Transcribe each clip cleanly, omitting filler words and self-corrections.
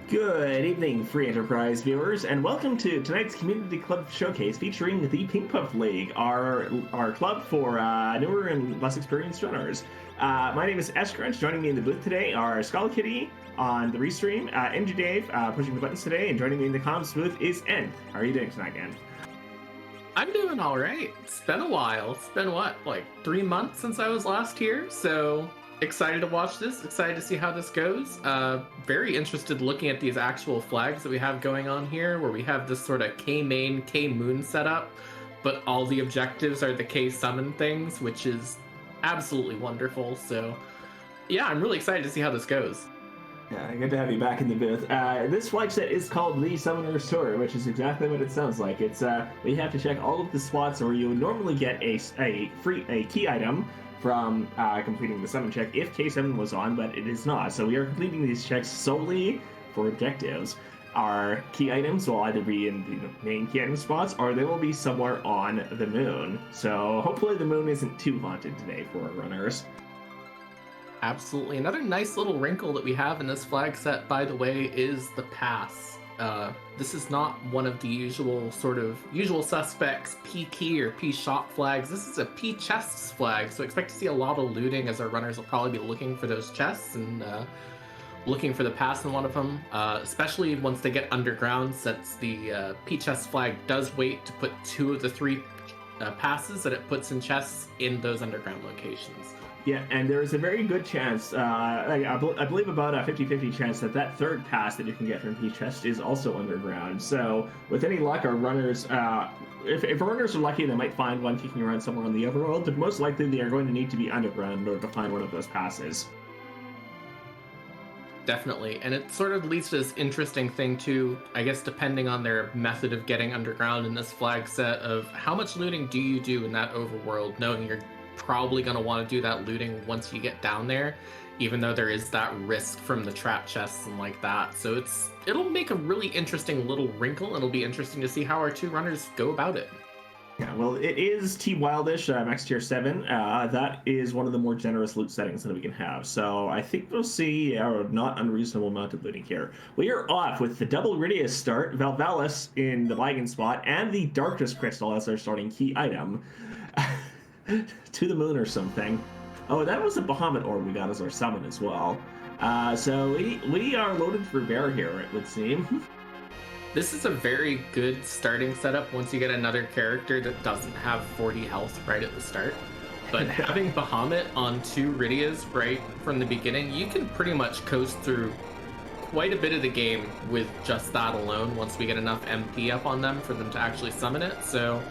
Good evening, Free Enterprise viewers, and welcome to tonight's Community Club Showcase featuring the Pink Puff League, our club for newer and less experienced runners. My name is Escrunch. Joining me in the booth today are Skull Kitty on the restream, NG Dave pushing the buttons today, and joining me in the comms booth is End. How are you doing tonight, End? I'm doing all right. It's been a while. It's been what, like 3 months since I was last here, so excited to watch this, excited to see how this goes. Very interested looking at these actual flags that we have going on here, where we have this sort of K-main, K-moon setup, but all the objectives are the K-summon things, which is absolutely wonderful. So yeah, I'm really excited to see how this goes. Yeah, good to have you back in the booth. This flag set is called the Summoner's Tour, which is exactly what it sounds like. It's we have to check all of the spots where you would normally get a key item from completing the summon check if K7 was on, but it is not. So we are completing these checks solely for objectives. Our key items will either be in the main key item spots or they will be somewhere on the moon. So hopefully the moon isn't too haunted today for our runners. Absolutely. Another nice little wrinkle that we have in this flag set, by the way, is the pass. This is not one of the usual suspects P key or P shop flags. This is a P chests flag, so expect to see a lot of looting as our runners will probably be looking for those chests and looking for the pass in one of them, especially once they get underground, since the P chest flag does wait to put 2 of the 3 passes that it puts in chests in those underground locations. Yeah, and there is a very good chance, I believe about a 50-50 chance that third pass that you can get from Peach Chest is also underground. So with any luck, our runners, if our runners are lucky, they might find one kicking around somewhere in the overworld, but most likely they are going to need to be underground in order to find one of those passes. Definitely, and it sort of leads to this interesting thing too, I guess, depending on their method of getting underground in this flag set, of how much looting do you do in that overworld, knowing you're probably going to want to do that looting once you get down there, even though there is that risk from the trap chests and like that. So it'll make a really interesting little wrinkle. It'll be interesting to see how our 2 runners go about it. Yeah, well, it is T Wildish, max tier 7. That is one of the more generous loot settings that we can have. So I think we'll see a not unreasonable amount of looting here. We are off with the double Ridius start, Valvalis in the wagon spot, and the Darkness Crystal as our starting key item. To the moon or something. Oh, that was a Bahamut orb we got as our summon as well. So we are loaded for bear here, it would seem. This is a very good starting setup once you get another character that doesn't have 40 health right at the start. But having Bahamut on 2 Ridias right from the beginning, you can pretty much coast through quite a bit of the game with just that alone once we get enough MP up on them for them to actually summon it. So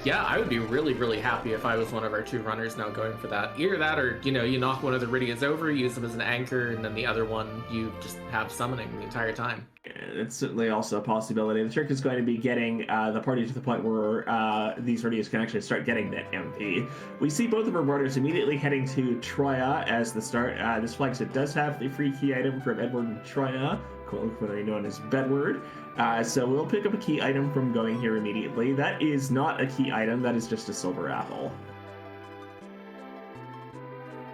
yeah, I would be really, really happy if I was one of our 2 runners now going for that. Either that or, you knock one of the Ridias over, use them as an anchor, and then the other one you just have summoning the entire time. It's certainly also a possibility. The trick is going to be getting the party to the point where these Ridias can actually start getting that MP. We see both of our runners immediately heading to Troya as the start. This flag set does have the free key item from Edward and Troya, colloquially known as Bedward. So we'll pick up a key item from going here immediately. That is not a key item, that is just a silver apple.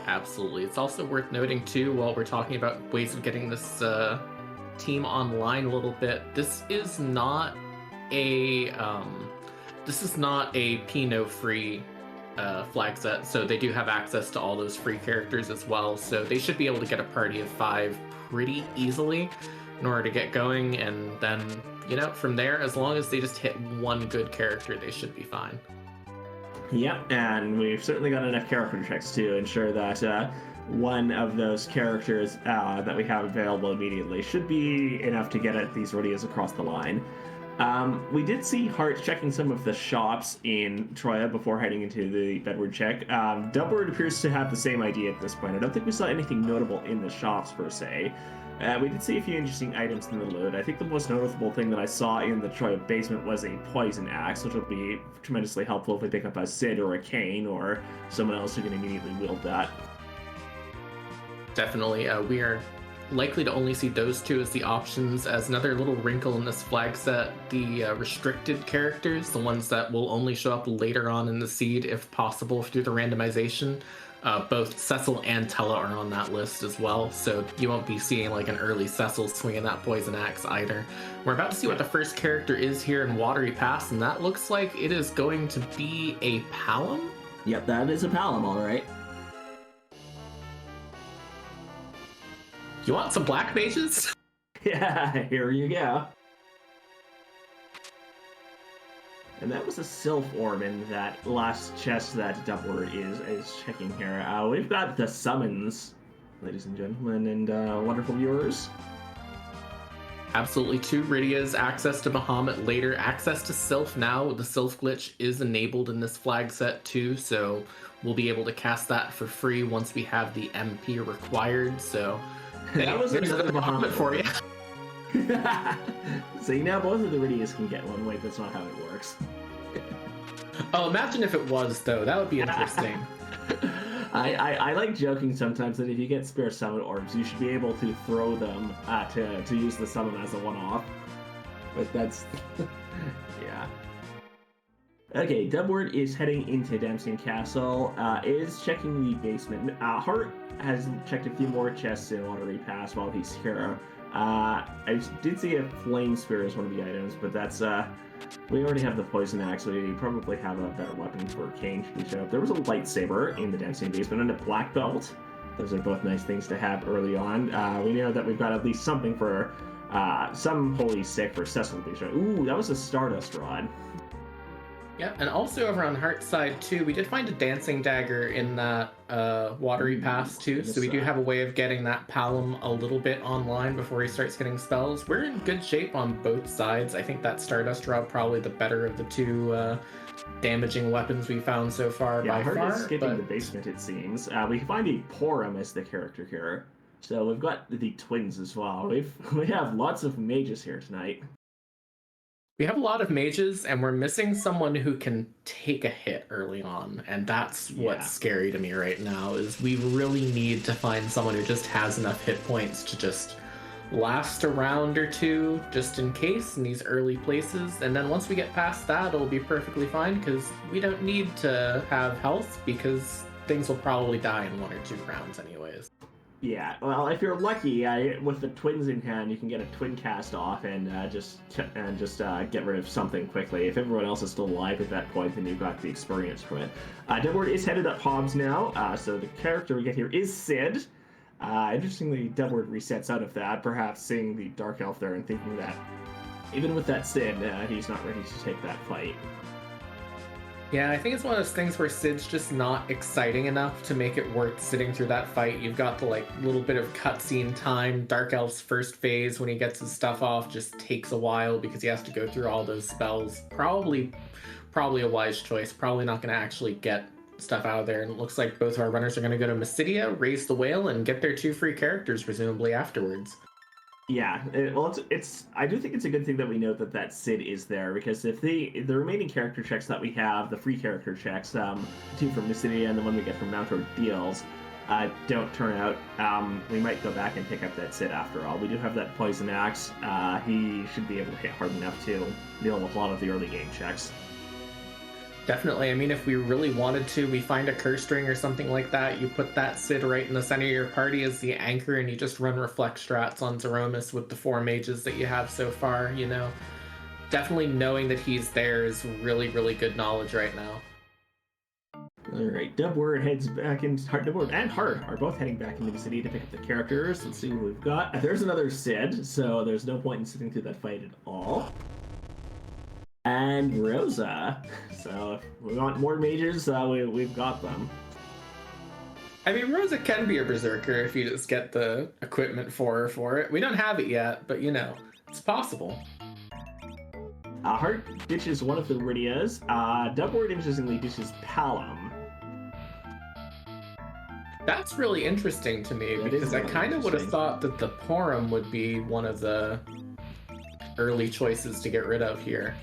Absolutely. It's also worth noting too, while we're talking about ways of getting this team online a little bit, this is not a Pino free flag set, so they do have access to all those free characters as well, so they should be able to get a party of 5 pretty easily in order to get going, and then, from there, as long as they just hit 1 good character, they should be fine. Yep, and we've certainly got enough character checks to ensure that one of those characters that we have available immediately should be enough to get at these Ridias across the line. We did see Hart checking some of the shops in Troya before heading into the Bedward check. Dumbward appears to have the same idea at this point. I don't think we saw anything notable in the shops per se. We did see a few interesting items in the loot. I think the most noticeable thing that I saw in the Troya basement was a poison axe, which will be tremendously helpful if we pick up a Sid or a Kane or someone else who can immediately wield that. Definitely. We are likely to only see those two as the options. As another little wrinkle in this flag set, the restricted characters, the ones that will only show up later on in the seed if possible through the randomization, both Cecil and Tella are on that list as well, so you won't be seeing like an early Cecil swinging that poison axe either. We're about to see what the first character is here in Watery Pass, and that looks like it is going to be a Palom. Yep, that is a Palom, all right. You want some black mages? Yeah, here you go. And that was a Sylph Orb in that last chest that Dumbword is checking here. We've got the summons, ladies and gentlemen, and wonderful viewers. Absolutely, 2 Rydias, access to Bahamut later, access to Sylph now. The Sylph glitch is enabled in this flag set too, so we'll be able to cast that for free once we have the MP required, so... That was there's another Bahamut for you. See, now both of the Rydias can get one. Wait, that's not how it works. Oh, imagine if it was, though. That would be interesting. I like joking sometimes that if you get spare summon orbs, you should be able to throw them to use the summon as a one-off. But that's... yeah. Okay, Dumbword is heading into Damson Castle, is checking the basement. Hart has checked a few more chests in Watery Pass while he's here. I did see a Flame Spear as one of the items, but that's, we already have the Poison Axe, so we probably have a better weapon for Kane should we show up. There was a Lightsaber in the Damson basement and a Black Belt. Those are both nice things to have early on. We know that we've got at least something for, some Holy Sick for Cecil to be shown. Ooh, that was a Stardust Rod. Yeah, and also over on Heart's side too, we did find a Dancing Dagger in that Watery Pass too, so we do have a way of getting that Palom a little bit online before he starts getting spells. We're in good shape on both sides. I think that Stardust Rod probably the better of the 2 damaging weapons we found so far by Hart far. is skipping the basement, it seems. We find a Porum as the character here, so we've got the twins as well. We have lots of mages here tonight. We have a lot of mages, and we're missing someone who can take a hit early on, and that's what's scary to me right now, is we really need to find someone who just has enough hit points to just last a round or two, just in case, in these early places, and then once we get past that, it'll be perfectly fine, because we don't need to have health, because things will probably die in 1 or 2 rounds anyways. Yeah, well, if you're lucky, with the twins in hand, you can get a twin cast off and just get rid of something quickly. If everyone else is still alive at that point, then you've got the experience from it. Dumbword is headed up Hobbs now, so the character we get here is Sid. Interestingly, Dumbword resets out of that, perhaps seeing the Dark Elf there and thinking that even with that Sid, he's not ready to take that fight. Yeah, I think it's one of those things where Sid's just not exciting enough to make it worth sitting through that fight. You've got the little bit of cutscene time. Dark Elf's first phase when he gets his stuff off just takes a while because he has to go through all those spells. Probably a wise choice. Probably not going to actually get stuff out of there. And it looks like both of our runners are going to go to Mysidia, raise the whale, and get their 2 free characters presumably afterwards. Yeah, it's. I do think it's a good thing that we know that Sid is there, because if the remaining character checks that we have, the free character checks, 2 from Mysidia and the one we get from Mount Ordeals, don't turn out, we might go back and pick up that Sid after all. We do have that Poison Axe. He should be able to hit hard enough to deal with a lot of the early game checks. Definitely. I mean, if we really wanted to, we find a curse ring or something like that. You put that Sid right in the center of your party as the anchor, and you just run reflect strats on Zeromus with the 4 mages that you have so far, you know. Definitely knowing that he's there is really, really good knowledge right now. Alright, Dumbword heads back into... Dumbword and Hart are both heading back into the city to pick up the characters. Let's see what we've got. There's another Sid, so there's no point in sitting through that fight at all. And Rosa. So if we want more mages, we've got them. I mean, Rosa can be a berserker if you just get the equipment for her for it. We don't have it yet, but you know, it's possible. Hart ditches one of the Rydias. Dumbword interestingly ditches Palom. That's really interesting to me, because I kind of would have thought that the Porum would be one of the early choices to get rid of here.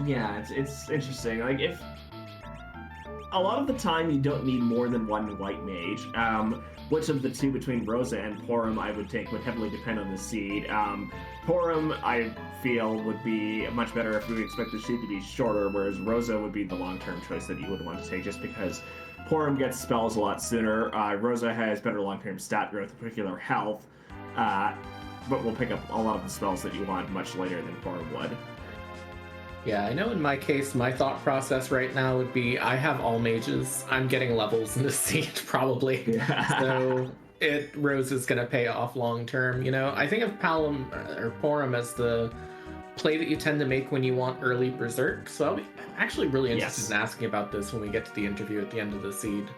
Yeah, it's interesting. Like, if a lot of the time you don't need more than one white mage. Which of the two between Rosa and Porum I would take would heavily depend on the seed. Porum, I feel, would be much better if we expect the seed to be shorter, whereas Rosa would be the long-term choice that you would want to take just because Porum gets spells a lot sooner. Rosa has better long-term stat growth, in particular health, but will pick up a lot of the spells that you want much later than Porum would. Yeah, I know in my case, my thought process right now would be I have all mages. I'm getting levels in this seed, probably. Yeah. So Rose is going to pay off long term. You know, I think of Palom or Porum as the play that you tend to make when you want early Berserk. So I'll be actually really interested in asking about this when we get to the interview at the end of the seed.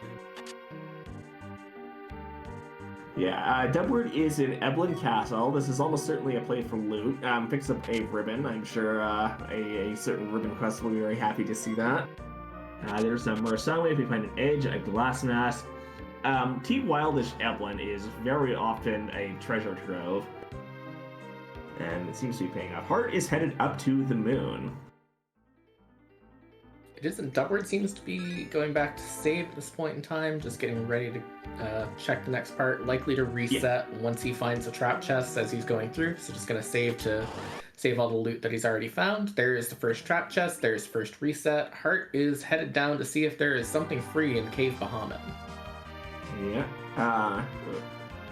Yeah, Dubward is in Eblin Castle. This is almost certainly a play for loot. Picks up a ribbon. I'm sure a certain ribbon quest will be very happy to see that. There's a Murasame if we find an edge, a glass mask. Team Wildish Eblin is very often a treasure trove. And it seems to be paying off. Heart is headed up to the moon. It isn't. Dubward seems to be going back to save at this point in time, just getting ready to check the next part. Likely to reset once he finds a trap chest as he's going through. So just going to save all the loot that he's already found. There is the first trap chest. There's first reset. Hart is headed down to see if there is something free in Cave Bahamut. Yeah.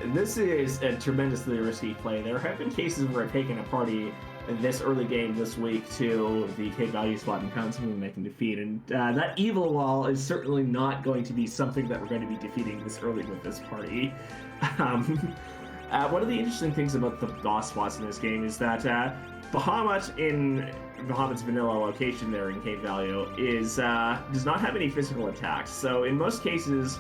This is a tremendously risky play. There have been cases where I've taken a party in this early game this week to the K value spot and found something they can defeat, and that evil wall is certainly not going to be something that we're going to be defeating this early with this party. One of the interesting things about the boss spots in this game is that Bahamut in Bahamut's vanilla location there in Cave Value is does not have any physical attacks. So in most cases,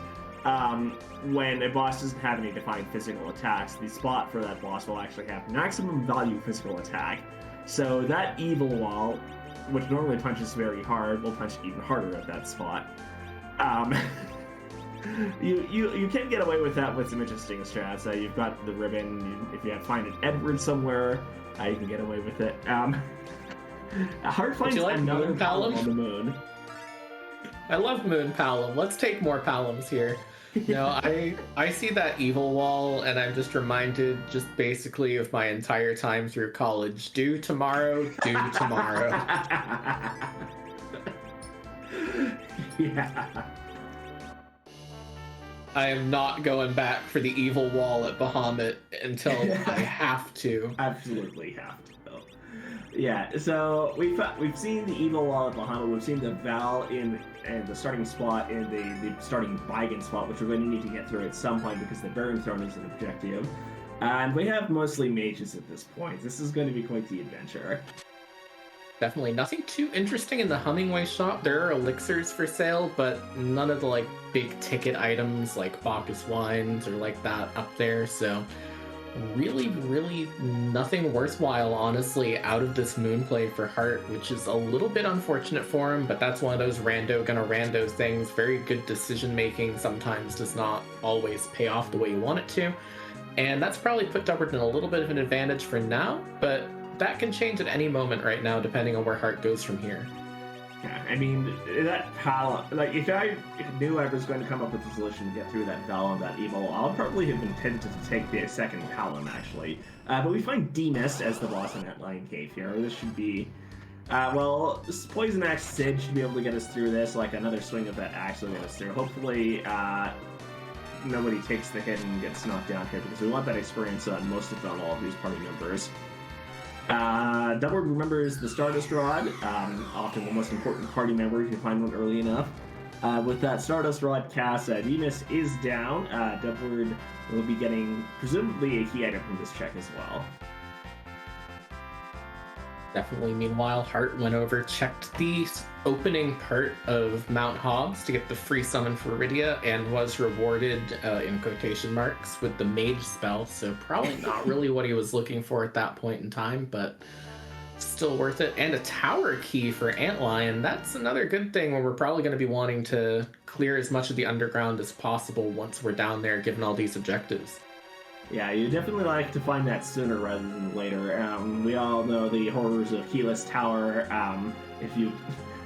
when a boss doesn't have any defined physical attacks, the spot for that boss will actually have maximum value physical attack. So that evil wall, which normally punches very hard, will punch even harder at that spot. You can get away with that with some interesting strats. You've got the ribbon. If you find an Edward somewhere, you can get away with it. Hard finds another Palom on the moon. I love Moon Palom. Let's take more Paloms here. No, I see that evil wall, and I'm just reminded just basically of my entire time through college. Do tomorrow. Yeah. I am not going back for the evil wall at Bahamut until I have to. Absolutely have to. Yeah, so we've seen the evil wall at Bahamut. We've seen the Val in the starting spot in the starting Baigan spot, which we're going to need to get through at some point because the Baron Throne is an objective. And we have mostly mages at this point. This is going to be quite the adventure. Definitely nothing too interesting in the Hummingway shop. There are elixirs for sale, but none of the big ticket items like Bacchus wines or like that up there. So really nothing worthwhile, honestly, out of this moon play for Hart, which is a little bit unfortunate for him, but that's one of those rando things. Very good decision making sometimes does not always pay off the way you want it to, and that's probably put Dubbard in a little bit of an advantage for now, but that can change at any moment right now depending on where Hart goes from here. Yeah, I mean, that Palom, if I knew I was going to come up with a solution to get through that Val and that evil, I'll probably have been tempted to take the second Palom, actually. But we find Demus as the boss in that Lion Cave here. This should be... this Poison Axe Sid should be able to get us through this, another swing of that axe will get us through. Hopefully, nobody takes the hit and gets knocked down here, because we want that experience on most, if not all, of these party members. Dubbard remembers the Stardust Rod, often the most important party member if you find one early enough. With that Stardust Rod cast, Demus is down. Dubbard will be getting, presumably, a key item from this check as well. Definitely. Meanwhile, Hart went over, checked the opening part of Mount Hobbs to get the free summon for Iridia, and was rewarded, in quotation marks, with the Mage spell. So probably not really what he was looking for at that point in time, but still worth it. And a tower key for Antlion. That's another good thing when we're probably going to be wanting to clear as much of the underground as possible once we're down there, given all these objectives. Yeah, you definitely like to find that sooner rather than later. We all know the horrors of Keyless Tower. If you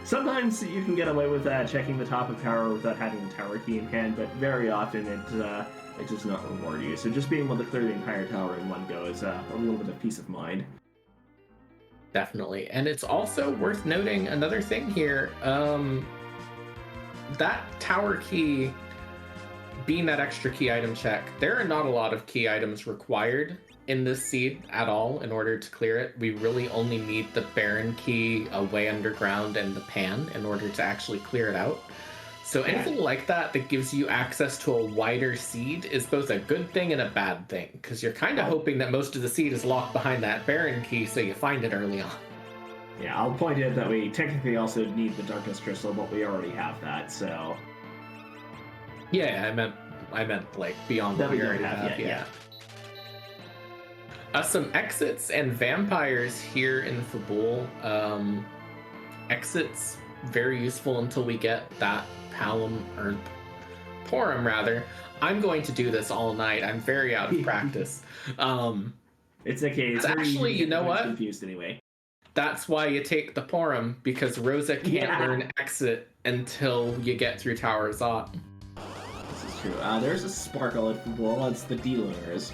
sometimes you can get away with checking the top of tower without having the tower key in hand, but very often it does not reward you. So just being able to clear the entire tower in one go is a little bit of peace of mind. Definitely. And it's also worth noting another thing here. That tower key being that extra key item check, there are not a lot of key items required in this seed at all in order to clear it. We really only need the Baron key, a way underground, and the pan in order to actually clear it out. So anything like that that gives you access to a wider seed is both a good thing and a bad thing, because you're kind of hoping that most of the seed is locked behind that Baron key, so you find it early on. Yeah, I'll point out that we technically also need the Darkness Crystal, but we already have that, so... Yeah, I meant like beyond what we already have. Yeah. Some exits and vampires here in Fabul. Exits very useful until we get that Palom or Porum rather. I'm going to do this all night. I'm very out of practice. It's okay. It's actually, you know what? Confused anyway. That's why you take the Porum, because Rosa can't learn exit until you get through Tower Zot. This is true. There's a sparkle at Fabul. It's the D-Lunars.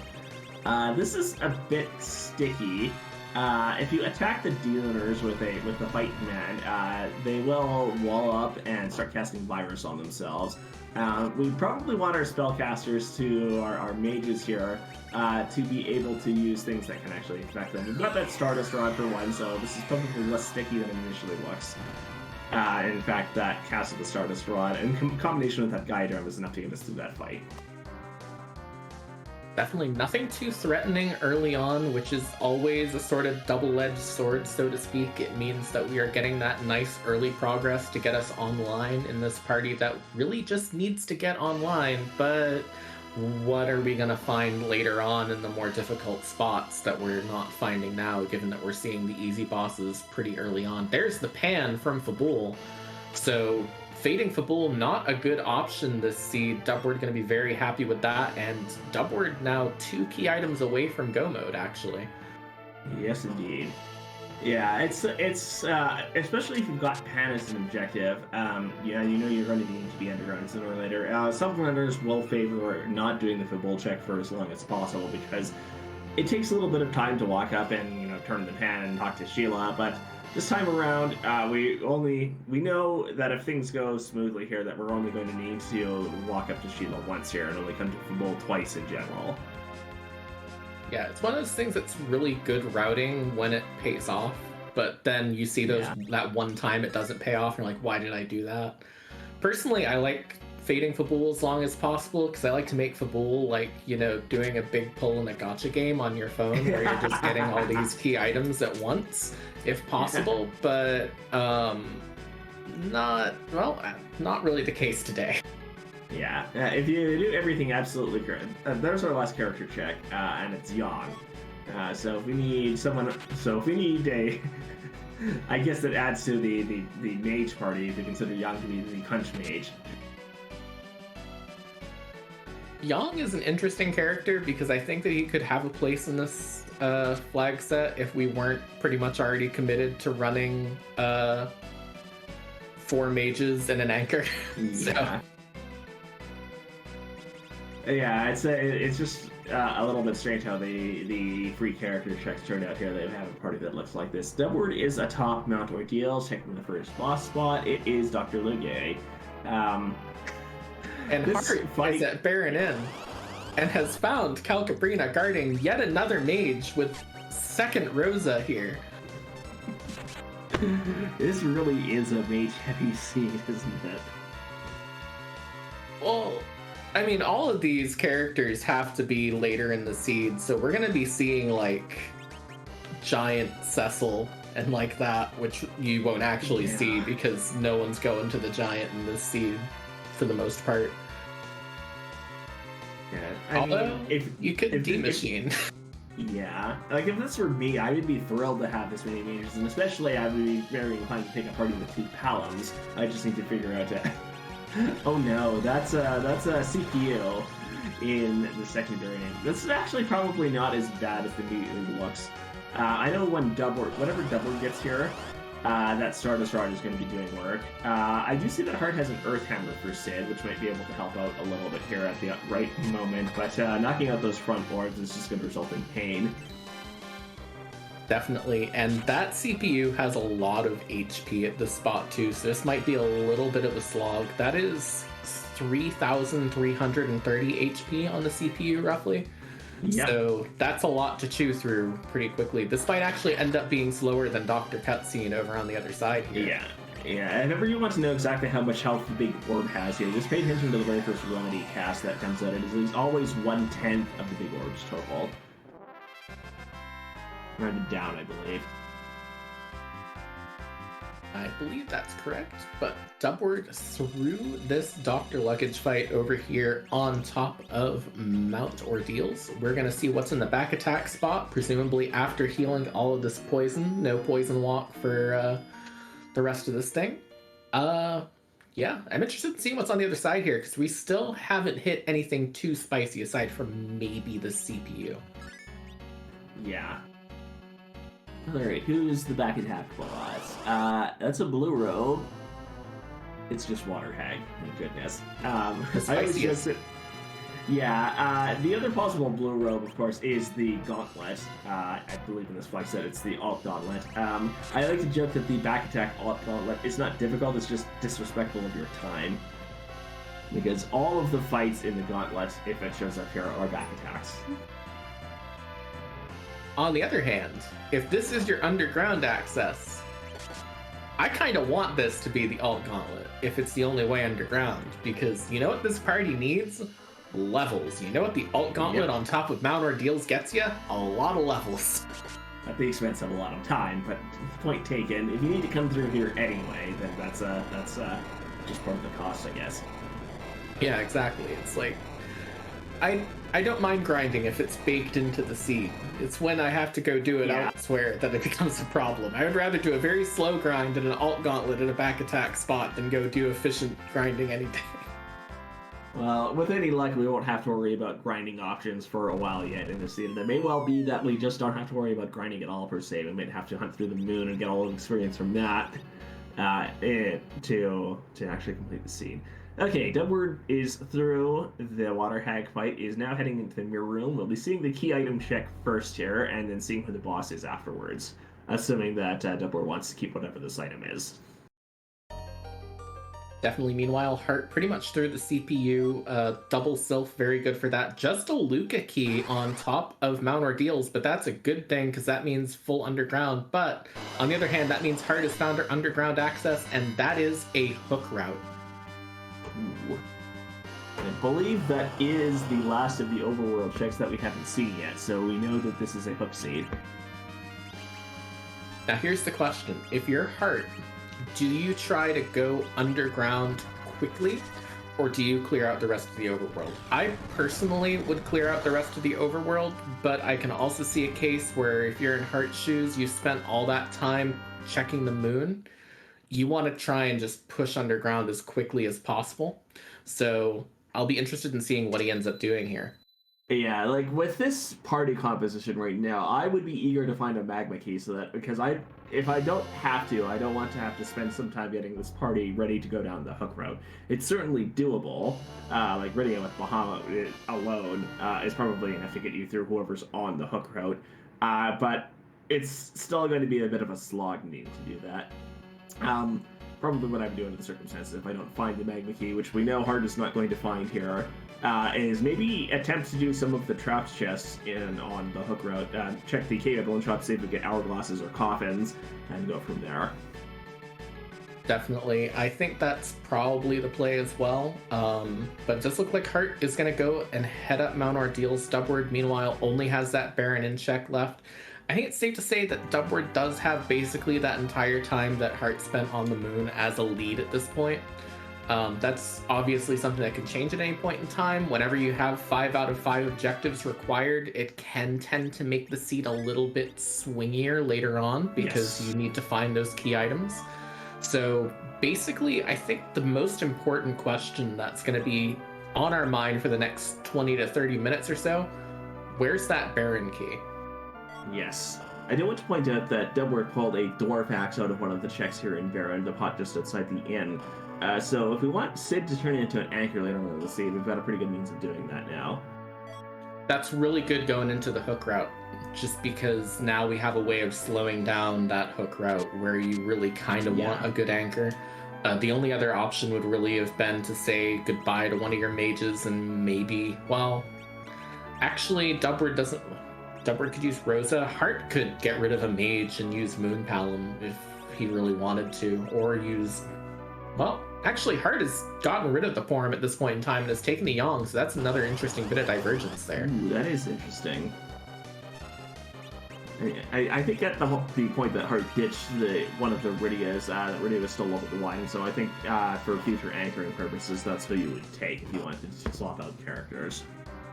This is a bit sticky. If you attack the D-Lunars with the fight command, they will wall up and start casting virus on themselves. We probably want our spellcasters to our mages here to be able to use things that can actually affect them. We've got that Stardust Rod for one, so this is probably less sticky than it initially looks. In fact, that cast of the Stardust Rod in combination with that Guide Drum is enough to get us through that fight. Definitely nothing too threatening early on, which is always a sort of double-edged sword, so to speak. It means that we are getting that nice early progress to get us online in this party that really just needs to get online, but what are we going to find later on in the more difficult spots that we're not finding now, given that we're seeing the easy bosses pretty early on? There's the pan from Fabul, so... Fading Fabul, not a good option this seed. Dubward going to be very happy with that, and Dubward now 2 key items away from go mode, actually. Yes, indeed. Yeah, it's especially if you've got Pan as an objective. Yeah, you know you're going to need to be underground sooner or later. Some runners will favor not doing the Fabul check for as long as possible because it takes a little bit of time to walk up and turn the Pan and talk to Sheila, but. This time around, we know that if things go smoothly here, that we're only going to need to walk up to Sheila once here and only come to Fabul twice in general. Yeah, it's one of those things that's really good routing when it pays off, but then you see that one time it doesn't pay off, and you're like, why did I do that? Personally, I like fading Fabul as long as possible because I like to make Fabul like, doing a big pull in a gacha game on your phone where you're just getting all these key items at once. If possible, but not really the case today. Yeah, if you do everything absolutely correct, there's our last character check, and it's Yang. So if we need a, I guess that adds to the mage party to consider Yang to be the Kunch mage. Yang is an interesting character because I think that he could have a place in this flag set if we weren't pretty much already committed to running 4 mages and an anchor. Yeah. Yeah, it's just a little bit strange how the free character checks turned out here. They have a party that looks like this. Dubward is a top mount ordeal, checking the first boss spot. It is Dr. Luge. And Hart is at Baron Inn and has found Calcabrina guarding yet another mage with second Rosa here. This really is a mage-heavy scene, isn't it? Well, I mean, all of these characters have to be later in the seed, so we're going to be seeing, like, Giant Cecil and like that, which you won't actually see because no one's going to the Giant in this seed for the most part. Yeah, although, if you could D-Machine. Yeah, like if this were me, I would be thrilled to have this many mages, and especially I would be very inclined to pick a party with 2 Paloms. I just need to figure out oh no, that's a CPU in the secondary. This is actually probably not as bad as the meter looks. I know whenever Dubward gets here, that Stardust Rod is going to be doing work. I do see that Hart has an Earth Hammer for Sid, which might be able to help out a little bit here at the right moment, but knocking out those front boards is just going to result in pain. Definitely, and that CPU has a lot of HP at this spot too, so this might be a little bit of a slog. That is 3,330 HP on the CPU, roughly. Yep. So that's a lot to chew through pretty quickly. This might actually end up being slower than Dr. Cutscene over on the other side here. Yeah, if ever you want to know exactly how much health the big orb has here, just pay attention to the very first remedy cast that comes out. It is always 1/10 of the big orb's total. Rounded down, I believe. I believe that's correct, but Dubward through this Dr. Luggage fight over here on top of Mount Ordeals. We're going to see what's in the back attack spot, presumably after healing all of this poison. No poison walk for the rest of this thing. Yeah, I'm interested in seeing what's on the other side here, because we still haven't hit anything too spicy aside from maybe the CPU. Yeah. Alright, who's the back attack boss? That's a blue robe. It's just Water Hag, thank goodness. The other possible blue robe, of course, is the Gauntlet. I believe in this flag set it's the Alt Gauntlet. I like to joke that the back attack Alt Gauntlet is not difficult, it's just disrespectful of your time. Because all of the fights in the Gauntlet, if it shows up here, are back attacks. On the other hand, if this is your underground access, I kind of want this to be the Alt Gauntlet, if it's the only way underground, because you know what this party needs? Levels. You know what the Alt Gauntlet on top of Mount Ordeals gets you? A lot of levels. At the expense of a lot of time, but point taken. If you need to come through here anyway, then that's just part of the cost, I guess. Yeah, exactly. It's like, I don't mind grinding if it's baked into the seed. It's when I have to go do it elsewhere that it becomes a problem. I would rather do a very slow grind in an Alt Gauntlet at a back attack spot than go do efficient grinding any day. Well, with any luck, we won't have to worry about grinding options for a while yet in this season. It may well be that we just don't have to worry about grinding at all, per se. We might have to hunt through the moon and get all the experience from that to actually complete the scene. Okay, Dubward is through the Water Hag fight, is now heading into the mirror room. We'll be seeing the key item check first here, and then seeing who the boss is afterwards, assuming that Dubward wants to keep whatever this item is. Definitely. Meanwhile, Hart pretty much through the CPU, double Sylph, very good for that. Just a Luca key on top of Mount Ordeals, but that's a good thing because that means full underground. But on the other hand, that means Hart has found her underground access, and that is a hook route. Ooh. I believe that is the last of the overworld checks that we haven't seen yet, so we know that this is a hook seed. Now here's the question. If you're Hart, do you try to go underground quickly, or do you clear out the rest of the overworld? I personally would clear out the rest of the overworld, but I can also see a case where if you're in Hart's shoes, you spent all that time checking the moon, you want to try and just push underground as quickly as possible. So I'll be interested in seeing what he ends up doing here. Yeah, like with this party composition right now, I would be eager to find a magma key so that, because if I don't have to, I don't want to have to spend some time getting this party ready to go down the hook route. It's certainly doable. Like readying with Bahamut alone is probably enough to get you through whoever's on the hook route. But it's still going to be a bit of a slog needing to do that. Probably what I would do under the circumstances if I don't find the magma key, which we know Hart is not going to find here, is maybe attempt to do some of the trapped chests on the hook route. Check the cave and shop, see if we get hourglasses or coffins, and go from there. Definitely. I think that's probably the play as well. But it does look like Hart is going to go and head up Mount Ordeals. Dubward, meanwhile, only has that Baron in check left. I think it's safe to say that Dubward does have basically that entire time that Hart spent on the moon as a lead at this point. That's obviously something that can change at any point in time. Whenever you have 5 out of 5 objectives required, it can tend to make the seat a little bit swingier later on because you need to find those key items. So basically, I think the most important question that's going to be on our mind for the next 20 to 30 minutes or so, where's that Baron key? Yes. I do want to point out that Dubward pulled a dwarf axe out of one of the checks here in Baron, the pot just outside the inn. So if we want Sid to turn it into an anchor later on in the scene, we've got a pretty good means of doing that now. That's really good going into the hook route, just because now we have a way of slowing down that hook route where you really kind of want a good anchor. The only other option would really have been to say goodbye to one of your mages and maybe, well, actually, Dubward doesn't. Dubward could use Rosa. Hart could get rid of a mage and use Moonpalm if he really wanted to, or use. Well, actually, Hart has gotten rid of the Forum at this point in time and has taken the Yong, so that's another interesting bit of divergence there. Ooh, that is interesting. I think at the point that Hart ditched one of the Rydias, that Rydia was still level 1, so I think for future anchoring purposes, that's who you would take if you wanted to swap out characters.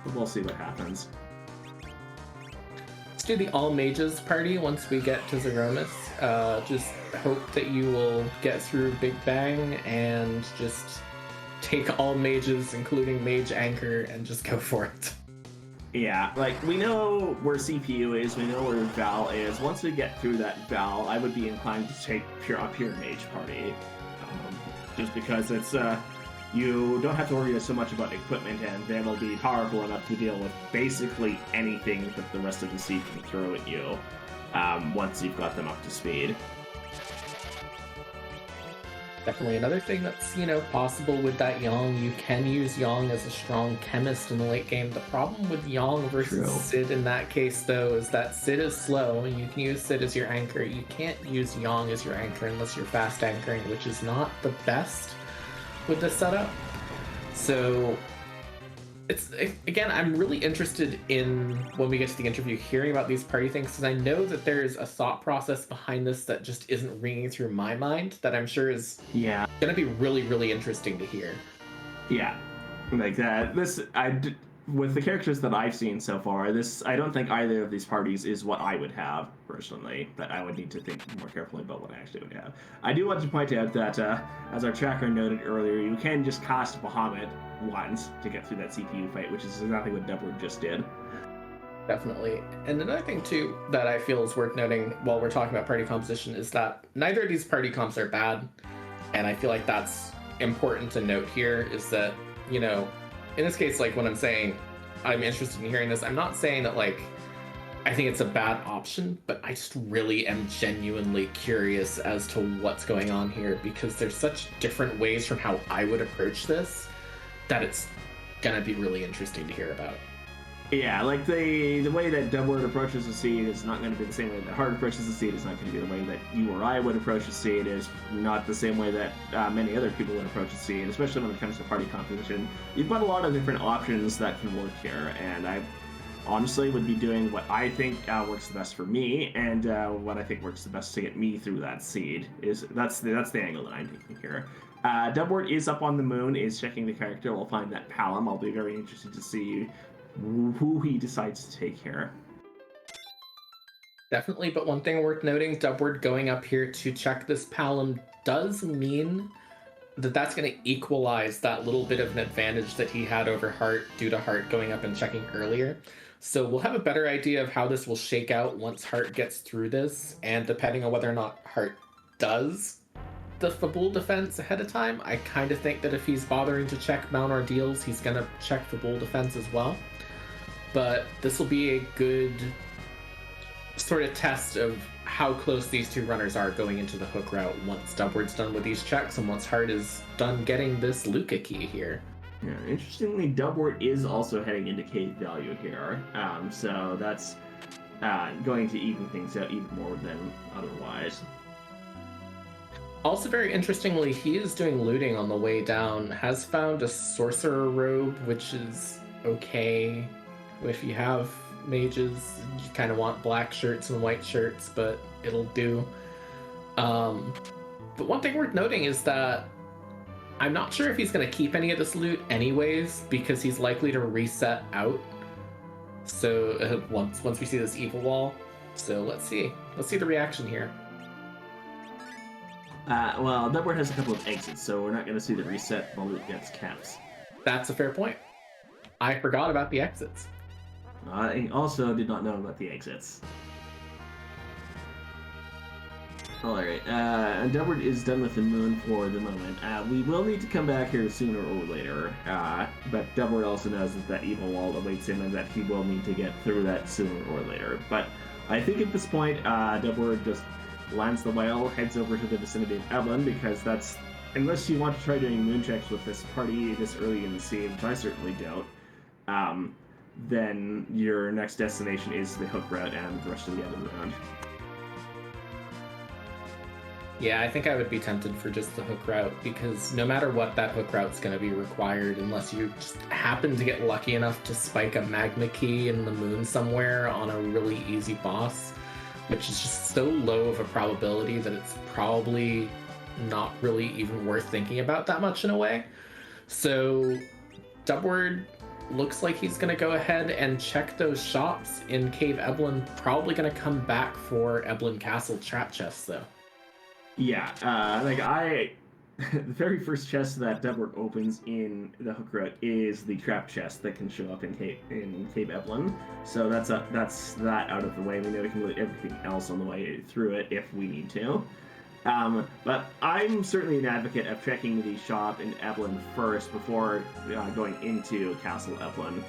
But we'll see what happens. Let's do the all mages party once we get to Zeromus. Just hope that you will get through Big Bang and just take all mages, including Mage Anchor, and just go for it. Yeah, like, we know where CPU is, we know where Val is. Once we get through that Val, I would be inclined to take a pure mage party. Just because it's, you don't have to worry so much about equipment, and they will be powerful enough to deal with basically anything that the rest of the seed can throw at you, once you've got them up to speed. Definitely another thing that's, possible with that Yong. You can use Yong as a strong chemist in the late game. The problem with Yong versus Sid in that case, though, is that Sid is slow, and you can use Sid as your anchor. You can't use Yong as your anchor unless you're fast anchoring, which is not the best with this setup. So again, I'm really interested in, when we get to the interview, hearing about these party things, because I know that there's a thought process behind this that just isn't ringing through my mind that I'm sure is gonna be really, really interesting to hear. Yeah, like that. With the characters that I've seen so far, I don't think either of these parties is what I would have personally. But I would need to think more carefully about what I actually would have. I do want to point out that, as our tracker noted earlier, you can just cast Bahamut once to get through that CPU fight, which is exactly what Dubward just did. Definitely. And another thing too that I feel is worth noting while we're talking about party composition is that neither of these party comps are bad, and I feel like that's important to note here, is that, in this case, like, when I'm saying I'm interested in hearing this, I'm not saying that, like, I think it's a bad option, but I just really am genuinely curious as to what's going on here, because there's such different ways from how I would approach this that it's gonna be really interesting to hear about. Yeah, like, the way that Dubward approaches the seed is not going to be the same way that Hart approaches the seed. It's not going to be the way that you or I would approach the seed. It's not the same way that many other people would approach the seed, especially when it comes to party composition. You've got a lot of different options that can work here, and I honestly would be doing what I think works the best for me, and what I think works the best to get me through that seed. That's the angle that I'm taking here. Dubward is up on the moon, is checking the character. We'll find that Palom. I'll be very interested to see who he decides to take here. Definitely, but one thing worth noting, Dubward going up here to check this Palom does mean that that's going to equalize that little bit of an advantage that he had over Hart due to Hart going up and checking earlier. So we'll have a better idea of how this will shake out once Hart gets through this, and depending on whether or not Hart does the Fabul defense ahead of time, I kind of think that if he's bothering to check Mount Ordeals, he's going to check Fabul defense as well. But this will be a good sort of test of how close these two runners are going into the hook route once Dubward's done with these checks and once Hart is done getting this Luca key here. Yeah, interestingly, Dubward is also heading into cave value here, so that's going to even things out even more than otherwise. Also, very interestingly, he is doing looting on the way down, has found a sorcerer robe, which is okay. If you have mages, you kind of want black shirts and white shirts, but it'll do. But one thing worth noting is that I'm not sure if he's going to keep any of this loot anyways, because he's likely to reset out. So once we see this evil wall. So let's see the reaction here. Well, Dubward has a couple of exits, so we're not going to see the reset while it gets caps. That's a fair point. I forgot about the exits. I also did not know about the exits. Alright, Endeavor is done with the moon for the moment. We will need to come back here sooner or later, but Endeavor also knows that evil wall awaits him and that he will need to get through that sooner or later. But I think at this point, Endeavor just lands the whale, heads over to the vicinity of Evelyn, because that's, unless you want to try doing moon checks with this party this early in the scene, which I certainly don't, then your next destination is the hook route and the rest of the end of the round. Yeah, I think I would be tempted for just the hook route, because no matter what, that hook route's going to be required unless you just happen to get lucky enough to spike a magma key in the moon somewhere on a really easy boss, which is just so low of a probability that it's probably not really even worth thinking about that much in a way. So Dubward looks like he's going to go ahead and check those shops in Cave Eblin, probably going to come back for Eblin Castle trap chests though. Yeah, the very first chest that Dubward opens in the hook route is the trap chest that can show up in Cave Eblin. So that's that out of the way. We know we can do everything else on the way through it if we need to. But I'm certainly an advocate of checking the shop in Eblin first before going into Castle Eblin.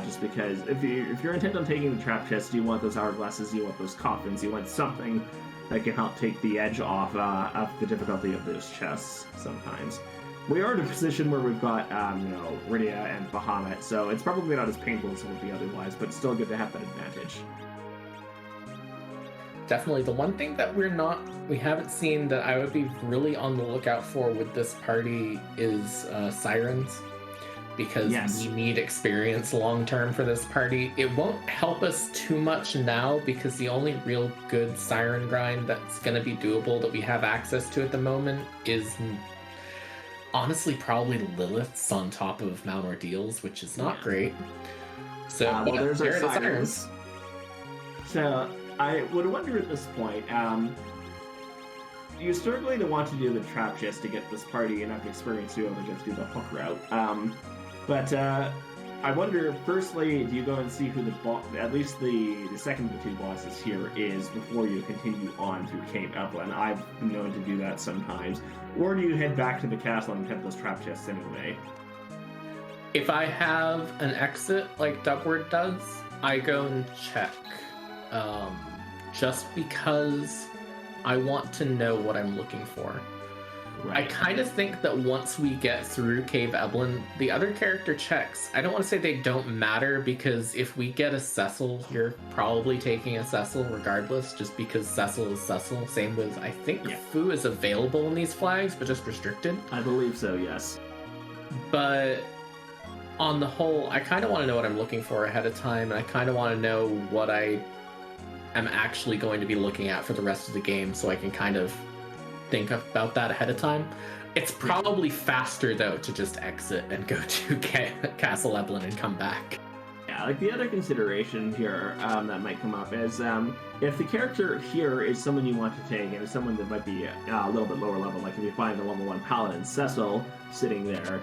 Just because if you're intent on taking the trap chest, you want those hourglasses, you want those coffins, you want something that can help take the edge off of the difficulty of those chests sometimes. We are in a position where we've got, Rydia and Bahamut, so it's probably not as painful as it would be otherwise, but it's still good to have that advantage. Definitely. The one thing that we haven't seen that I would be really on the lookout for with this party is sirens, because yes, we need experience long term for this party. It won't help us too much now because the only real good siren grind that's going to be doable that we have access to at the moment is honestly probably Lilith's on top of Mount Ordeals, which is not great. So there's our sirens. So I would wonder at this point, you still going to want to do the trap chest to get this party enough experience to be able to get through the hook route. But I wonder, firstly, do you go and see who at least the second of the two bosses here is before you continue on through Cave Eblin? I've been known to do that sometimes. Or do you head back to the castle and get those trap chests anyway? If I have an exit like Dubward does, I go and check. Just because I want to know what I'm looking for. Right. I kind of think that once we get through Cave Eblin, the other character checks, I don't want to say they don't matter, because if we get a Cecil, you're probably taking a Cecil regardless, just because Cecil is Cecil. Same with, I think Fu is available in these flags, but just restricted. I believe so, yes. But on the whole, I kind of want to know what I'm looking for ahead of time, and I kind of want to know what I am actually going to be looking at for the rest of the game, so I can kind of think about that ahead of time. It's probably faster though to just exit and go to Castle Eblin and come back. Yeah, like the other consideration here that might come up is if the character here is someone you want to take and is someone that might be a little bit lower level, like if you find a level 1 paladin Cecil sitting there,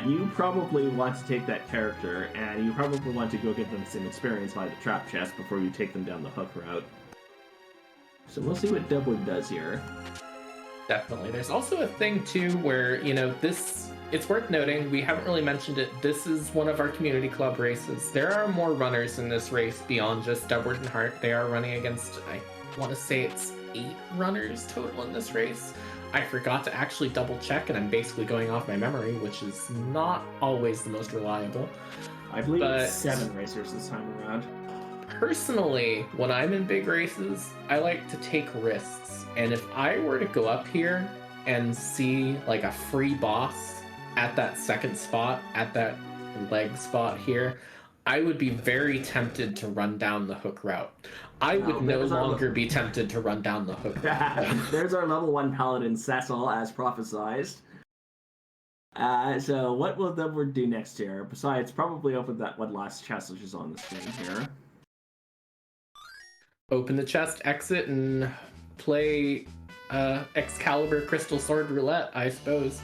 you probably want to take that character and you probably want to go give them some experience by the trap chest before you take them down the hook route. So we'll see what Dubward does here. Definitely. There's also a thing too where, it's worth noting, we haven't really mentioned it, this is one of our community club races. There are more runners in this race beyond just Dubward and Hart. They are running against, I want to say it's 8 runners total in this race. I forgot to actually double check, and I'm basically going off my memory, which is not always the most reliable. I believe it's 7 racers this time around. Personally, when I'm in big races, I like to take risks. And if I were to go up here and see like a free boss at that second spot, at that leg spot here, I would be very tempted to run down the hook route. I would no longer be tempted to run down the hook route. There's our level 1 paladin Cecil, as prophesized. So what will Dubward do next here? Besides, probably open that one last chest which is on the screen here. Open the chest, exit, and play Excalibur Crystal Sword Roulette, I suppose.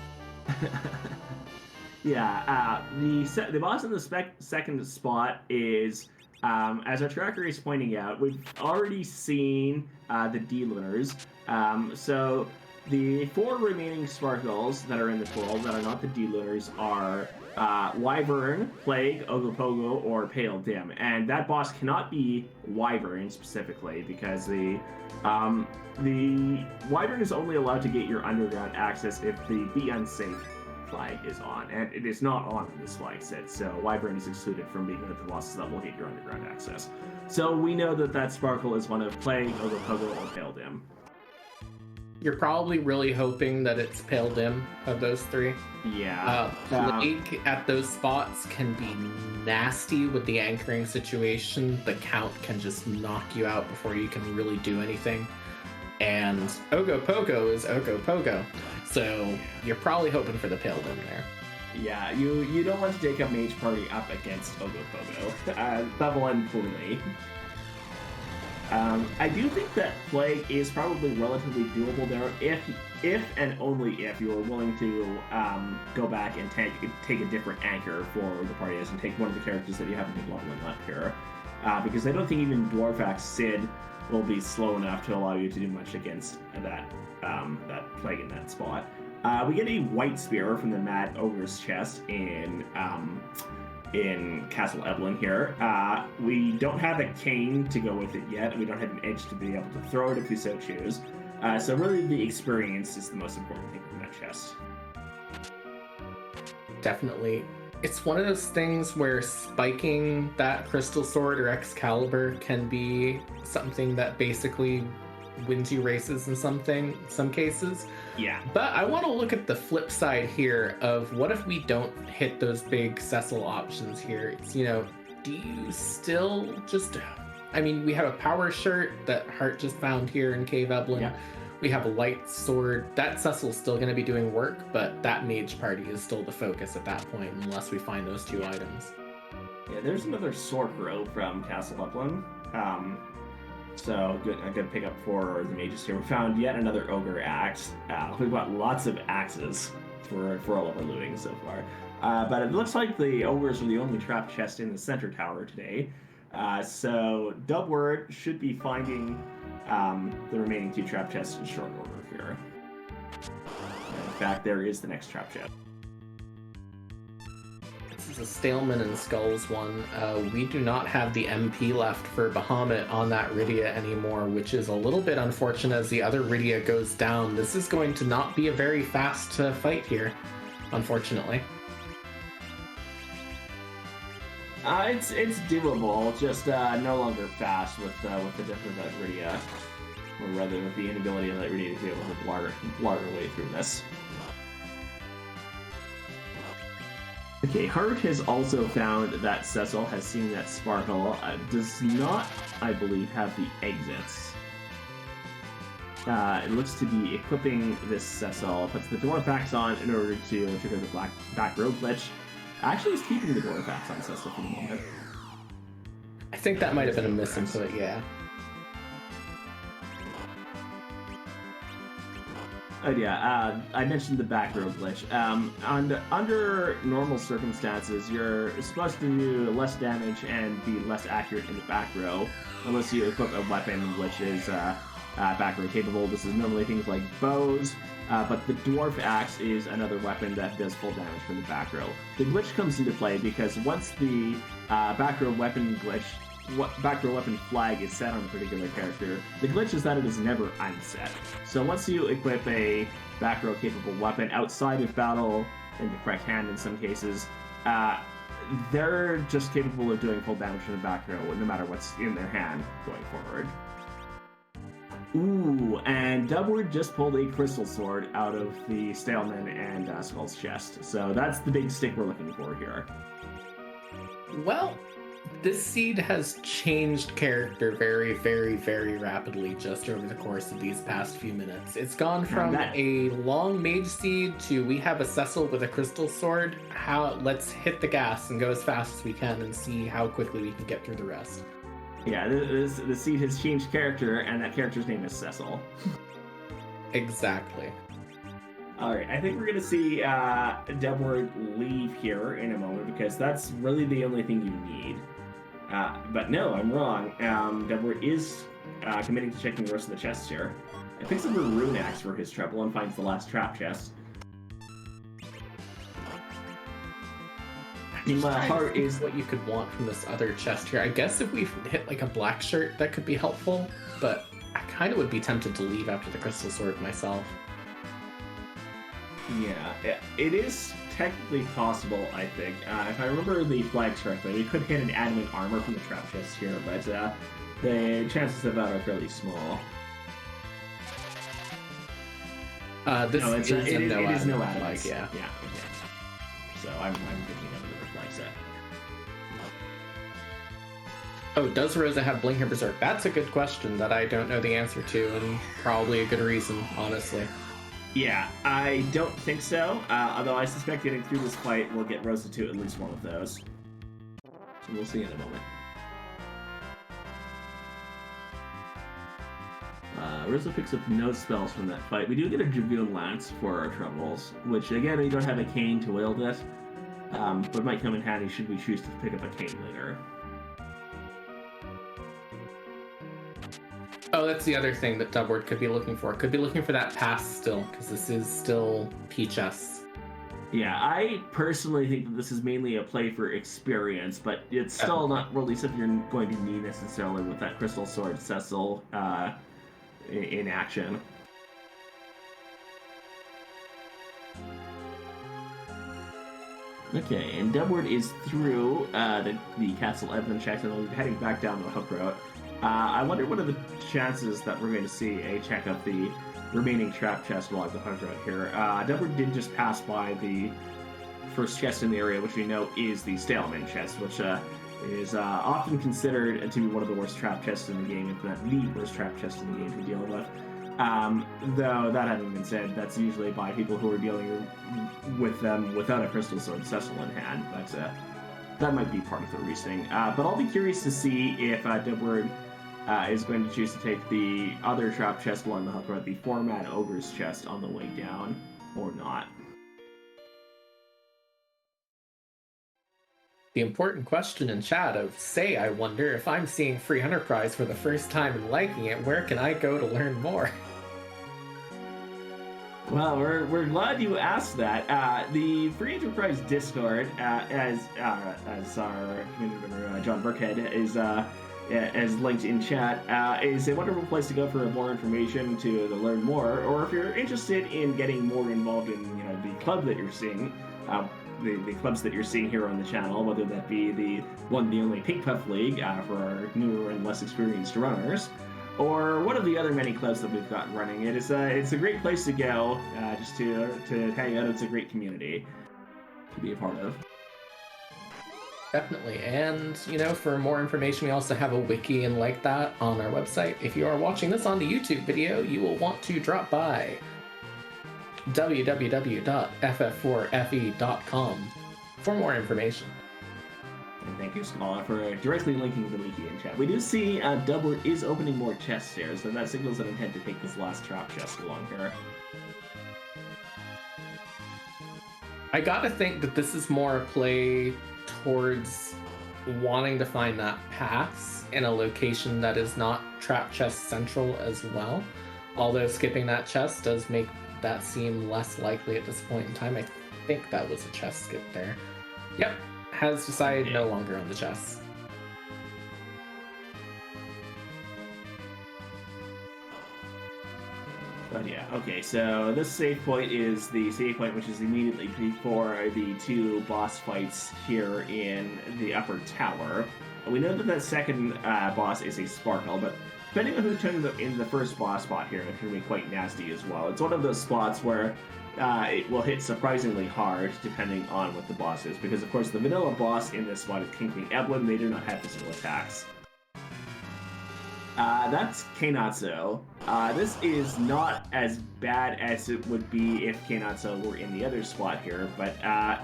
Yeah, the boss in the second spot is, as our tracker is pointing out, we've already seen the dealers. So the 4 remaining sparkles that are in the pool that are not the D-Lunars are Wyvern, Plague, Ogopogo, or Pale Dim. And that boss cannot be Wyvern specifically because the Wyvern is only allowed to get your underground access if the Be Unsafe flag is on, and it is not on this flag set, so Wyvern is excluded from being one of the bosses that will get your underground access. So we know that that Sparkle is one of Plague, Ogopogo, or Pale Dim. You're probably really hoping that it's Pale Dim of those 3. Yeah. Plague at those spots can be nasty with the anchoring situation. The count can just knock you out before you can really do anything. And Ogopogo is Ogopogo. So you're probably hoping for the Pale Dim there. Yeah, you don't want to take a mage party up against Ogopogo. That will end poorly. I do think that Plague is probably relatively doable there if and only if you are willing to go back and take a different anchor for the parties and take one of the characters that you haven't been leveling up here. Because I don't think even Dwarfax Sid will be slow enough to allow you to do much against that Plague in that spot. We get a white spear from the Mad Ogre's chest in Castle Evelyn here. We don't have a cane to go with it yet, and we don't have an edge to be able to throw it if we so choose. So really the experience is the most important thing from that chest. Definitely. It's one of those things where spiking that crystal sword or Excalibur can be something that basically wins you races in some cases. Yeah. But I want to look at the flip side here of what if we don't hit those big Cecil options here? It's, do you still just... I mean, we have a power shirt that Hart just found here in Cave Evelyn. Yeah. We have a light sword. That Cecil's still going to be doing work, but that mage party is still the focus at that point unless we find those 2 items. Yeah, there's another Sorcerer from Castle Evelyn. So a good pickup for the mages here. We found yet another ogre axe. We've got lots of axes for all of our looting so far. But it looks like the ogres are the only trap chest in the center tower today. So Dubword should be finding the remaining 2 trap chests in short order here. And in fact, there is the next trap chest. This is a Staleman and Skulls one. We do not have the MP left for Bahamut on that Rydia anymore, which is a little bit unfortunate as the other Rydia goes down. This is going to not be a very fast fight here, unfortunately. It's doable, just no longer fast with the death of that Rydia, or rather with the inability of that Rydia to be able to blar her way through this. Okay, Hart has also found that Cecil has seen that Sparkle does not, I believe, have the exits. It looks to be equipping this Cecil, puts the dwarf axe on in order to trigger the back row glitch. Actually, he's keeping the dwarf axe on Cecil for the moment. I think that might have been a misinput, yeah. Oh yeah, I mentioned the back row glitch. Under normal circumstances, you're supposed to do less damage and be less accurate in the back row, unless you equip a weapon which is back row capable. This is normally things like bows, but the dwarf axe is another weapon that does full damage from the back row. The glitch comes into play because once the back row weapon flag is set on a particular character, the glitch is that it is never unset. So once you equip a back row capable weapon outside of battle, in the correct hand in some cases, they're just capable of doing full damage from the back row no matter what's in their hand going forward. Ooh, and Dubward just pulled a crystal sword out of the Staleman and Skull's chest. So that's the big stick we're looking for here. Well, this seed has changed character very, very, very rapidly just over the course of these past few minutes. It's gone from a long mage seed to we have a Cecil with a crystal sword. Let's hit the gas and go as fast as we can and see how quickly we can get through the rest. Yeah, the seed has changed character, and that character's name is Cecil. Exactly. Alright, I think we're going to see Dubward leave here in a moment, because that's really the only thing you need. But no, I'm wrong. Dubward is committing to checking the rest of the chests here. It picks up a rune axe for his treble and finds the last trap chest. My heart is what you could want from this other chest here. I guess if we hit like a black shirt, that could be helpful, but I kind of would be tempted to leave after the crystal sword myself. Yeah, it is technically possible, I think. If I remember the flags correctly, we could hit an adamant armor from the trap chest here, but the chances of that are fairly small. It is no adamant. Yeah. Okay. So I'm thinking of another flag set. Oh, does Rosa have Blinker Berserk? That's a good question that I don't know the answer to, and probably a good reason, honestly. Yeah, I don't think so, although I suspect getting through this fight will get Rosa to at least one of those. So we'll see in a moment. Rosa picks up no spells from that fight. We do get a Dragoon Lance for our troubles, which again, we don't have a cane to wield it, but might come in handy should we choose to pick up a cane later. Oh, that's the other thing that Dubward could be looking for. Could be looking for that pass still, because this is still P-chess. Yeah, I personally think that this is mainly a play for experience, but it's still not really something you're going to need necessarily with that Crystal Sword Cecil in action. Okay, and Dubward is through the Castle Evan checks, and we'll be heading back down the hook route. I wonder what are the chances that we're going to see a check of the remaining trap chest along the hook route here. Dubward did just pass by the first chest in the area, which we know is the Staleman chest, which is often considered to be one of the worst trap chests in the game, if not the worst trap chest in the game to deal with. Though that having been said, that's usually by people who are dealing with them without a Crystal Sword Cecil in hand, but that might be part of the reasoning. But I'll be curious to see if Dubward is going to choose to take the other trap chest along the hook road, the Format Ogre's chest, on the way down, or not. The important question in chat of, say, I wonder if I'm seeing Free Enterprise for the first time and liking it, where can I go to learn more? Well, we're glad you asked that. The Free Enterprise Discord, as our community member John Burkhead is linked in chat, is a wonderful place to go for more information to learn more, or if you're interested in getting more involved in the club that you're seeing. The clubs that you're seeing here on the channel, whether that be the only Pink Puff League for our newer and less experienced runners, or one of the other many clubs that we've got running. It's a great place to go, just to hang out. It's a great community to be a part of. Definitely, and for more information, we also have a wiki and like that on our website. If you are watching this on the YouTube video, you will want to drop by www.ff4fe.com for more information. And thank you, Smala, for directly linking the wiki in chat. We do see Dubward is opening more chests here, so that signals an intent to take this last trap chest along here. I gotta think that this is more a play towards wanting to find that pass in a location that is not trap chest central as well. Although skipping that chest does make that seem less likely at this point in time. I think that was a chest skip there. Yep, has decided no longer on the chest. But yeah, okay, so this save point is the save point which is immediately before the two boss fights here in the upper tower. We know that the second boss is a Sparkle, but depending on who turned in the first boss spot here, it can be quite nasty as well. It's one of those spots where it will hit surprisingly hard depending on what the boss is, because of course the vanilla boss in this spot is King Queen Evelyn. They do not have physical attacks. That's Keinatsu. This is not as bad as it would be if Keinatsu were in the other spot here, but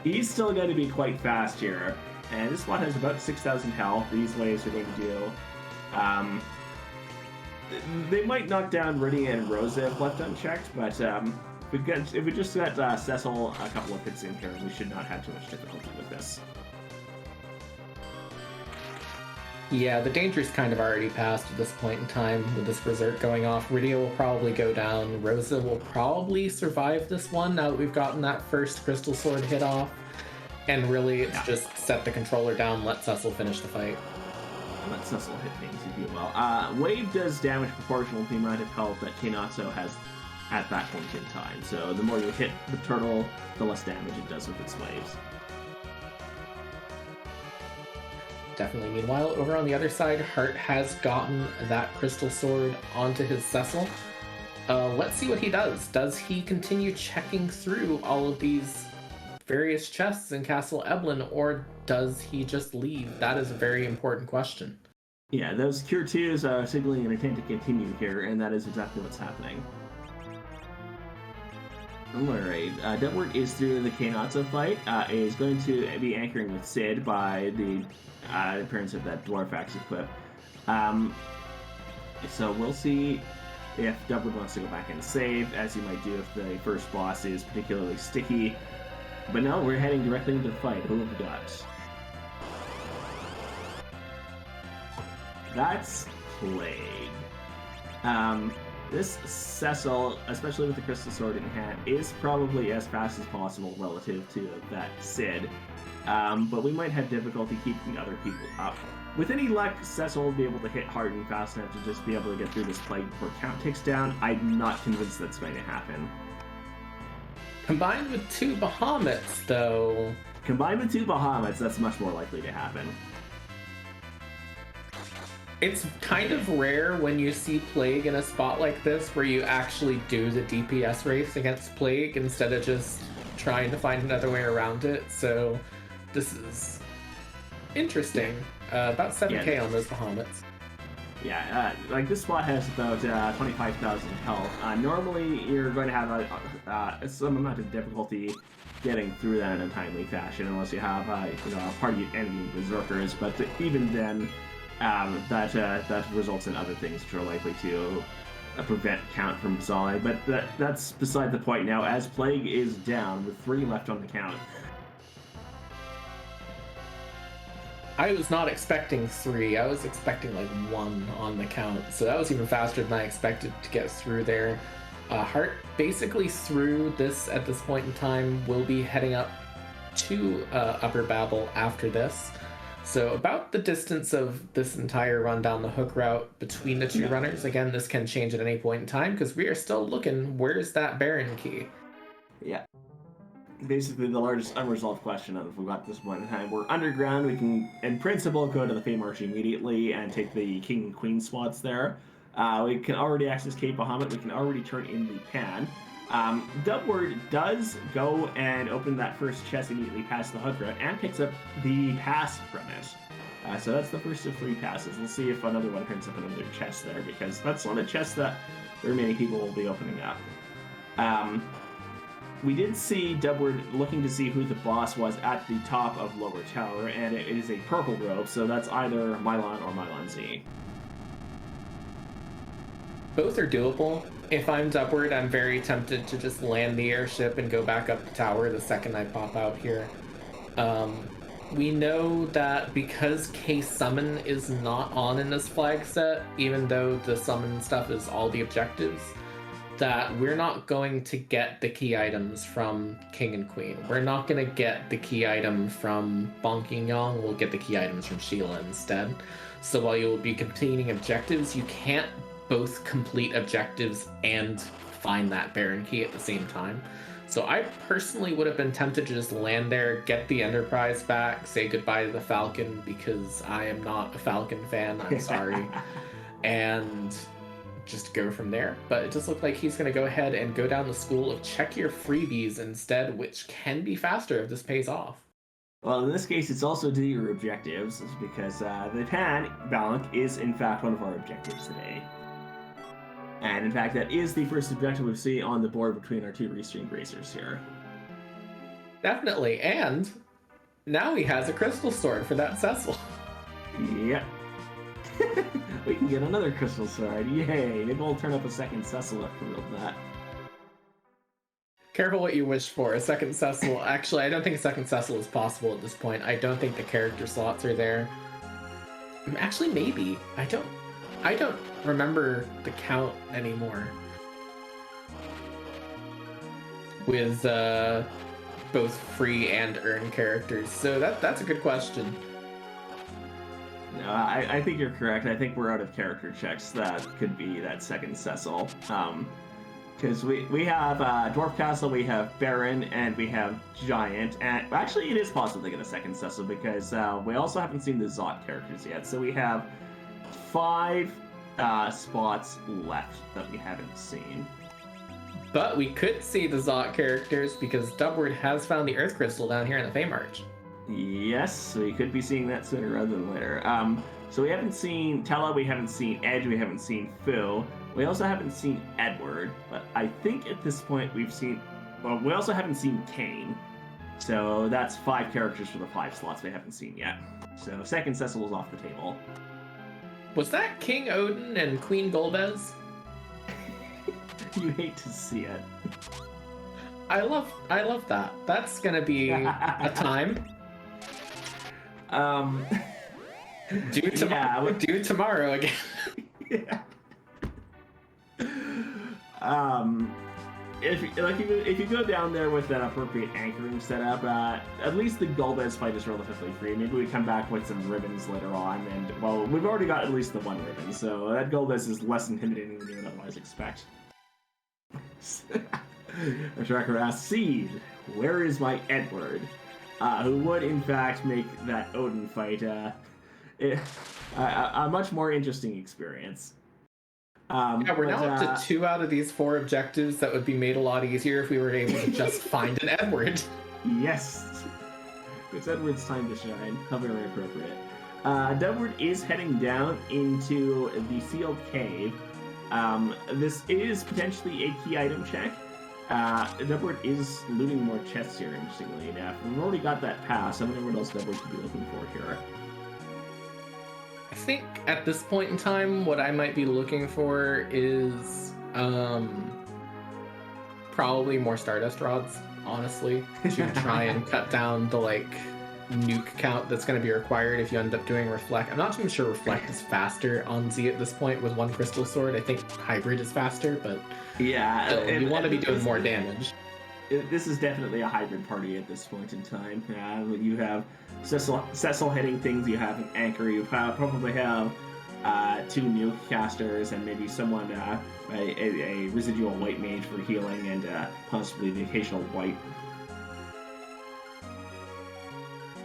he's still going to be quite fast here. And this spot has about 6,000 health. These waves are going to do... they might knock down Riddy and Rosa if left unchecked, but if we just got Cecil a couple of hits in here, we should not have too much difficulty with this. Yeah, the danger's kind of already passed at this point in time with this Berserk going off. Rydia will probably go down. Rosa will probably survive this one now that we've gotten that first Crystal Sword hit off. And really, it's just set the controller down, let Cecil finish the fight. Let Cecil hit things, if you will. Wave does damage proportional to the amount of health that Kainatsu has at that point in time. So the more you hit the turtle, the less damage it does with its waves. Definitely. Meanwhile, over on the other side, Hart has gotten that Crystal Sword onto his Cecil. Let's see what he does. Does he continue checking through all of these various chests in Castle Eblin, or does he just leave? That is a very important question. Yeah, those Cure 2s are signaling an intent to continue here, and that is exactly what's happening. Alright, Duntward is through the Kainatsu fight, is going to be anchoring with Sid by the appearance of that Dwarf Axe equip. So we'll see if Duntward wants to go back and save, as he might do if the first boss is particularly sticky. But no, we're heading directly into the fight. Who have we got? That's Plague. This Cecil, especially with the Crystal Sword in hand, is probably as fast as possible relative to that Sid. But we might have difficulty keeping other people up. With any luck, Cecil will be able to hit hard and fast enough to just be able to get through this Plague before count ticks down. I'm not convinced that's going to happen. Combined with two Bahamut's, though... Combined with two Bahamut's, that's much more likely to happen. It's kind of rare when you see Plague in a spot like this where you actually do the DPS race against Plague instead of just trying to find another way around it, so this is interesting. About 7k on those Bahamut's. Yeah, like this spot has about 25,000 health. Normally, you're going to have some amount of difficulty getting through that in a timely fashion, unless you have a party enemy berserkers. But even then, that results in other things which are likely to prevent count from solid. But that's beside the point now. As Plague is down with 3 left on the count. I was not expecting 3. I was expecting like 1 on the count. So that was even faster than I expected to get through there. Hart basically through this at this point in time will be heading up to Upper Babel after this. So about the distance of this entire run down the hook route between the two runners. Again, this can change at any point in time because we are still looking, where's that Baron key? Yeah. Basically the largest unresolved question of we've got this point in time. We're underground, we can in principle go to the Fey March immediately and take the King and Queen spots there. We can already access Cape Bahamut, we can already turn in the pan. Dubward does go and open that first chest immediately past the hook route and picks up the pass from it. So that's the first of 3 passes. We'll see if another one turns up another chest there, because that's not a chest that very many people will be opening up. We did see Dubward looking to see who the boss was at the top of Lower Tower, and it is a purple robe, so that's either Mylon or Mylon Z. Both are doable. If I'm Dubward, I'm very tempted to just land the airship and go back up the tower the second I pop out here. We know that because Case Summon is not on in this flag set, even though the summon stuff is all the objectives, that we're not going to get the key items from King and Queen. We're not going to get the key item from Bonking Yong. We'll get the key items from Sheila instead. So while you will be completing objectives, you can't both complete objectives and find that Baron key at the same time. So I personally would have been tempted to just land there, get the Enterprise back, say goodbye to the Falcon, because I am not a Falcon fan, I'm sorry, and just go from there. But it just looked like he's going to go ahead and go down the school of check your freebies instead, which can be faster if this pays off. Well, in this case, it's also do your objectives, because the Pan Balance is in fact one of our objectives today. And in fact, that is the first objective we see on the board between our 2 Restream Racers here. Definitely, and now he has a Crystal Sword for that Cecil. Yep. We can get another Crystal Sword. Yay! Maybe we'll turn up a second Cecil after that. Careful what you wish for. A second Cecil. Actually, I don't think a second Cecil is possible at this point. I don't think the character slots are there. Actually, maybe. I don't remember the count anymore. With both free and earn characters. So that's a good question. No, I think you're correct. I think we're out of character checks that could be that second Cecil. Because we have Dwarf Castle, we have Baron, and we have Giant. And actually, it is possible to get a second Cecil because we also haven't seen the Zot characters yet. So we have 5 spots left that we haven't seen. But we could see the Zot characters because Dubward has found the Earth Crystal down here in the Fey March. Yes, we could be seeing that sooner rather than later. So we haven't seen Tella, we haven't seen Edge, we haven't seen Phil. We also haven't seen Edward, but I think at this point we've seen... Well, we also haven't seen Kane. So that's 5 characters for the 5 slots we haven't seen yet. So second Cecil is off the table. Was that King Odin and Queen Golbez? You hate to see it. I love that. That's gonna be a time. Do tomorrow again. Yeah. If you go down there with that appropriate anchoring setup, at least the Golbez fight is relatively free. Maybe we come back with some ribbons later on, and well, we've already got at least the 1 ribbon, so that Golbez is less intimidating than you would otherwise expect. A tracker asks, Seed, where is my Edward? Who would in fact make that Odin fight a much more interesting experience. Yeah, we're now up to 2 out of these 4 objectives that would be made a lot easier if we were able to just find an Edward. Yes. It's Edward's time to shine. How very appropriate. Edward is heading down into the sealed cave. This is potentially a key item check. Edward is looting more chests here, interestingly enough. We've already got that pass. I wonder what else Edward could be looking for here. I think at this point in time, what I might be looking for is probably more Stardust Rods, honestly, to try and cut down the nuke count that's going to be required if you end up doing Reflect. I'm not too sure Reflect is faster on Z at this point with 1 Crystal Sword. I think Hybrid is faster, but yeah, still, you want to be doing more damage. This is definitely a hybrid party at this point in time. You have Cecil hitting things, you have an anchor, you probably have 2 nuke casters, and maybe someone, a residual white mage for healing, and possibly the occasional white.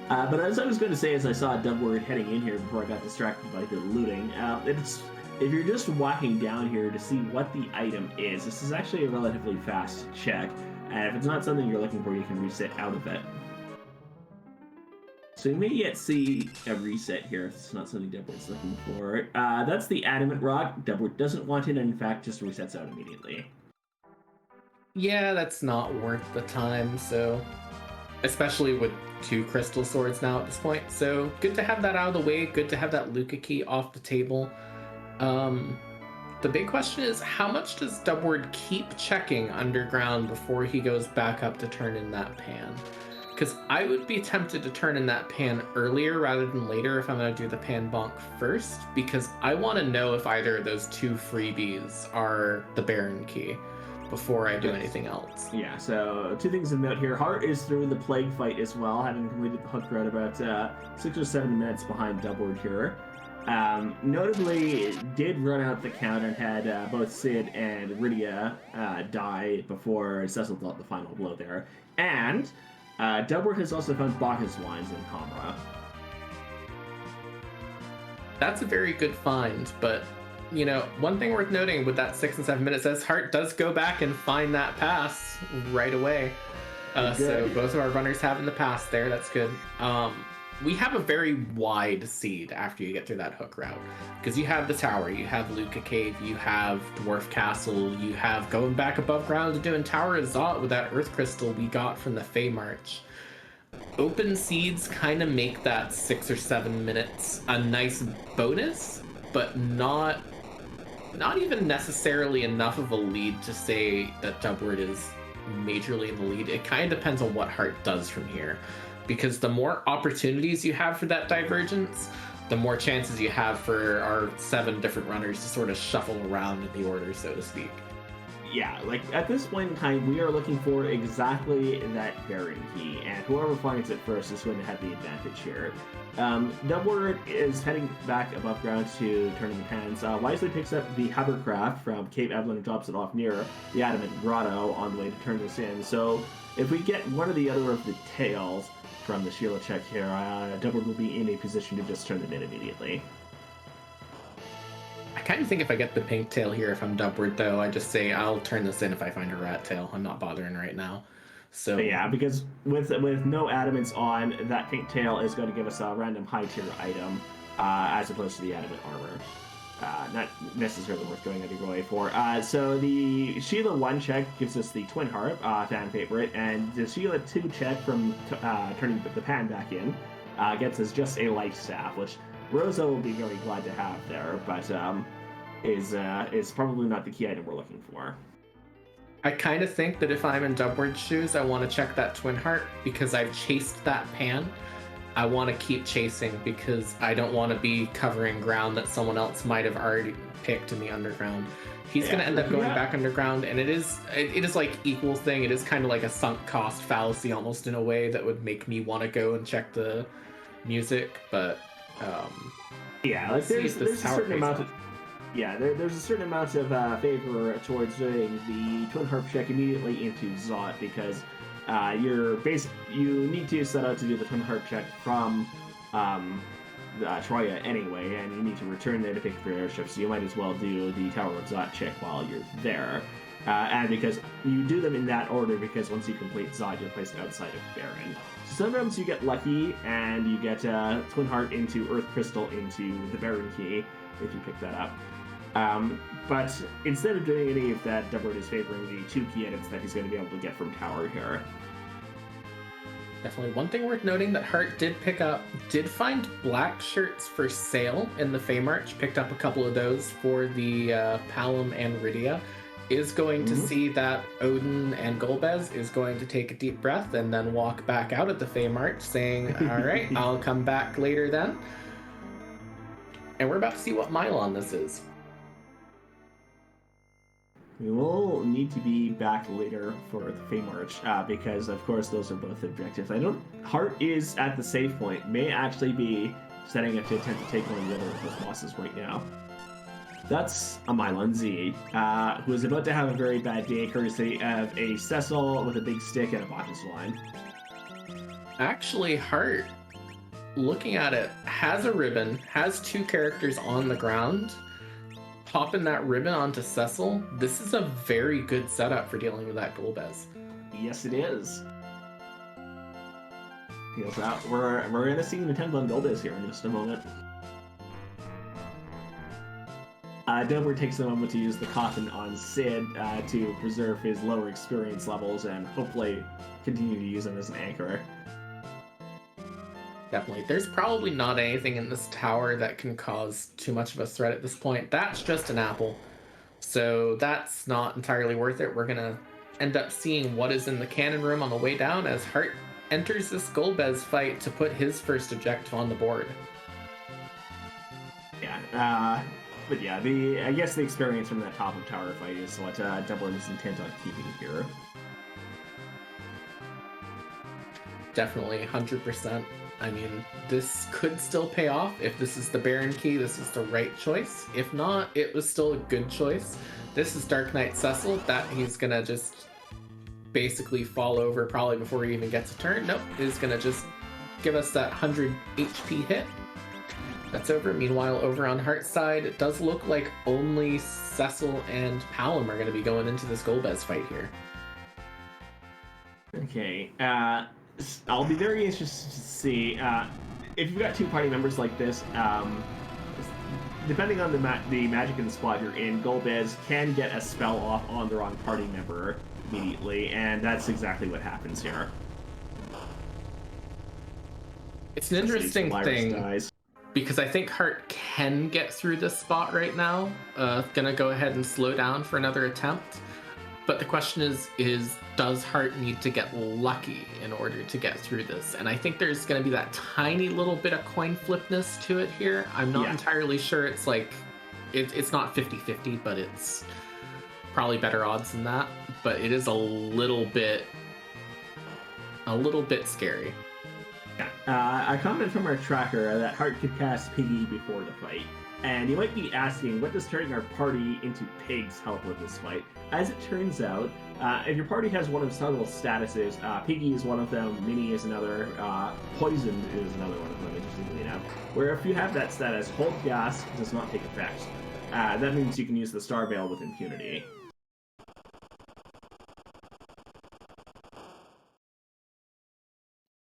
But as I was going to say, as I saw Dubward heading in here before I got distracted by the looting, if you're just walking down here to see what the item is, this is actually a relatively fast check. And if it's not something you're looking for, you can reset out of it. So you may yet see a reset here if it's not something Dubward's looking for. That's the Adamant Rock. Dubward doesn't want it, and in fact just resets out immediately. Yeah, that's not worth the time, so... Especially with 2 Crystal Swords now at this point. So good to have that out of the way, good to have that Luca key off the table. The big question is, how much does Dubward keep checking underground before he goes back up to turn in that pan? Because I would be tempted to turn in that pan earlier rather than later if I'm going to do the pan bonk first, because I want to know if either of those 2 freebies are the Baron key before I do anything else. Yeah, so 2 things to note here. Hart is through the Plague fight as well, having completed the hook route about 6 or 7 minutes behind Dubward here. Notably, did run out the count and had both Sid and Rydia die before Cecil dealt the final blow there. And Dubward has also found Bacchus wines in Comra. That's a very good find, but you know, one thing worth noting with that 6 and 7 minutes is Hart does go back and find that pass right away. So both of our runners have in the pass there. That's good. We have a very wide seed after you get through that hook route, because you have the tower, you have Luca Cave, you have Dwarf Castle, you have going back above ground and doing Tower of Zot with that Earth Crystal we got from the Fey March. Open seeds kind of make that 6 or 7 minutes a nice bonus, but not even necessarily enough of a lead to say that Dubward is majorly in the lead. It kind of depends on what Hart does from here, because the more opportunities you have for that divergence, the more chances you have for our 7 different runners to sort of shuffle around in the order, so to speak. Yeah, like at this point in time, we are looking for exactly that Baron key, and whoever finds it first is going to have the advantage here. Dumbledore is heading back above ground to turning the pans. Wisely picks up the hovercraft from Cape Evelyn and drops it off near the Adamant Grotto on the way to turn this in. So if we get one or the other of the tails from the Sheila check here, Dumbledore will be in a position to just turn them in immediately. I kind of think if I get the pink tail here, if I'm Dumpward, though, I just say I'll turn this in if I find a rat tail. I'm not bothering right now. So yeah, because with no adamants on, that pink tail is going to give us a random high tier item, as opposed to the adamant armor. Not necessarily worth going out of your way for. So the Sheila 1 check gives us the Twin Harp, fan favorite, and the Sheila 2 check from turning the pan back in gets us just a light staff, which Rosa will be very glad to have there, but is probably not the key item we're looking for. I kind of think that if I'm in Dumpward's shoes, I want to check that Twin Heart because I've chased that pan. I want to keep chasing because I don't want to be covering ground that someone else might have already picked in the underground. He's going to end up going back underground, and it is like equal thing. It is kind of like a sunk cost fallacy almost in a way that would make me want to go and check the music, but like there's a certain amount of there's a certain amount of favor towards doing the Twin Harp check immediately into Zot because you need to set out to do the Twin Harp check from Troya anyway, and you need to return there to pick up your airship, so you might as well do the Tower of Zot check while you're there. And because you do them in that order, because once you complete Zod, you're placed outside of Baron. So sometimes you get lucky and you get Twin Heart into Earth Crystal into the Baron key if you pick that up. But instead of doing any of that, Dumbledore is favoring the 2 key items that he's going to be able to get from Tower here. Definitely. One thing worth noting that Hart did pick up, did find black shirts for sale in the Feymarch, picked up a couple of those for the Palom and Rydia, is going to see that Odin and Golbez is going to take a deep breath and then walk back out at the Feymarch saying, all right, I'll come back later then. And we're about to see what Mylon this is. We will need to be back later for the Feymarch, because of course those are both objectives. Hart is at the save point, may actually be setting up to attempt to take one of the other of those bosses right now. That's a Mylon Z, who is about to have a very bad day courtesy of a Cecil with a big stick and a Bottas line. Actually, Hart, looking at it, has a ribbon, has 2 characters on the ground. Popping that ribbon onto Cecil, this is a very good setup for dealing with that Golbez. Yes, it is. We're going to see an attempt on Golbez here in just a moment. Dover takes a moment to use the coffin on Sid to preserve his lower experience levels and hopefully continue to use him as an anchor. Definitely. There's probably not anything in this tower that can cause too much of a threat at this point. That's just an apple. So that's not entirely worth it. We're going to end up seeing what is in the cannon room on the way down as Hart enters this Golbez fight to put his first objective on the board. Yeah, but yeah, I guess the experience from that top of tower fight is what Dublin is intent on keeping here. Definitely, 100%. I mean, this could still pay off. If this is the Baron key, this is the right choice. If not, it was still a good choice. This is Dark Knight Cecil. That he's gonna just basically fall over probably before he even gets a turn. Nope, he's gonna just give us that 100 HP hit. That's over. Meanwhile, over on Hart's side, it does look like only Cecil and Palom are gonna be going into this Golbez fight here. Okay, I'll be very interested to see if you've got 2 party members like this. Depending on the magic in the squad you're in, Golbez can get a spell off on the wrong party member immediately, and that's exactly what happens here. It's an interesting thing because I think Hart can get through this spot right now. Gonna go ahead and slow down for another attempt. But the question is does Hart need to get lucky in order to get through this? And I think there's going to be that tiny little bit of coin flipness to it here. I'm not entirely sure it's like it's not 50-50, but it's probably better odds than that. But it is a little bit scary. A comment from our tracker that Hart could cast Piggy before the fight. And you might be asking, what does turning our party into pigs help with this fight? As it turns out, if your party has one of several statuses, Piggy is one of them, Mini is another, Poisoned is another one of them, interestingly enough. Where if you have that status, Hold Gas does not take effect. That means you can use the Star Veil with impunity.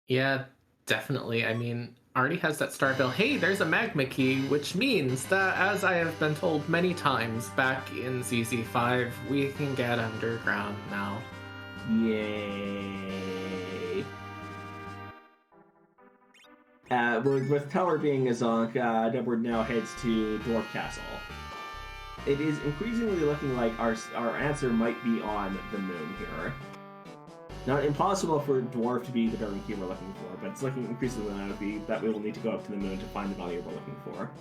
Yeah, definitely. I mean, already has that star veil. Hey, there's a magma key, which means that, as I have been told many times back in ZZ5, we can get underground now. Yay! With Tower being a zonk, Edward now heads to Dwarf Castle. It is increasingly looking like our answer might be on the moon here. Not impossible for Dwarf to be the very key we're looking for, but it's looking increasingly likely that we will need to go up to the moon to find the value we're looking for.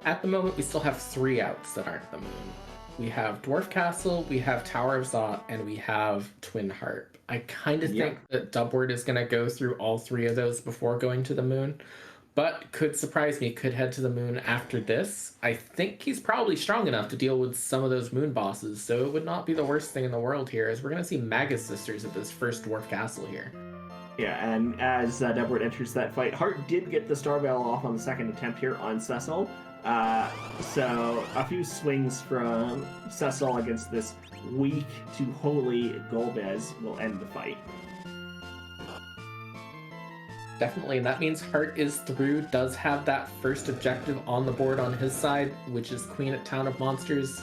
At the moment, we still have 3 outs that aren't the moon. We have Dwarf Castle, we have Tower of Zot, and we have Twin Harp. I kind of think that Dubward is going to go through all 3 of those before going to the moon, but could surprise me, could head to the moon after this. I think he's probably strong enough to deal with some of those moon bosses, so it would not be the worst thing in the world here, as we're going to see Magus Sisters at this first Dwarf Castle here. Yeah, and as Dubward enters that fight, Hart did get the Star Veil off on the second attempt here on Cecil. So a few swings from Cecil against this weak to holy Golbez will end the fight. Definitely, and that means Hart is through, does have that first objective on the board on his side, which is Queen at Town of Monsters.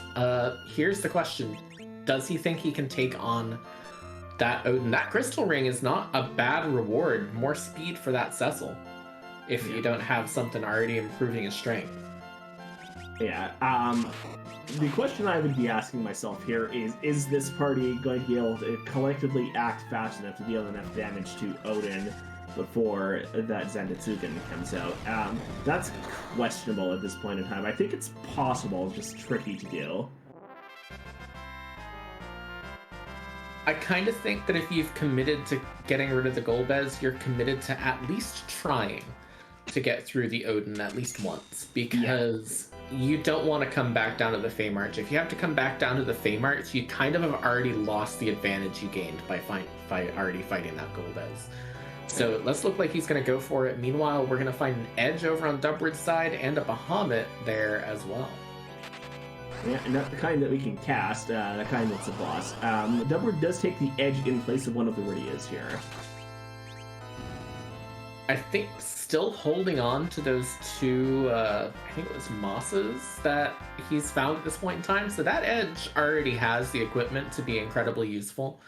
Here's the question. Does he think he can take on that Odin? That Crystal Ring is not a bad reward. More speed for that Cecil, if you don't have something already improving his strength. Yeah, the question I would be asking myself here is this party going to be able to collectively act fast enough to deal enough damage to Odin before that Zenitsuken comes out? That's questionable at this point in time. I think it's possible, just tricky to do. I kind of think that if you've committed to getting rid of the Golbez, you're committed to at least trying to get through the Odin at least once, because you don't want to come back down to the Feymarch. If you have to come back down to the Feymarch, you kind of have already lost the advantage you gained by already fighting that Golbez. So let's look like he's going to go for it. Meanwhile, we're going to find an edge over on Dubward's side and a Bahamut there as well. Yeah, not the kind that we can cast, the kind that's a boss. Dubward does take the edge in place of one of the Rydias here. I think still holding on to those 2, I think it was Mosses that he's found at this point in time. So that edge already has the equipment to be incredibly useful.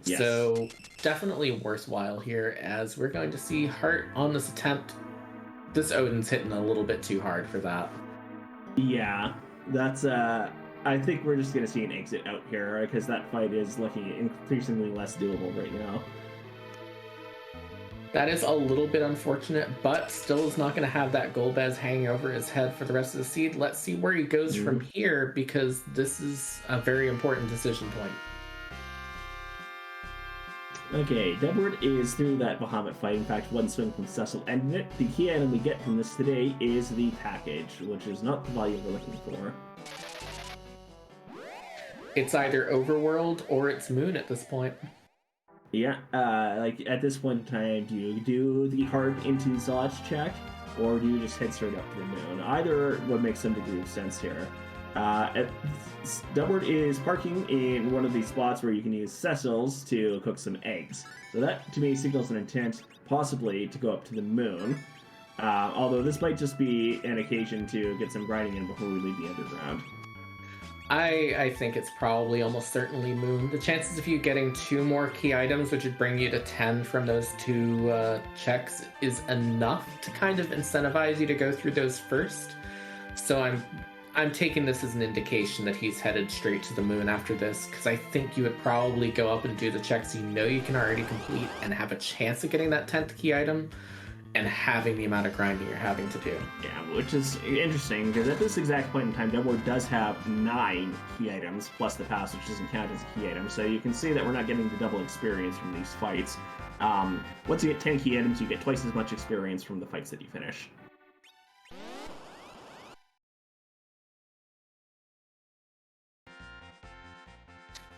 Yes. So definitely worthwhile here, as we're going to see Hart on this attempt. This Odin's hitting a little bit too hard for that. Yeah, that's I think we're just going to see an exit out here, because that fight is looking increasingly less doable right now. That is a little bit unfortunate, but still is not going to have that Golbez hanging over his head for the rest of the seed. Let's see where he goes from here, because this is a very important decision point. Okay, Dubward is through that Bahamut fight. In fact, one swing from Cecil ended it. The key item we get from this today is the package, which is not the value we're looking for. It's either Overworld or it's Moon at this point. Yeah, like at this point in time, do you do the hard into Zod's check, or do you just head straight up to the moon? Either would make some degree of sense here. Dubward is parking in one of these spots where you can use Cecil's to cook some eggs. So that, to me, signals an intent, possibly, to go up to the moon. Although this might just be an occasion to get some grinding in before we leave the underground. I think it's probably almost certainly Moon. The chances of you getting 2 more key items, which would bring you to 10 from those 2 checks, is enough to kind of incentivize you to go through those first. So I'm I'm taking this as an indication that he's headed straight to the moon after this, because I think you would probably go up and do the checks you can already complete and have a chance of getting that 10th key item and having the amount of grinding you're having to do. Yeah, which is interesting, because at this exact point in time, Deadwood does have 9 key items, plus the pass, which doesn't count as a key item, so you can see that we're not getting the double experience from these fights. Once you get 10 key items, you get twice as much experience from the fights that you finish.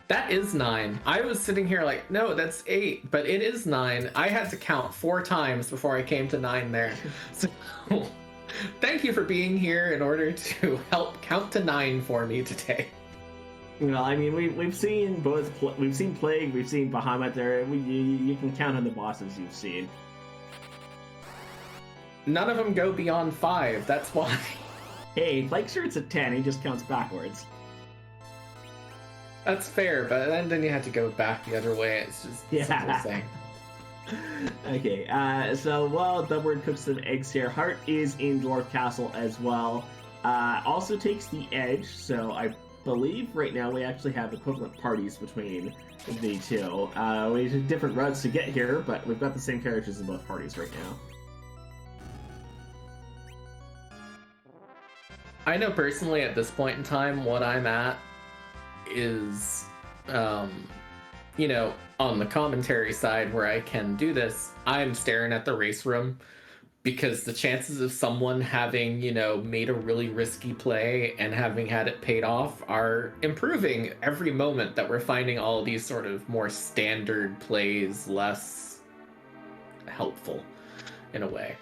That is 9. I was sitting here like, no, that's 8, but it is 9. I had to count 4 times before I came to 9 there. So, thank you for being here in order to help count to 9 for me today. Well, I mean, we've seen both. We've seen Plague, we've seen Bahamut. There, you can count on the bosses you've seen. None of them go beyond 5. That's why. Hey, Plague starts at 10. He just counts backwards. That's fair, but then you have to go back the other way. It's just simple thing. Okay, so while Dumbward cooks some eggs here, Hart is in Dwarf Castle as well. Also takes the edge, so I believe right now we actually have equivalent parties between the two. We have different routes to get here, but we've got the same characters in both parties right now. I know personally at this point in time what I'm at is, on the commentary side where I can do this, I'm staring at the race room because the chances of someone having, made a really risky play and having had it paid off are improving every moment that we're finding all of these sort of more standard plays less helpful in a way.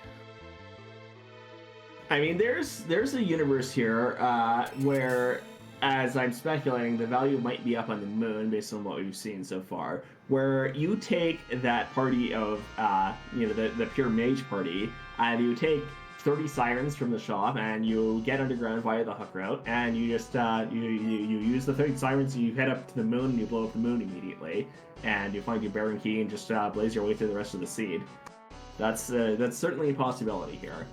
I mean, there's a universe here where, as I'm speculating, the value might be up on the moon based on what we've seen so far, where you take that party of, the pure mage party, and you take 30 sirens from the shop, and you get underground via the hook route, and you just, you use the 30 sirens, and you head up to the moon, and you blow up the moon immediately, and you find your Baron Key and just blaze your way through the rest of the seed. That's certainly a possibility here.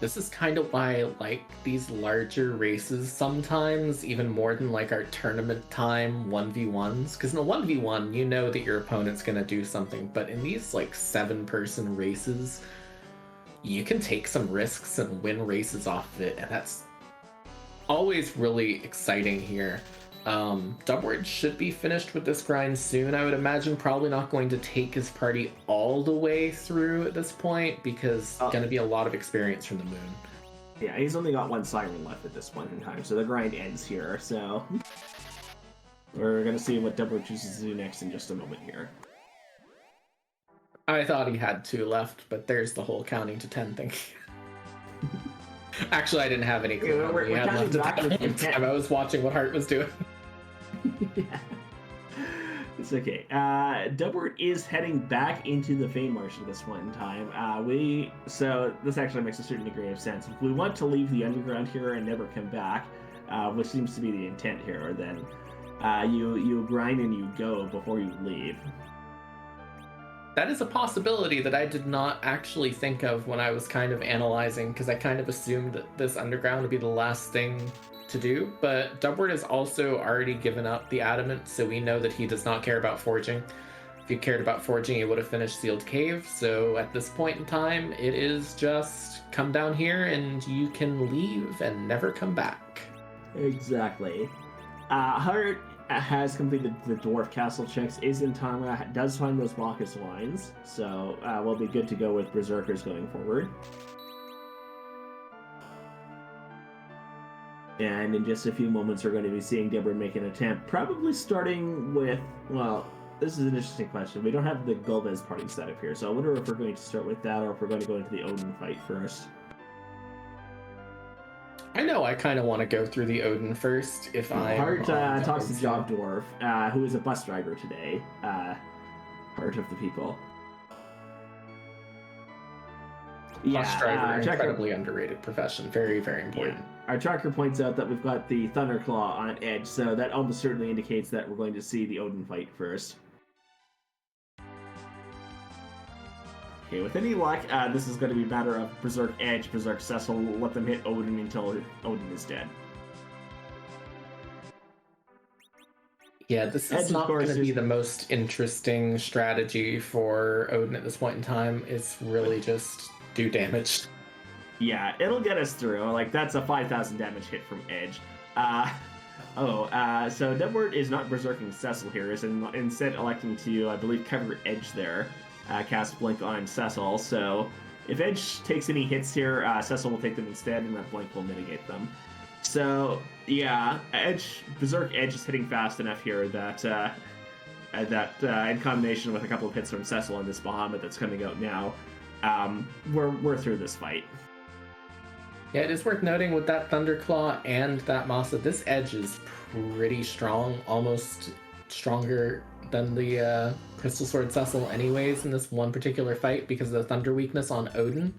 This is kind of why I like these larger races sometimes, even more than like our tournament time 1v1s. Because in a 1v1, you know that your opponent's going to do something. But in these like 7-person races, you can take some risks and win races off of it. And that's always really exciting here. Dumbward should be finished with this grind soon. I would imagine probably not going to take his party all the way through at this point because going to be a lot of experience from the moon. Yeah, he's only got 1 siren left at this point in time, so the grind ends here. So we're going to see what Dumbward chooses to do next in just a moment here. I thought he had 2 left, but there's the whole counting to 10 thing. Actually, I didn't have any clue. Yeah, we're counting backwards from 10. I was watching what Hart was doing. Yeah. It's okay. Dumbward is heading back into the Fame Marsh at this point in time. So this actually makes a certain degree of sense. If we want to leave the underground here and never come back, which seems to be the intent here, then you grind and you go before you leave. That is a possibility that I did not actually think of when I was kind of analyzing, because I kind of assumed that this underground would be the last thing to do, but Dumbward has also already given up the adamant, so we know that he does not care about forging. If he cared about forging, he would have finished Sealed Cave, so at this point in time, it is just come down here and you can leave and never come back. Exactly. Hart has completed the Dwarf Castle checks, is in Tama, does find those Bacchus wines, so we'll be good to go with Berserkers going forward. And in just a few moments, we're going to be seeing Deborah make an attempt, probably starting with, well, this is an interesting question. We don't have the Golbez party set up here, so I wonder if we're going to start with that or if we're going to go into the Odin fight first. I know I kind of want to go through the Odin first, if I... Hart talks to Job Dwarf, who is a bus driver today. Heart of the people. Bus driver, incredibly underrated profession. Very, very important. Yeah. Our tracker points out that we've got the Thunderclaw on edge, so that almost certainly indicates that we're going to see the Odin fight first. Okay, with any luck, this is going to be a matter of Berserk Edge, Berserk Cecil, let them hit Odin until Odin is dead. Yeah, this Edge, is of not going course, to be is- the most interesting strategy for Odin at this point in time. It's really just do damage. Yeah, it'll get us through. Like, that's a 5,000 damage hit from Edge. So Deadward is not berserking Cecil here, is instead electing to, I believe, cover Edge there, cast Blink on Cecil. So if Edge takes any hits here, Cecil will take them instead, and that Blink will mitigate them. So yeah, Berserk Edge is hitting fast enough here that in combination with a couple of hits from Cecil and this Bahamut that's coming out now, we're through this fight. Yeah, it is worth noting with that Thunderclaw and that Masa, this Edge is pretty strong, almost stronger than the Crystal Sword Cecil anyways in this one particular fight because of the Thunder weakness on Odin.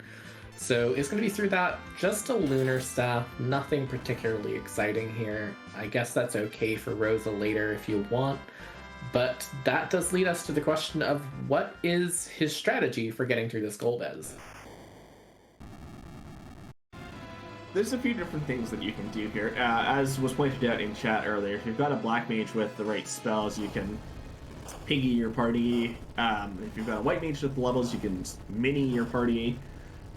So it's going to be through that, just a Lunar Staff, nothing particularly exciting here. I guess that's okay for Rosa later if you want. But that does lead us to the question of what is his strategy for getting through this Golbez? There's a few different things that you can do here. As was pointed out in chat earlier, if you've got a Black Mage with the right spells, you can piggy your party. If you've got a White Mage with the levels, you can mini your party.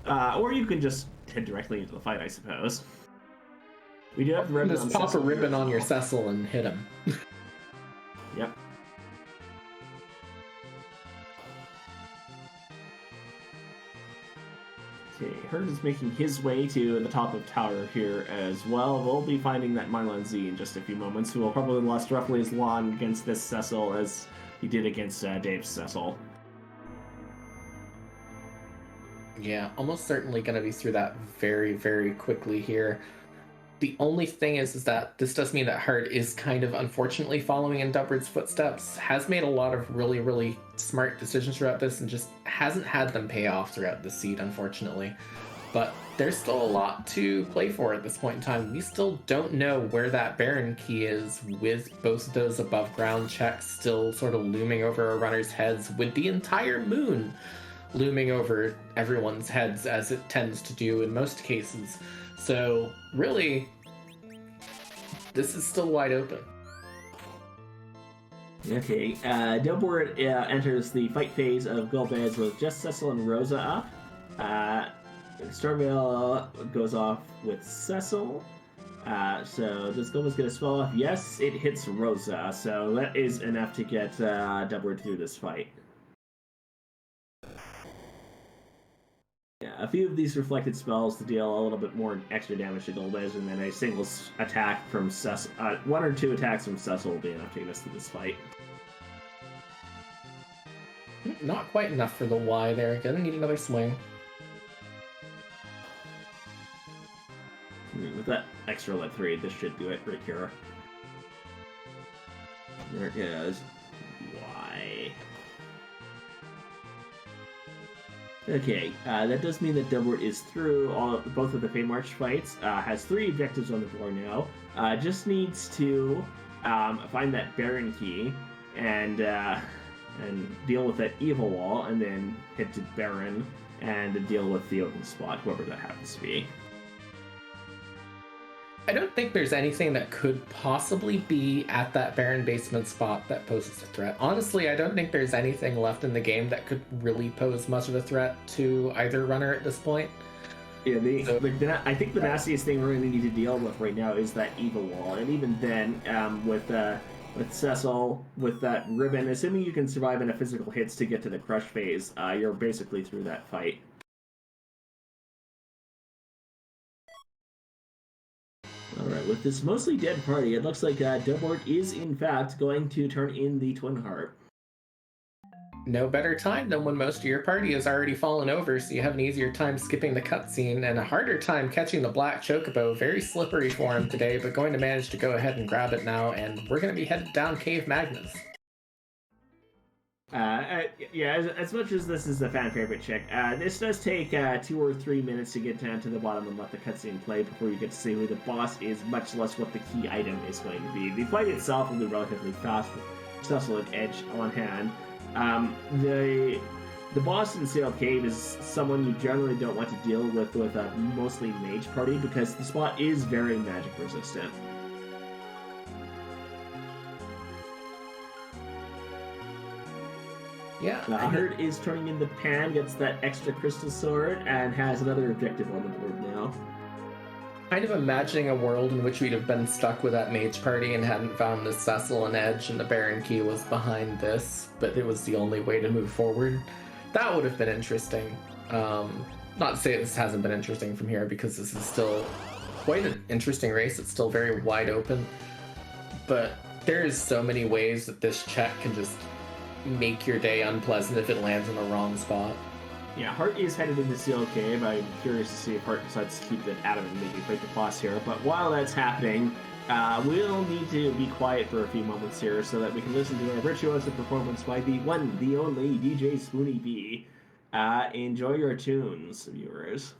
Or you can just head directly into the fight, I suppose. We do have the ribbon. Just pop a ribbon on your Cecil and hit him. Yep. Okay, Herd is making his way to the top of tower here as well. We'll be finding that Mylon Z in just a few moments, who will probably last roughly as long against this Cecil as he did against Dave's Cecil. Yeah, almost certainly going to be through that very, very quickly here. The only thing is that this does mean that Hart is kind of unfortunately following in Dubbard's footsteps, has made a lot of really, really smart decisions throughout this, and just hasn't had them pay off throughout the seed, unfortunately. But there's still a lot to play for at this point in time. We still don't know where that Baron key is, with both of those above ground checks still sort of looming over our runners' heads, with the entire moon looming over everyone's heads, as it tends to do in most cases. So really, this is still wide open. Okay, Delbord enters the fight phase of Golbez with just Cecil and Rosa up. Starvale goes off with Cecil. So does Golbez get a spell off? Yes, it hits Rosa, so that is enough to get Delbord through this fight. Yeah, a few of these reflected spells to deal a little bit more extra damage to Golbez, and then a single attack from Cecil, one or two attacks from Cecil will be enough to get us through this fight. Not quite enough for the Y there. Gonna need another swing. With that extra lead 3, this should do it right here. There it goes. Y. Okay, that does mean that Delbord is through both of the Fey March fights. Has 3 objectives on the board now. Just needs to find that Baron key and deal with that evil wall, and then head to Baron and deal with the Odin spot, whoever that happens to be. I don't think there's anything that could possibly be at that Baron basement spot that poses a threat. Honestly, I don't think there's anything left in the game that could really pose much of a threat to either runner at this point. Yeah, I think the nastiest thing we're going to need to deal with right now is that evil wall, and even then, with Cecil, with that ribbon, assuming you can survive enough physical hits to get to the crush phase, you're basically through that fight. Alright, with this mostly dead party, it looks like Delbord is in fact going to turn in the Twin Heart. No better time than when most of your party has already fallen over, so you have an easier time skipping the cutscene and a harder time catching the black chocobo. Very slippery for him today, but going to manage to go ahead and grab it now, and we're going to be headed down Cave Magnus. Yeah, as much as this is a fan favorite check, this does take 2 or 3 minutes to get down to the bottom and let the cutscene play before you get to see who the boss is, much less what the key item is going to be. The fight itself will be relatively fast with Cecil and Edge on hand. the boss in Sealed Cave is someone you generally don't want to deal with a mostly mage party because the spot is very magic resistant. Yeah. Heart is turning into Pan, gets that extra crystal sword, and has another objective on the board now. Kind of imagining a world in which we'd have been stuck with that mage party and hadn't found the Cecil and Edge, and the Baron Key was behind this, but it was the only way to move forward. That would have been interesting. Not to say this hasn't been interesting from here, because this is still quite an interesting race. It's still very wide open, but there's so many ways that this check can just make your day unpleasant if it lands in the wrong spot. Yeah, Hart is headed into Sealed Cave. I'm curious to see if Hart decides to keep the adamant and maybe fight the boss here. But while that's happening, we'll need to be quiet for a few moments here so that we can listen to a virtuoso performance by the one, the only DJ Spoony B. Enjoy your tunes, viewers.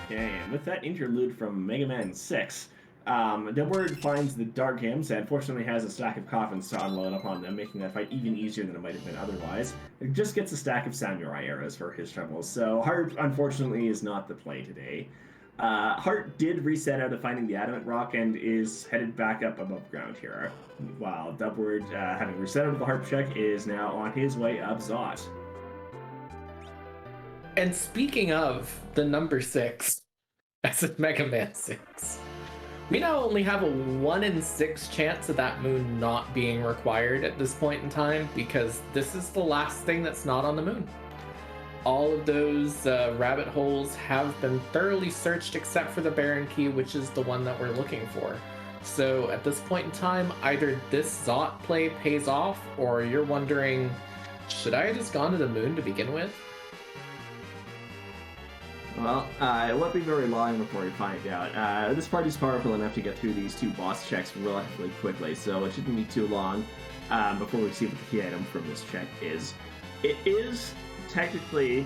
Okay, and with that interlude from Mega Man 6, Dilbert finds the Dark Hymns and fortunately has a stack of coffins to unload upon them, making that fight even easier than it might have been otherwise. It just gets a stack of samurai arrows for his troubles, so Hart, unfortunately, is not the play today. Hart did reset out of finding the Adamant Rock and is headed back up above ground here, while Dubward, having reset out of the Harp check, is now on his way up Zot. And speaking of the number 6, as in Mega Man 6, we now only have a 1 in 6 chance of that moon not being required at this point in time, because this is the last thing that's not on the moon. All of those rabbit holes have been thoroughly searched except for the Baron Key, which is the one that we're looking for. So at this point in time, either this Zot play pays off, or you're wondering, should I have just gone to the moon to begin with? Well, it won't be very long before we find out. This party's powerful enough to get through these 2 boss checks relatively quickly, so it shouldn't be too long before we see what the key item from this check is. It is technically...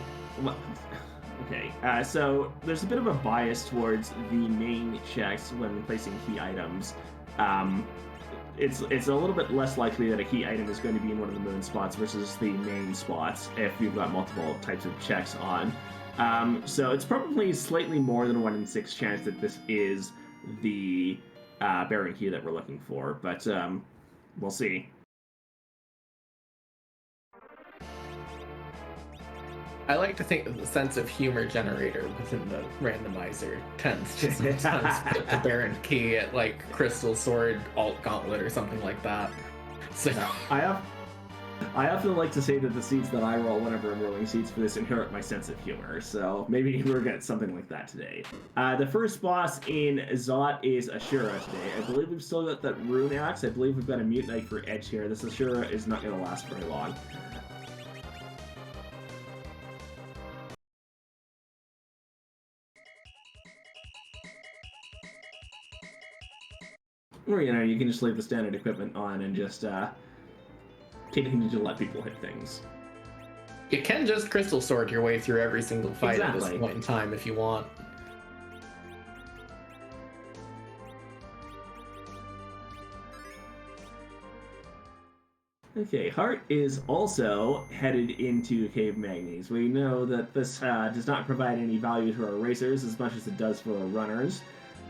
Okay, so there's a bit of a bias towards the main checks when placing key items. It's a little bit less likely that a key item is going to be in one of the moon spots versus the main spots if you've got multiple types of checks on. So it's probably slightly more than a 1 in 6 chance that this is the Baron Key that we're looking for, but we'll see. I like to think that the sense of humor generator within the randomizer tends to sometimes put the Baron Key at like Crystal Sword, Alt Gauntlet, or something like that. So I often like to say that the seeds that I roll whenever I'm rolling seeds for this inherit my sense of humor, so maybe we're getting something like that today. The first boss in Zot is Ashura today. I believe we've still got that Rune Axe. I believe we've got a Mute Knife for Edge here. This Ashura is not going to last very long. Or, you know, you can just leave the standard equipment on and just continue to let people hit things. You can just Crystal Sword your way through every single fight at Exactly. this point in time if you want. Okay, Hart is also headed into Cave Magnes. We know that this does not provide any value to our racers as much as it does for our runners.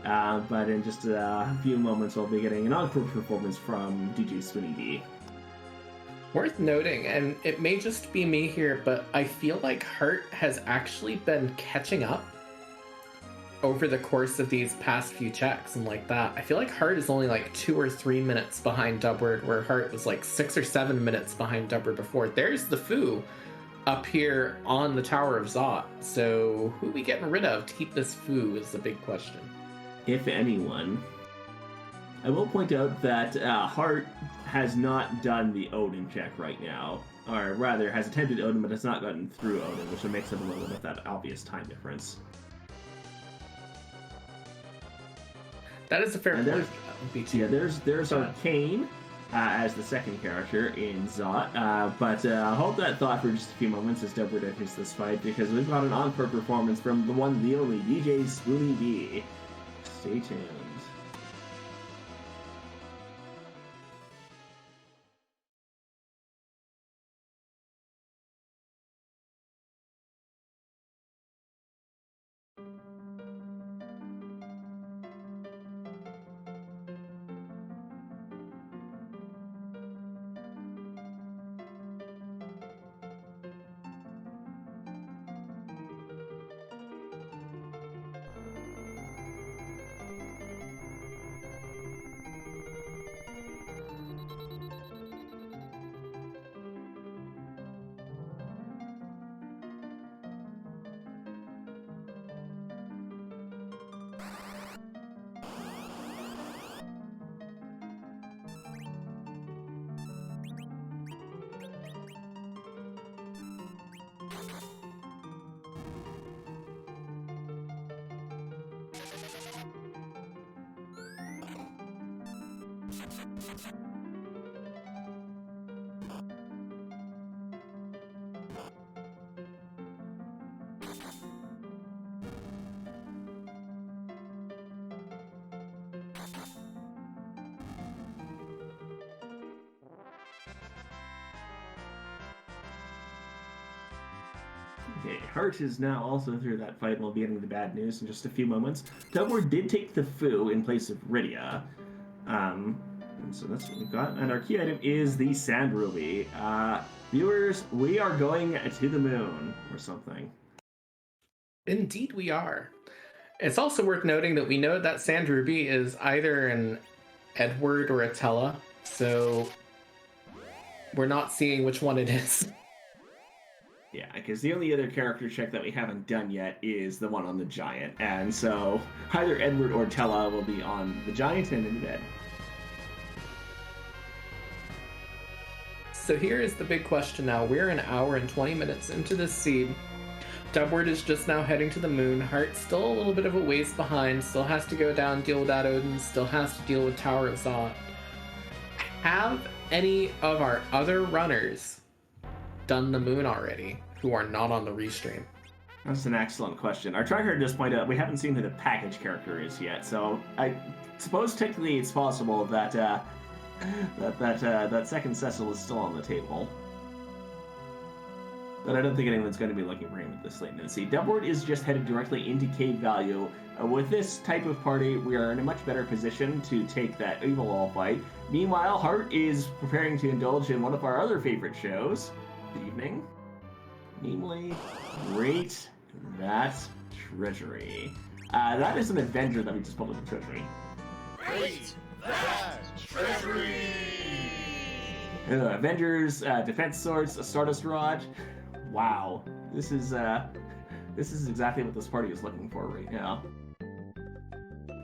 But in just a few moments, we'll be getting an encore performance from DJ Swinny D. Worth noting, and it may just be me here, but I feel like Hart has actually been catching up over the course of these past few checks and like that. I feel like Hart is only like 2 or 3 minutes behind Dubward, where Hart was like 6 or 7 minutes behind Dubward before. There's the Foo up here on the Tower of Zot. So who are we getting rid of to keep this Foo is the big question. If anyone. I will point out that Hart has not done the Odin check right now. Or rather, has attempted Odin, but has not gotten through Odin, which makes up a little bit of that obvious time difference. That is a fair point. Yeah, there's Arcane as the second character in Zot. But hold that thought for just a few moments as Dubward enters this fight, because we've got an encore performance from the one, the only DJ Swoony B. Stay tuned. Okay, Hart is now also through that fight and will be getting the bad news in just a few moments. Dubward did take the Foo in place of Rydia. And so that's what we've got. And our key item is the Sand Ruby. Viewers, we are going to the moon or something. Indeed we are. It's also worth noting that we know that Sand Ruby is either an Edward or a Tella, so we're not seeing which one it is. Yeah, because the only other character check that we haven't done yet is the one on the Giant. And so either Edward or Tella will be on the Giant and in bed. So here is the big question now. We're an hour and 20 minutes into this seed. Dubward is just now heading to the moon. Hart's still a little bit of a ways behind. Still has to go down, deal with that Odin. Still has to deal with Tower of Zot. Have any of our other runners done the moon already who are not on the restream? That's an excellent question. Our tracker just pointed out we haven't seen who the package character is yet, so I suppose technically it's possible that that second Cecil is still on the table. But I don't think anyone's going to be looking for him at this late in the sea. Dubward is just headed directly into Cave Value. With this type of party, we are in a much better position to take that Evil Wall fight. Meanwhile, Hart is preparing to indulge in one of our other favorite shows of the evening, namely Rate That Treasury. That is an Avenger that we just pulled in the Treasury. Rate That Treasury! Avengers, Defense Swords, a Stardust Rod. Wow, this is exactly what this party is looking for right now.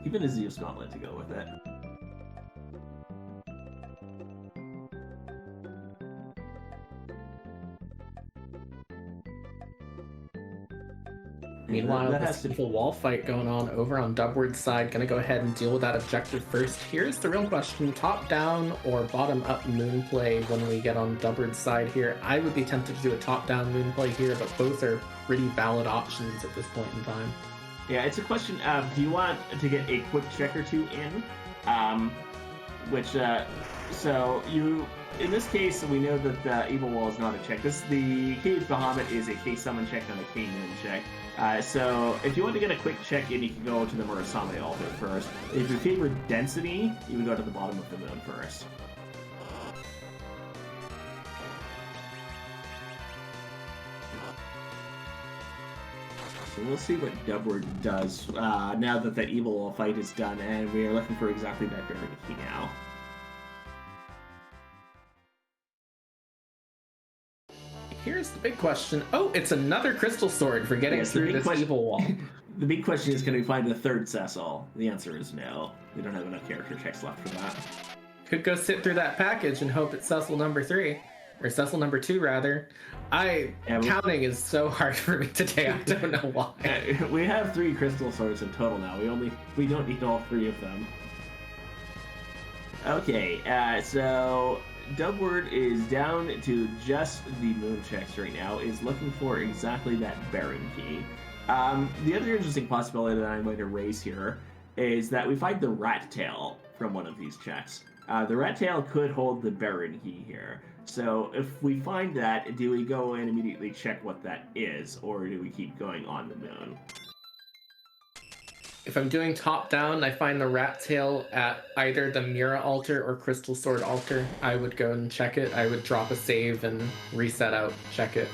Even a Zeus Gauntlet to go with it. Meanwhile, that this has to beautiful wall fight going on over on Dubward's side. Gonna go ahead and deal with that objective first. Here's the real question: top down or bottom up moon play when we get on Dubward's side here? I would be tempted to do a top down moon play here, but both are pretty valid options at this point in time. Yeah, it's a question of, do you want to get a quick check or two in? So you, in this case, we know that the Evil Wall is not a check. The Cage Bahamut is a K-Summon check, not a K-Moon check. So if you want to get a quick check in, you can go to the Murasame altar first. If you favor density, you would go to the bottom of the moon first. So we'll see what Dubward does now that the Evil Wall fight is done, and we are looking for exactly that Buried Key now. Here's the big question. Oh, it's another Crystal Sword for getting through this Evil Wall. The big question is, can we find a third Cecil? The answer is no. We don't have enough character checks left for that. Could go sit through that package and hope it's Cecil number 3. Or Cecil number 2, rather. Counting is so hard for me today. I don't know why. We have 3 Crystal Swords in total now. We don't need all 3 of them. Okay, so Dubward is down to just the moon checks right now. Is looking for exactly that Baron Key. The other interesting possibility that I'm going to raise here is that we find the Rat Tail from one of these checks. The Rat Tail could hold the Baron Key here. So if we find that, do we go and immediately check what that is, or do we keep going on the moon? If I'm doing top down, I find the Rat Tail at either the Mira altar or Crystal Sword altar. I would go and check it. I would drop a save and reset out, check it.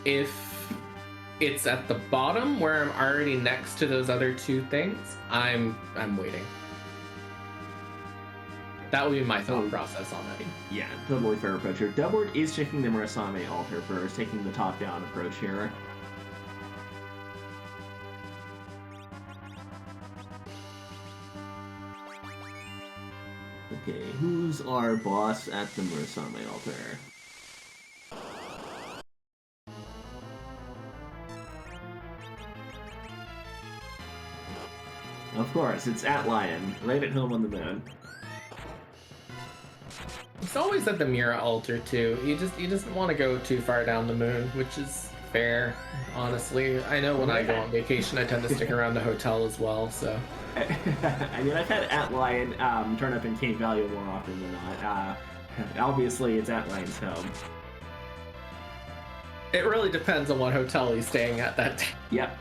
If it's at the bottom where I'm already next to those other 2 things, I'm waiting. That would be my thought process on it. Yeah, totally fair approach here. Dubward is checking the Murasame altar first, taking the top-down approach here. Okay, who's our boss at the Murasame altar? Of course, it's Atlion, right at home on the moon. It's always at the Mira altar too. You just want to go too far down the moon, which is fair, honestly. I know when I go on vacation, I tend to stick around the hotel as well. So, I mean, I've had Atlion turn up in Cave Value more often than not. Obviously, it's Atlion's home. It really depends on what hotel he's staying at that day. Yep.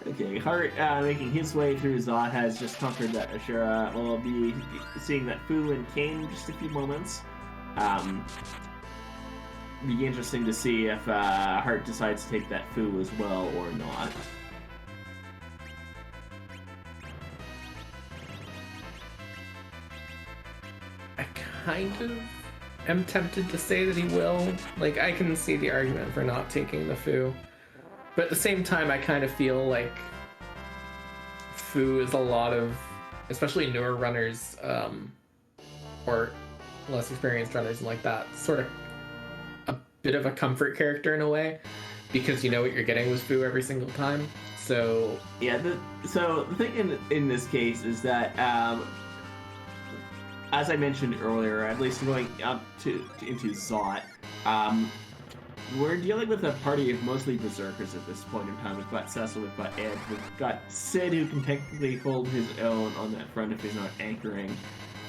Okay, Hart making his way through Zod has just conquered that Ashura. We'll be seeing that Fu and Kane in just a few moments. Be interesting to see if Hart decides to take that Fu as well or not. I kind of am tempted to say that he will. Like, I can see the argument for not taking the Fu. But at the same time, I kind of feel like Fu is a lot of, especially newer runners, or less experienced runners and like that, sort of a bit of a comfort character in a way, because you know what you're getting with Fu every single time. So yeah, so the thing in this case is that, as I mentioned earlier, at least going up into Zot, we're dealing with a party of mostly berserkers at this point in time. We've got Cecil, we've got Ed, we've got Sid, who can technically hold his own on that front if he's not anchoring.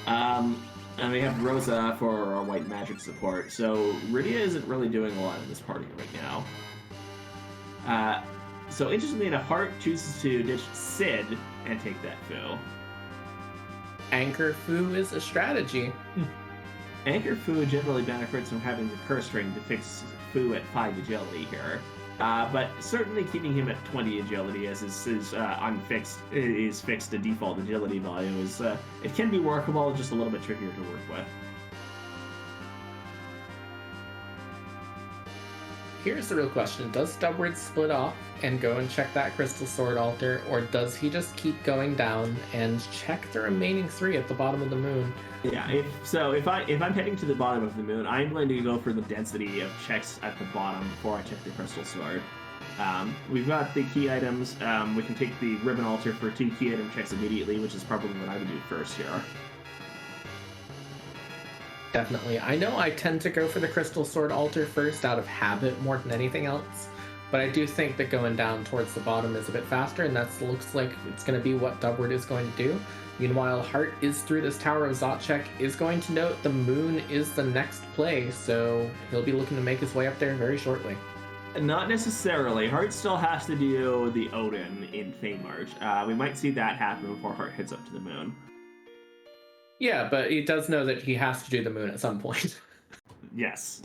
And we have Rosa for our white magic support. So Rydia isn't really doing a lot in this party right now. So interestingly enough, Hart chooses to ditch Sid and take that Fu. Anchor Fu is a strategy. Anchor Fu generally benefits from having the curse ring to fix Fu at 5 agility here. But certainly keeping him at 20 agility as his unfixed is fixed to default agility value is it can be workable, just a little bit trickier to work with. here's the real question. Does Stubward split off and go and check that Crystal Sword altar, or does he just keep going down and check the remaining 3 at the bottom of the moon? Yeah, if I'm heading to the bottom of the moon, I'm going to go for the density of checks at the bottom before I check the Crystal Sword. We've got the key items. We can take the ribbon altar for 2 key item checks immediately, which is probably what I would do first here. Definitely. I know I tend to go for the Crystal Sword altar first out of habit more than anything else, but I do think that going down towards the bottom is a bit faster, and that looks like it's going to be what Dubward is going to do. Meanwhile, Hart is through this Tower of Zochek, is going to note the moon is the next play, so he'll be looking to make his way up there very shortly. Not necessarily. Hart still has to do the Odin in Feymarch. We might see that happen before Hart heads up to the moon. Yeah, but he does know that he has to do the moon at some point. Yes.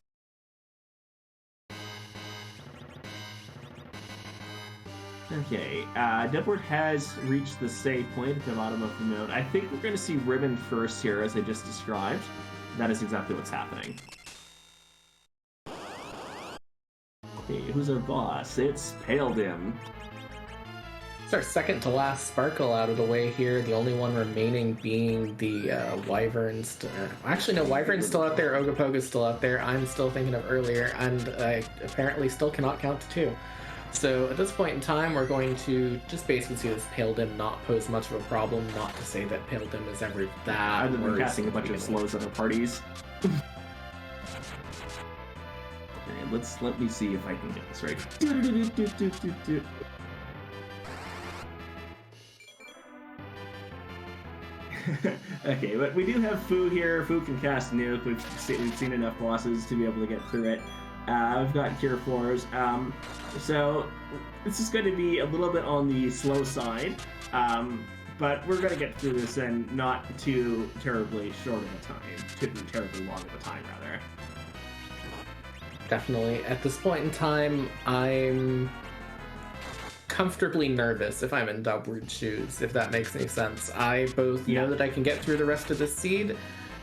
Okay, Dubward has reached the save point at the bottom of the moon. I think we're going to see Ribbon first here, as I just described. That is exactly what's happening. Okay, who's our boss? It's Pale Dim. It's our second to last Sparkle out of the way here. The only one remaining being the Wyvern's. Actually, no, Wyvern's still out there. Ogopogo's still out there. I'm still thinking of earlier, and I apparently still cannot count to 2. So at this point in time, we're going to just basically see this Pale Dim not pose much of a problem. Not to say that Pale Dim is ever that. Other than casting a bunch of slows on our parties. Let me see if I can get this right. Okay, but we do have Fu here. Fu can cast Nuke. We've seen enough bosses to be able to get through it. I've got Cure 4s. So this is going to be a little bit on the slow side, but we're going to get through this in not too terribly short of a time. Too terribly long of a time, rather. Definitely. At this point in time, I'm comfortably nervous if I'm in Dubward's shoes, if that makes any sense. I both know that I can get through the rest of the seed,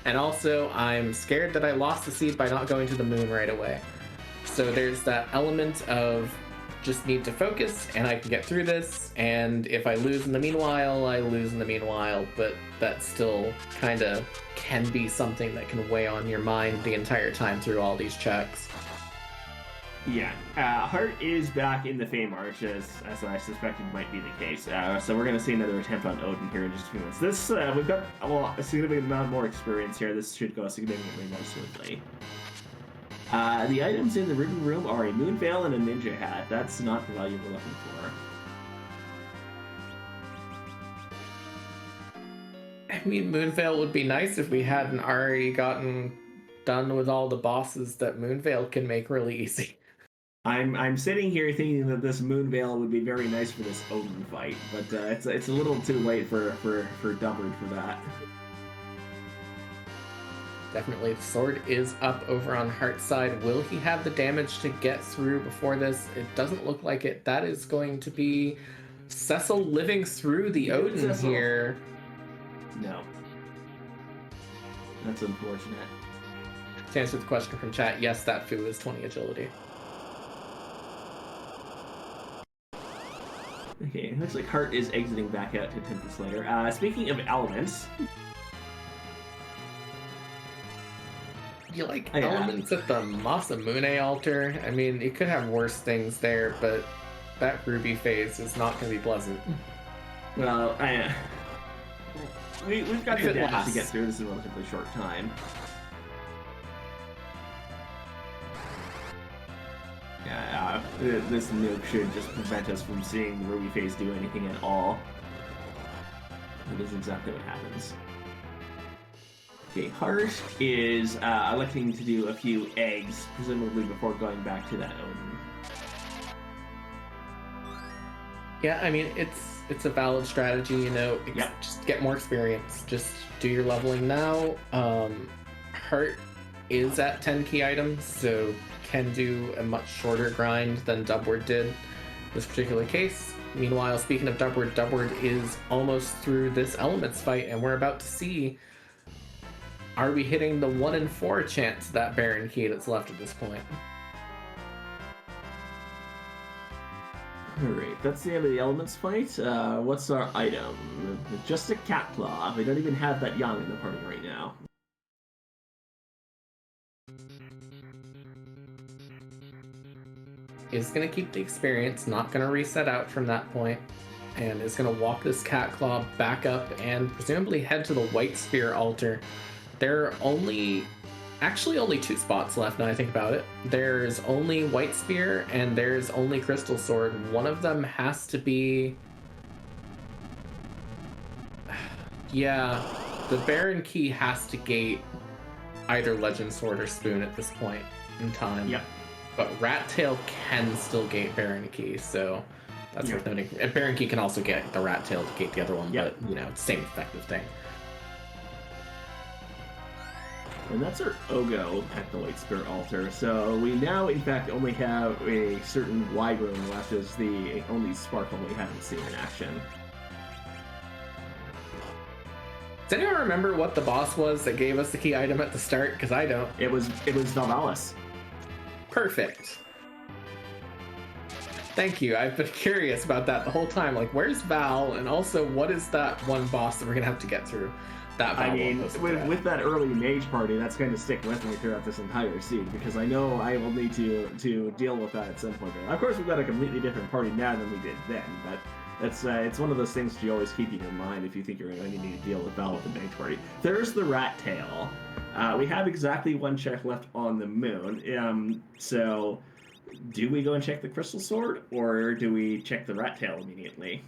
and also I'm scared that I lost the seed by not going to the moon right away. So there's that element of just need to focus, and I can get through this, and if I lose in the meanwhile, I lose in the meanwhile, but that still kind of can be something that can weigh on your mind the entire time through all these checks. Yeah, Hart is back in the Feymarch, as I suspected might be the case. So we're going to see another attempt on Odin here in just a few minutes. This, we've got a significant amount more experience here. This should go significantly more smoothly. The items in the Ribbon Room are a Moon Veil and a Ninja Hat. That's not the value we're looking for. I mean, Moon Veil would be nice if we hadn't already gotten done with all the bosses that Moon Veil can make really easy. I'm sitting here thinking that this Moon Veil would be very nice for this Odin fight, but it's a little too late for Dubward for that. Definitely, the sword is up over on Hart's side. Will he have the damage to get through before this? It doesn't look like it. That is going to be Cecil living through the Odin here. No. That's unfortunate. To answer the question from chat, yes, that Fu is 20 agility. Okay, looks like Hart is exiting back out to Tempest later. Speaking of elements... You like elements at the Masamune altar? I mean, you could have worse things there, but that Ruby phase is not going to be pleasant. Well, we've got the damage to get through. This is a relatively short time. Yeah, this nuke should just prevent us from seeing the Ruby phase do anything at all. That is exactly what happens. Okay, Hart is electing to do a few eggs, presumably before going back to that Odin. Yeah, I mean, it's a valid strategy, you know. Just get more experience. Just do your leveling now. Hart is at 10 key items, so can do a much shorter grind than Dubward did in this particular case. Meanwhile, speaking of Dubward, Dubward is almost through this Elements fight, and we're about to see, are we hitting the 1 in 4 chance that Baron key that's left at this point? Alright, that's the end of the elements fight. What's our item? Just a cat claw. We don't even have that young in the party right now. Is going to keep the experience, not going to reset out from that point, and is going to walk this cat claw back up and presumably head to the White Spear altar. There are actually only 2 spots left now I think about it. There's only White Spear and there's only Crystal Sword. One of them has to be... Yeah, the Baron Key has to gate either Legend Sword or Spoon at this point in time. Yep. But Rat Tail can still gate Baron Key, so that's worth noting. And Baron Key can also get the Rat Tail to gate the other one, but, you know, it's the same effective thing. And that's our Ogo at the White Spirit altar. So we now, in fact, only have a certain wide room left as the only Sparkle we haven't seen in action. Does anyone remember what the boss was that gave us the key item at the start? Because I don't. It was Valvalis. Perfect. Thank you. I've been curious about that the whole time. Like, where's Val? And also, what is that one boss that we're going to have to get through? That Val I mean, with that early mage party, that's going to stick with me throughout this entire scene, because I know I will need to deal with that at some point. Of course, we've got a completely different party now than we did then, but it's one of those things that you always keep in your mind if you think you're going to need to deal with Val with the mage party. There's the Rat Tail. We have exactly 1 check left on the moon. So, do we go and check the Crystal Sword, or do we check the Rat Tail immediately?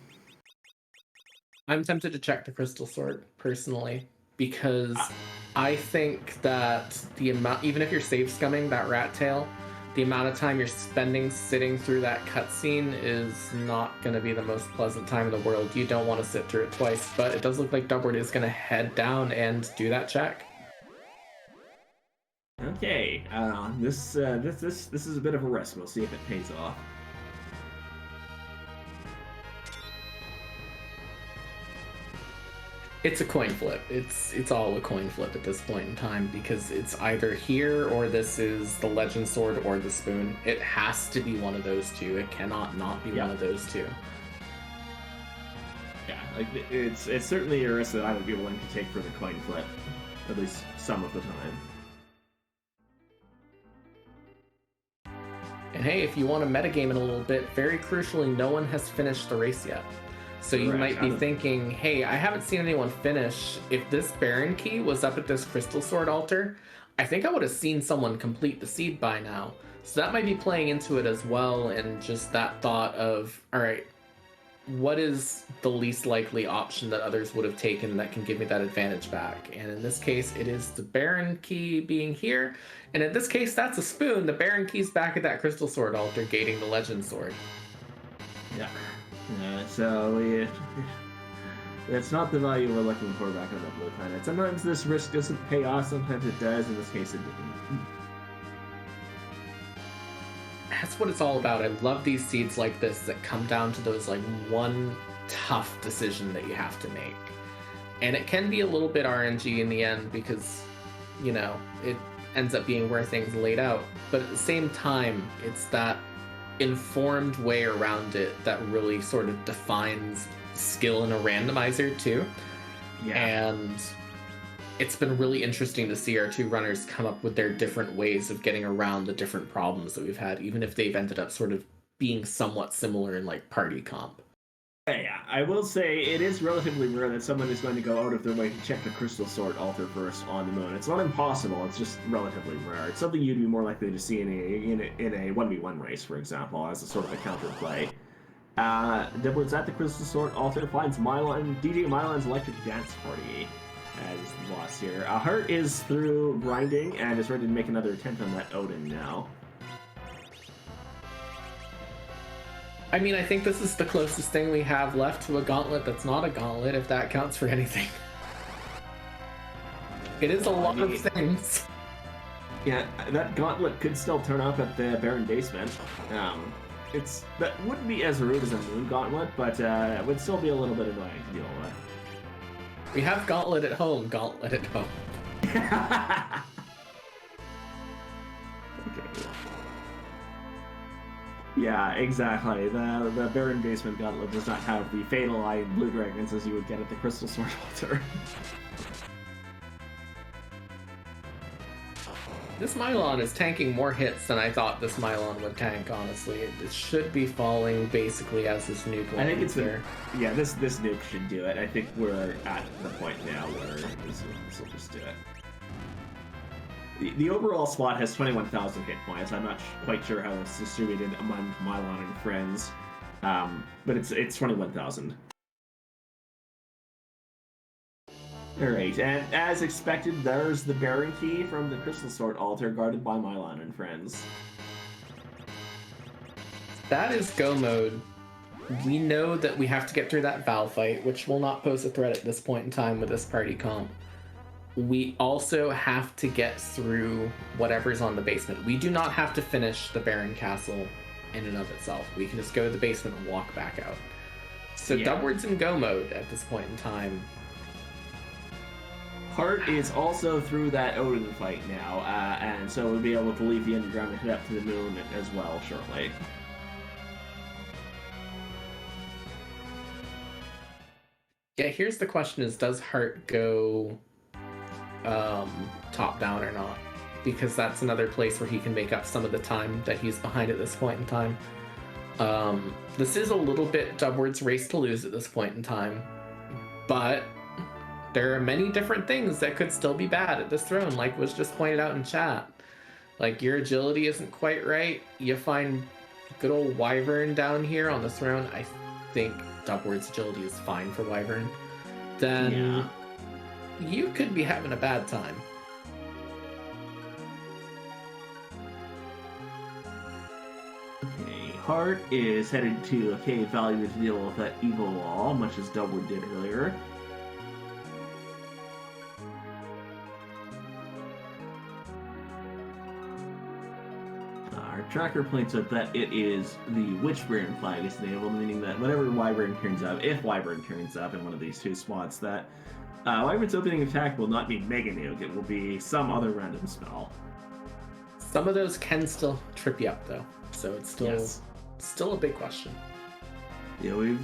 I'm tempted to check the Crystal Sword, personally, because I think that the amount, even if you're save scumming that Rat Tail, the amount of time you're spending sitting through that cutscene is not going to be the most pleasant time in the world. You don't want to sit through it twice, but it does look like Dumbward is going to head down and do that check. Okay, this is a bit of a risk. We'll see if it pays off. It's a coin flip. It's all a coin flip at this point in time, because it's either here or this is the Legend Sword or the Spoon. It has to be one of those two. It cannot not be one of those two. Yeah, like it's certainly a risk that I would be willing to take for the coin flip, at least some of the time. And hey, if you want to metagame it a little bit, very crucially, no one has finished the race yet. So you might be thinking, hey, I haven't seen anyone finish. If this Baron Key was up at this Crystal Sword altar, I think I would have seen someone complete the seed by now. So that might be playing into it as well, and just that thought of, all right, what is the least likely option that others would have taken that can give me that advantage back? And in this case, it is the Baron Key being here. And in this case, that's a Spoon. The Baron Key's back at that Crystal Sword altar gating the Legend Sword. Yeah. So it's not the value we're looking for back on the blue planet. Sometimes this risk doesn't pay off, sometimes it does. In this case, it didn't. That's what it's all about. I love these seeds like this that come down to those, like, one tough decision that you have to make. And it can be a little bit RNG in the end because, you know, it ends up being where things laid out. But at the same time, it's that informed way around it that really sort of defines skill in a randomizer too. Yeah. And it's been really interesting to see our 2 runners come up with their different ways of getting around the different problems that we've had, even if they've ended up sort of being somewhat similar in, like, party comp. Yeah, I will say it is relatively rare that someone is going to go out of their way to check the Crystal Sword altar first on the moon. It's not impossible, it's just relatively rare. It's something you'd be more likely to see in a 1v1 race, for example, as a sort of a counterplay. Dibblers at the Crystal Sword altar finds DJ Mylan's Electric Dance Party as lost here. Hart is through grinding and is ready to make another attempt on that Odin now. I mean, I think this is the closest thing we have left to a gauntlet that's not a gauntlet, if that counts for anything. It is a lot of things. Yeah, that gauntlet could still turn up at the Baron Basement. That wouldn't be as rude as a Moon Gauntlet, but it would still be a little bit annoying to deal with. We have Gauntlet at home, Gauntlet at home. Okay. Yeah, exactly. The Baron Basement Gauntlet does not have the fatal eye blue dragons as you would get at the Crystal Sword altar. This Mylon is tanking more hits than I thought this Mylon would tank, honestly. It should be falling basically as this nuke I think it's there. Yeah, this nuke should do it. I think we're at the point now where this will just do it. The overall spot has 21,000 hit points. I'm not quite sure how it's distributed among Mylon and friends, but it's 21,000. Alright, and as expected, there's the Baron Key from the Crystal Sword altar guarded by Mylon and friends. That is go mode. We know that we have to get through that Val fight, which will not pose a threat at this point in time with this party comp. We also have to get through whatever's on the basement. We do not have to finish the Baron Castle in and of itself. We can just go to the basement and walk back out. So Yeah. Dubward's in go mode at this point in time. Hart is also through that Odin fight now, and so we'll be able to leave the underground and head up to the moon as well shortly. Yeah, here's the question is, does Hart go top down or not? Because that's another place where he can make up some of the time that he's behind at this point in time. This is a little bit Dubward's race to lose at this point in time, but there are many different things that could still be bad at this throne, like was just pointed out in chat. Like, your agility isn't quite right. You find good old Wyvern down here on the throne. I think Dubward's agility is fine for Wyvern. Then you could be having a bad time. Okay, Hart is headed to a cave valley to deal with that evil wall, much as Dubward did earlier. Our tracker points out that it is the Witchburn flag is enabled, meaning that whenever Wyvern turns up, if Wyvern turns up in one of these two spots, that Wyvern's opening attack will not be Mega Nuke, it will be some other random spell. Some of those can still trip you up, though, so it's still a big question. Yeah, you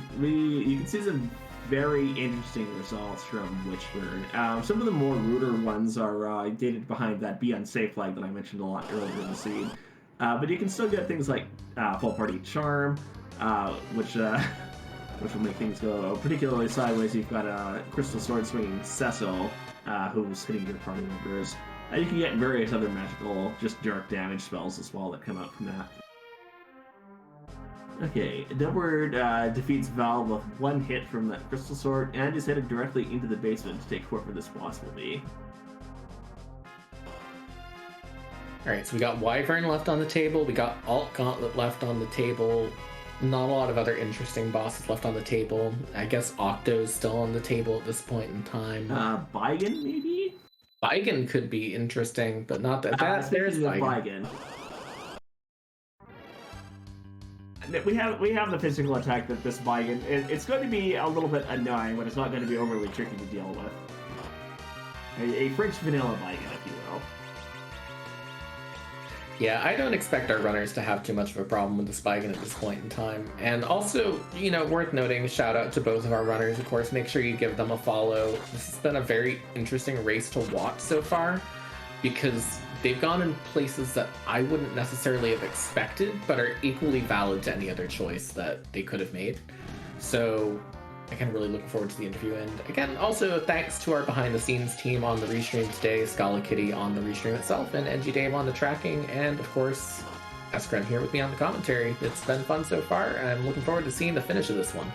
can see some very interesting results from Witchburn. Some of the more ruder ones are dated behind that Be Unsafe flag that I mentioned a lot earlier in the scene. But you can still get things like Full Party Charm, which will make things go particularly sideways. You've got a Crystal Sword swinging Cecil, who's hitting your party members. And you can get various other magical, just direct damage spells as well that come out from that. Okay, Dubward defeats Val with one hit from that Crystal Sword and is headed directly into the basement to take whoever this boss will be. Alright, so we got Wyvern left on the table, we got Alt Gauntlet left on the table, not a lot of other interesting bosses left on the table. I guess Octo's still on the table at this point in time. Baigen, maybe? Baigen could be interesting, but not that. There's Baigen. We have the physical attack that this Baigen. It's going to be a little bit annoying, but it's not going to be overly tricky to deal with. A French vanilla Baigen, if you will. Yeah, I don't expect our runners to have too much of a problem with the Spigen at this point in time. And also, you know, worth noting, shout out to both of our runners, of course, make sure you give them a follow. This has been a very interesting race to watch so far, because they've gone in places that I wouldn't necessarily have expected, but are equally valid to any other choice that they could have made. So, again, really looking forward to the interview. And again, also thanks to our behind-the-scenes team on the restream today, Scala Kitty on the restream itself, and NG Dave on the tracking, and of course, Eskren here with me on the commentary. It's been fun so far. I'm looking forward to seeing the finish of this one.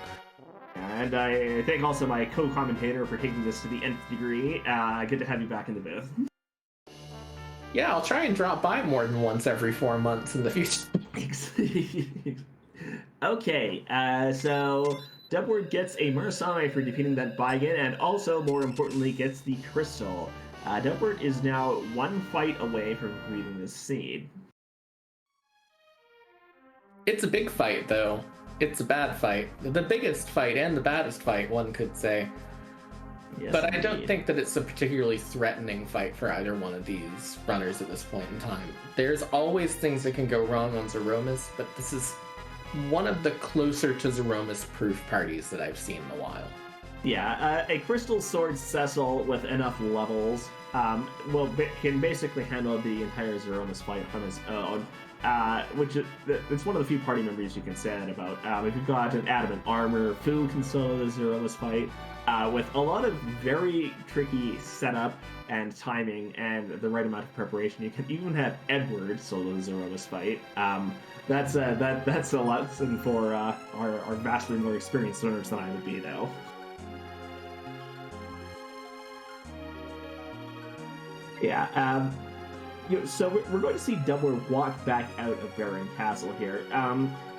And I thank also my co-commentator for taking this to the nth degree. Good to have you back in the booth. Yeah, I'll try and drop by more than once every 4 months in the future. Okay, so Dubward gets a Murasame for defeating that Baigen, and also, more importantly, gets the Crystal. Dubward is now one fight away from completing this seed. It's a big fight, though. It's a bad fight. The biggest fight and the baddest fight, one could say. Yes, But I don't indeed. think that it's a particularly threatening fight for either one of these runners at this point in time. There's always things that can go wrong on Zeromus, but this is one of the closer to Zeromus proof parties that I've seen in a while. Yeah, a Crystal Sword Cecil with enough levels can basically handle the entire Zeromus fight on his own, which it's one of the few party members you can say that about. If you've got an Adamant Armor, Fu can solo the Zeromus fight with a lot of very tricky setup and timing and the right amount of preparation. You can even have Edward solo the Zeromus fight. That's a lesson for our vastly more experienced learners than I would be, though. Yeah. So we're going to see Dumbledore walk back out of Baron Castle here.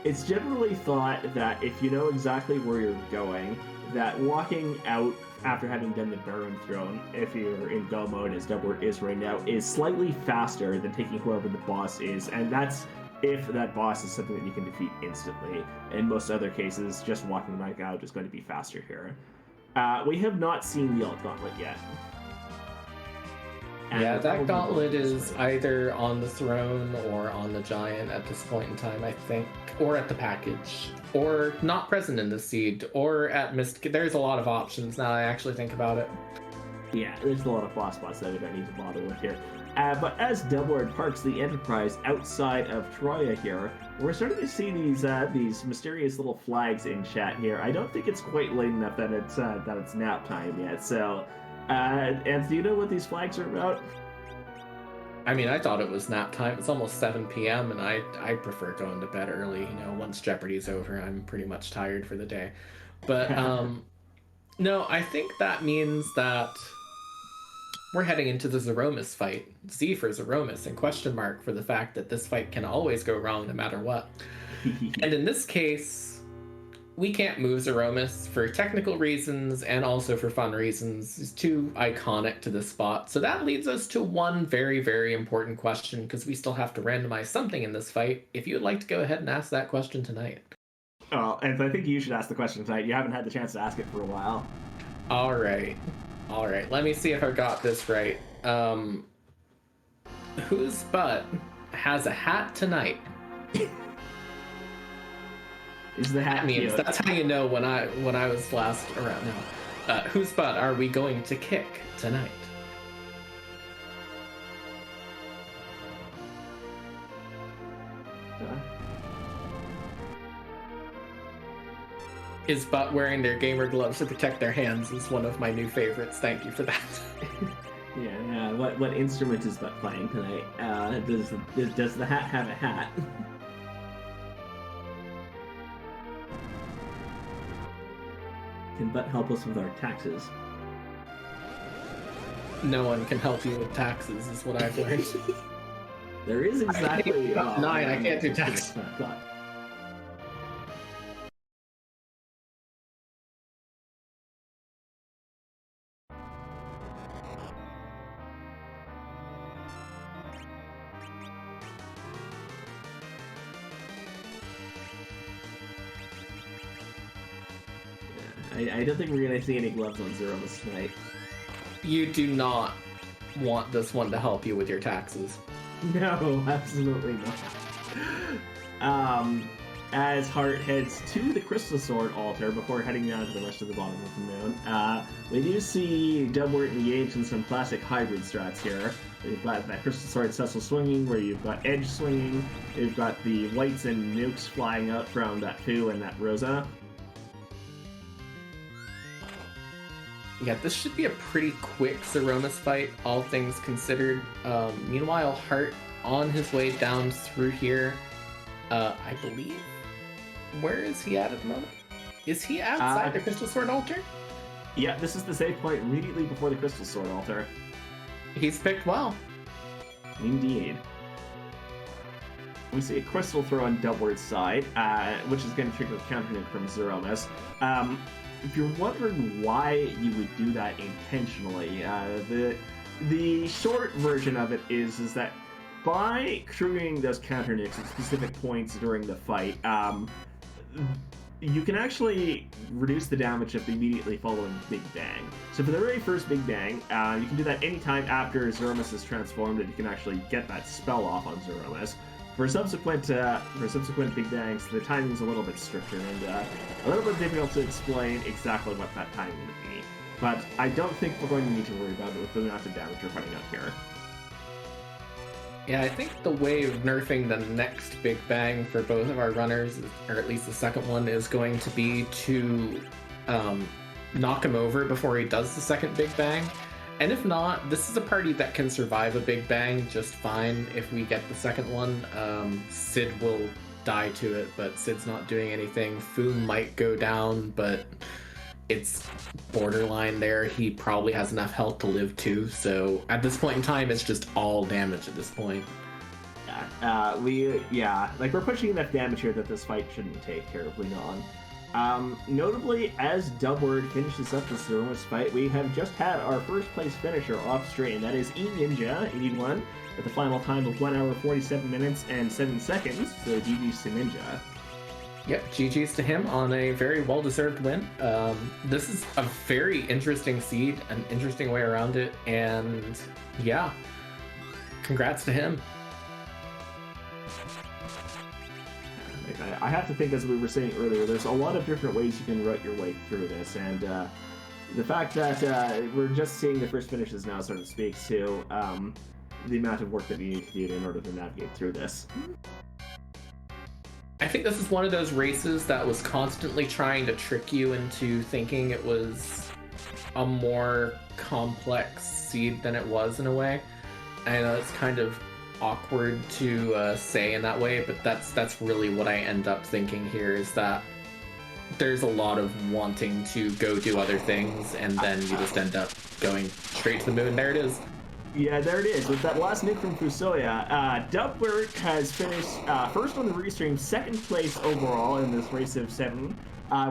It's generally thought that if you know exactly where you're going, that walking out after having done the Baron Throne, if you're in go mode as Dumbledore is right now, is slightly faster than taking whoever the boss is, and that's if that boss is something that you can defeat instantly. In most other cases, just walking back out is going to be faster here. We have not seen the Alt Gauntlet yet. Yeah, that gauntlet is either on the throne or on the giant at this point in time, I think, or at the package, or not present in the seed, or at Mist. There's a lot of options now I actually think about it. Yeah, there's a lot of boss spots that we don't need to bother with here. But as Dumbledore parks the Enterprise outside of Troya here, we're starting to see these mysterious little flags in chat here. I don't think it's quite late enough that it's nap time yet, so... and do you know what these flags are about? I mean, I thought it was nap time. It's almost 7 p.m. and I prefer going to bed early. You know, once Jeopardy's over, I'm pretty much tired for the day. But no, I think that means that we're heading into the Zeromus fight. Z for Zeromus, and question mark for the fact that this fight can always go wrong no matter what. And in this case, we can't move Zeromus for technical reasons and also for fun reasons. He's too iconic to this spot. So that leads us to one very, very important question, because we still have to randomize something in this fight. If you would like to go ahead and ask that question tonight. Oh, and I think you should ask the question tonight. You haven't had the chance to ask it for a while. All right. Let me see if I've got this right. Whose butt has a hat tonight? Is the hat means cute? That's how you know when I was last around now. Whose butt are we going to kick tonight? Is butt wearing their gamer gloves to protect their hands is one of my new favorites. Thank you for that. Yeah. What instrument is Butt playing tonight? Does the hat have a hat? Can Butt help us with our taxes? No one can help you with taxes, is what I've learned. There is exactly... Nine, I can't do taxes. I don't think we're going to see any gloves on Zeromus tonight. You do not want this one to help you with your taxes. No, absolutely not. As Hart heads to the Crystal Sword altar before heading down to the rest of the bottom of the moon, we do see Dumbledore engaged in some classic hybrid strats here. You've got that Crystal Sword Cecil swinging, where you've got Edge swinging. You've got the Whites and Nukes flying out from that Fu and that Rosa. Yeah, this should be a pretty quick Zeromus fight, all things considered. Meanwhile, Hart on his way down through here. I believe. Where is he at the moment? Is he outside the Crystal Sword altar? Yeah, this is the save point immediately before the Crystal Sword altar. He's picked well. Indeed. We see a crystal throw on Dumbledore's side, which is going to trigger counter nuke from Zeromus. If you're wondering why you would do that intentionally, the short version of it is that by triggering those counter nukes at specific points during the fight, you can actually reduce the damage of immediately following Big Bang. So for the very first Big Bang, you can do that anytime after Zeromus is transformed, and you can actually get that spell off on Zeromus. For subsequent Big Bangs, the timing's a little bit stricter and a little bit difficult to explain exactly what that timing would be. But I don't think we're going to need to worry about it with the amount of damage we're putting out here. Yeah, I think the way of nerfing the next Big Bang for both of our runners, or at least the second one, is going to be to knock him over before he does the second Big Bang. And if not, this is a party that can survive a Big Bang just fine if we get the second one. Sid will die to it, but Sid's not doing anything. Foom might go down, but it's borderline there. He probably has enough health to live too, so at this point in time, it's just all damage at this point. We're pushing enough damage here that this fight shouldn't take terribly long. Notably, as Dubword finishes up the Zeromus fight, we have just had our first place finisher off screen. That is E-Ninja 81 with a final time of 1 hour 47 minutes and 7 seconds. So GG's to Ninja. Yep, GG's to him on a very well-deserved win. This is a very interesting seed, an interesting way around it, and yeah, congrats to him. I have to think, as we were saying earlier, there's a lot of different ways you can route your way through this, and the fact that we're just seeing the first finishes now sort of speaks to the amount of work that we need to do in order to navigate through this. I think this is one of those races that was constantly trying to trick you into thinking it was a more complex seed than it was in a way. I know it's kind of awkward to say in that way, but that's really what I end up thinking here, is that there's a lot of wanting to go do other things, and then you just end up going straight to the moon. There it is. Yeah, there it is. With that last nuke from Fusoya, Dubword has finished first on the restream, second place overall in this race of 7,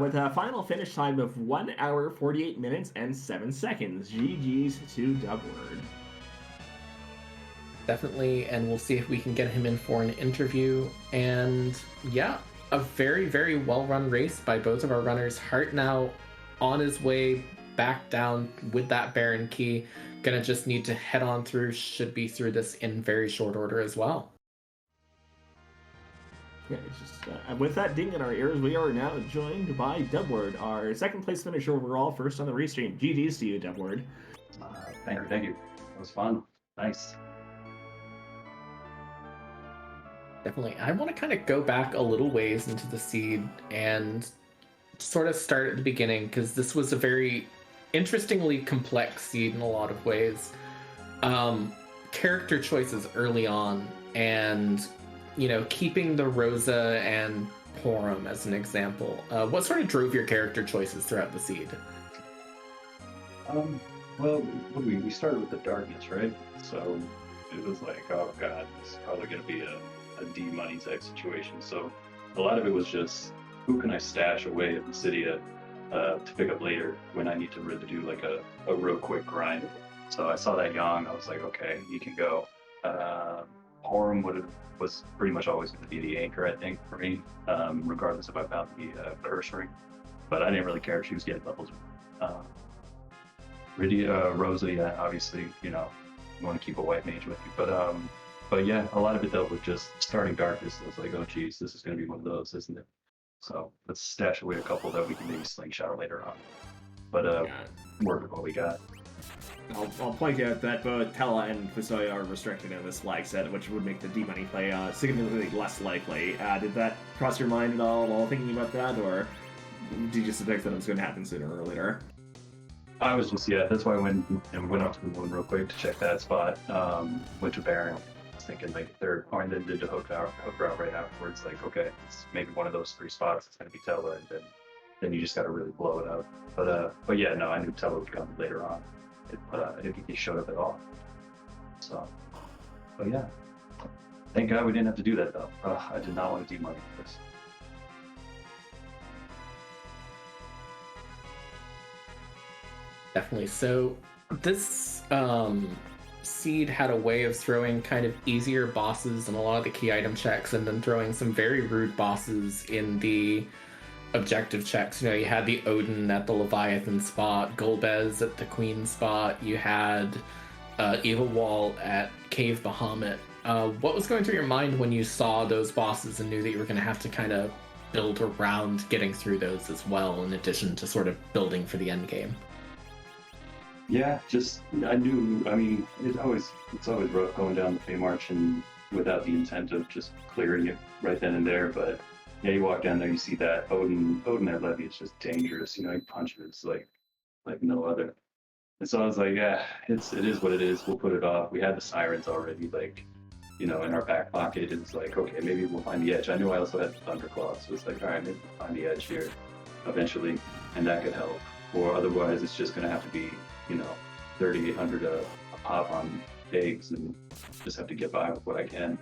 with a final finish time of 1 hour 48 minutes and 7 seconds. GG's to Dubword. Definitely, and we'll see if we can get him in for an interview. And yeah, a very, very well-run race by both of our runners. Hart now on his way back down with that Baron key. Gonna just need to head on through, should be through this in very short order as well. Yeah, it's just with that ding in our ears, we are now joined by Dubword, our second place finisher overall, first on the restream. GG's to you, Dubword. Thank you. It was fun. Nice. Definitely. I want to kind of go back a little ways into the seed and sort of start at the beginning, because this was a very interestingly complex seed in a lot of ways. Character choices early on, and keeping the Rosa and Porum as an example. What sort of drove your character choices throughout the seed? Well, we started with the darkness, right? So it was like, oh god, this is probably going to be a D money type situation. So a lot of it was just, who can I stash away at the city to pick up later when I need to really do like a real quick grind. So I saw that Yang, I was like, okay, he can go. Porum was pretty much always going to be the anchor, I think, for me, regardless if I found the curse ring. But I didn't really care if she was getting levels. Rosa, yeah, obviously, you want to keep a white mage with you. But yeah, a lot of it dealt with just starting darkness. I was like, oh geez, this is going to be one of those, isn't it? So let's stash away a couple that we can maybe slingshot later on. But work with what we got. I'll point out that both Tella and Fusoya are restricted in this flag set, which would make the D-Money play significantly less likely. Did that cross your mind at all while thinking about that, or did you just suspect that it was going to happen sooner or later? I was just, that's why I went up to the moon real quick to check that spot. Went to Baron. Thinking like third, and then did the hook route right afterwards. Like, okay, it's maybe one of those 3 spots. It's gonna be Tella, and then you just gotta really blow it out. But yeah, no, I knew Tella would come later on. If he showed up at all. So, but yeah, thank God we didn't have to do that though. I did not want to D-money for this. Definitely. So this seed had a way of throwing kind of easier bosses and a lot of the key item checks, and then throwing some very rude bosses in the objective checks. You know, you had the Odin at the Leviathan spot, Golbez at the Queen spot, you had Evil Wall at Cave Bahamut. What was going through your mind when you saw those bosses and knew that you were going to have to kind of build around getting through those as well, in addition to sort of building for the end game? Yeah, just I knew. I mean, it's always rough going down the Fey March and without the intent of just clearing it right then and there. But yeah, you walk down there, you see that Odin at Levy is just dangerous. You know, he punches like no other. And so I was like, yeah, it is what it is. We'll put it off. We had the sirens already, like, you know, in our back pocket. It's like, okay, maybe we'll find the edge. I knew I also had the Thunderclaw, so it's like, all right, maybe we'll find the edge here eventually, and that could help. Or otherwise, it's just gonna have to be, you know, 3,800 a pop on eggs, and just have to get by with what I can.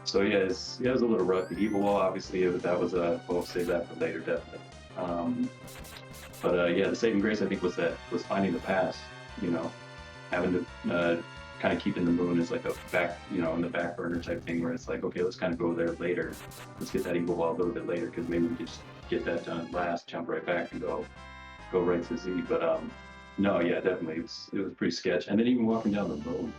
So yeah, it was a little rough. The Evil Wall, obviously, we'll save that for later, definitely. But yeah, the saving grace I think was finding the pass. You know, having to kind of keeping the moon as like a back, you know, in the back burner type thing, where it's like, okay, let's kind of go there later. Let's get that Evil Wall a little bit later, because maybe we could just get that done last, jump right back, and go right to Z. But no, yeah, definitely, it was pretty sketch. And then even walking down the moon,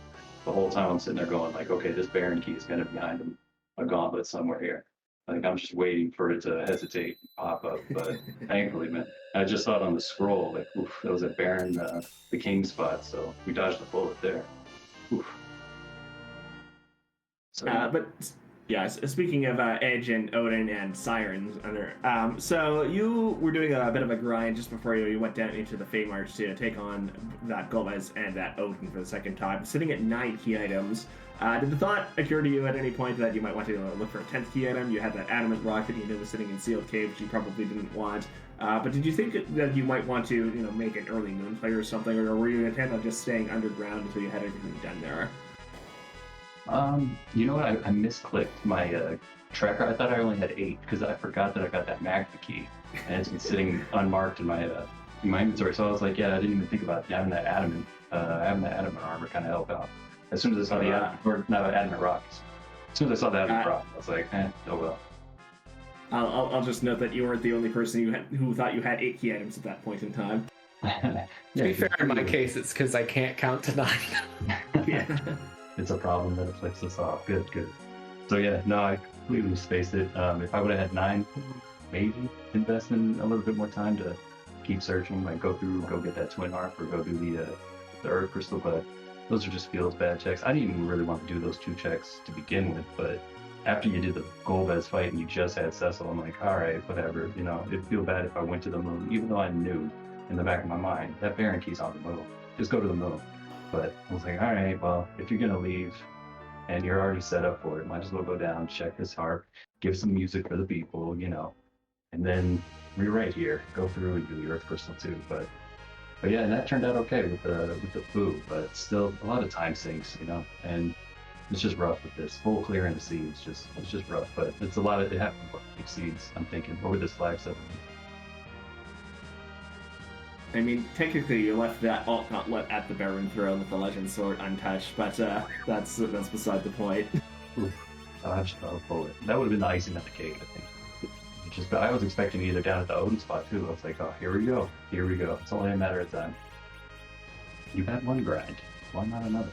the whole time I'm sitting there going like, okay, this Baron key is kind of behind him, a gauntlet somewhere here. Like I'm just waiting for it to hesitate and pop up. But thankfully, man, I just saw it on the scroll. Like, oof, that was at Baron, the king spot. So we dodged the bullet there. Oof. So, But yeah, speaking of Edge and Odin and Sirens, so you were doing a bit of a grind just before you went down into the Fey March to take on that Golbez and that Odin for the second time, sitting at 9 key items. Did the thought occur to you at any point that you might want to look for a 10th key item? You had that Adamant Rock that you knew was sitting in Sealed Cave, which you probably didn't want. But did you think that you might want to, you know, make an early moon play or something, or were you intent on just staying underground until you had everything done there? you know what? I misclicked my tracker. I thought I only had 8 because I forgot that I got that magma key, and it's been sitting unmarked in my inventory. So I was like, yeah, I didn't even think about having that adamant armor kind of help out. As soon as I saw the adamant rocks. As soon as I saw the adamant rock, I was like, oh well. I'll just note that you weren't the only person who thought you had 8 key items at that point in time. To be fair, in my case, it's because I can't count to 9. Yeah. It's a problem that afflicts us all. Good. So yeah, no, I completely spaced it. If I would have had 9, maybe invest in a little bit more time to keep searching, like go get that twin harp or go do the earth crystal, but those are just feels bad checks. I didn't even really want to do those 2 checks to begin with, but after you did the Golbez fight and you just had Cecil, I'm like, all right, whatever. You know, it'd feel bad if I went to the moon, even though I knew in the back of my mind that Baron key's on the moon. Just go to the moon. But I was like, all right, well, if you're gonna leave and you're already set up for it, might as well go down, check this harp, give some music for the people, you know, and then we're right here. Go through and do the Earth Crystal too. But yeah, and that turned out okay with the food, but still a lot of time sinks, you know, and it's just rough with this full clear in the sea. It's just rough, but it's a lot of it happens with big seeds. I'm thinking over this flag stuff. I mean, technically, you left that alt gauntlet at the Baron throne with the Legend Sword untouched, but that's beside the point. Oof. I just thought pull it. That would have been the icing on the cake, I think. I was expecting either down at the Odin spot too. I was like, oh, here we go. It's only a matter of time. You had one grind, why not another?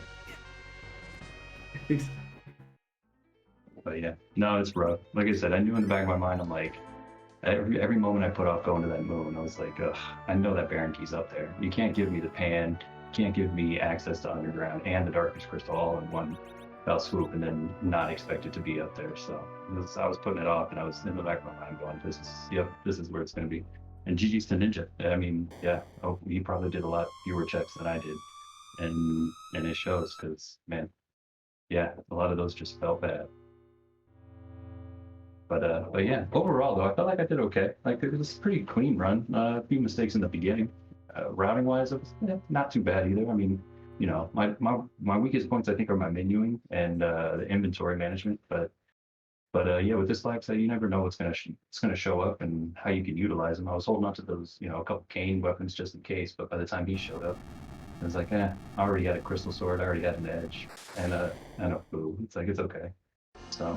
But yeah, no, it's rough. Like I said, I knew in the back of my mind, I'm like, every moment I put off going to that moon, I was like, ugh, I know that Baron key's up there. You can't give me the pan, you can't give me access to underground and the darkness crystal all in one fell swoop and then not expect it to be up there. So I was putting it off, and I was in the back of my mind going, this is where it's going to be. And GG's to Ninja. I mean, yeah, he probably did a lot fewer checks than I did, and it shows because, man, yeah, a lot of those just felt bad. But yeah, overall though, I felt like I did okay. Like it was a pretty clean run. A few mistakes in the beginning. Routing wise, it was not too bad either. I mean, you know, my weakest points I think are my menuing and the inventory management. But yeah, with this flag set, you never know what's gonna show up and how you can utilize them. I was holding on to those, you know, a couple Kane weapons just in case. But by the time he showed up, I was like, I already had a crystal sword, I already had an edge, and a foo. It's like it's okay. So.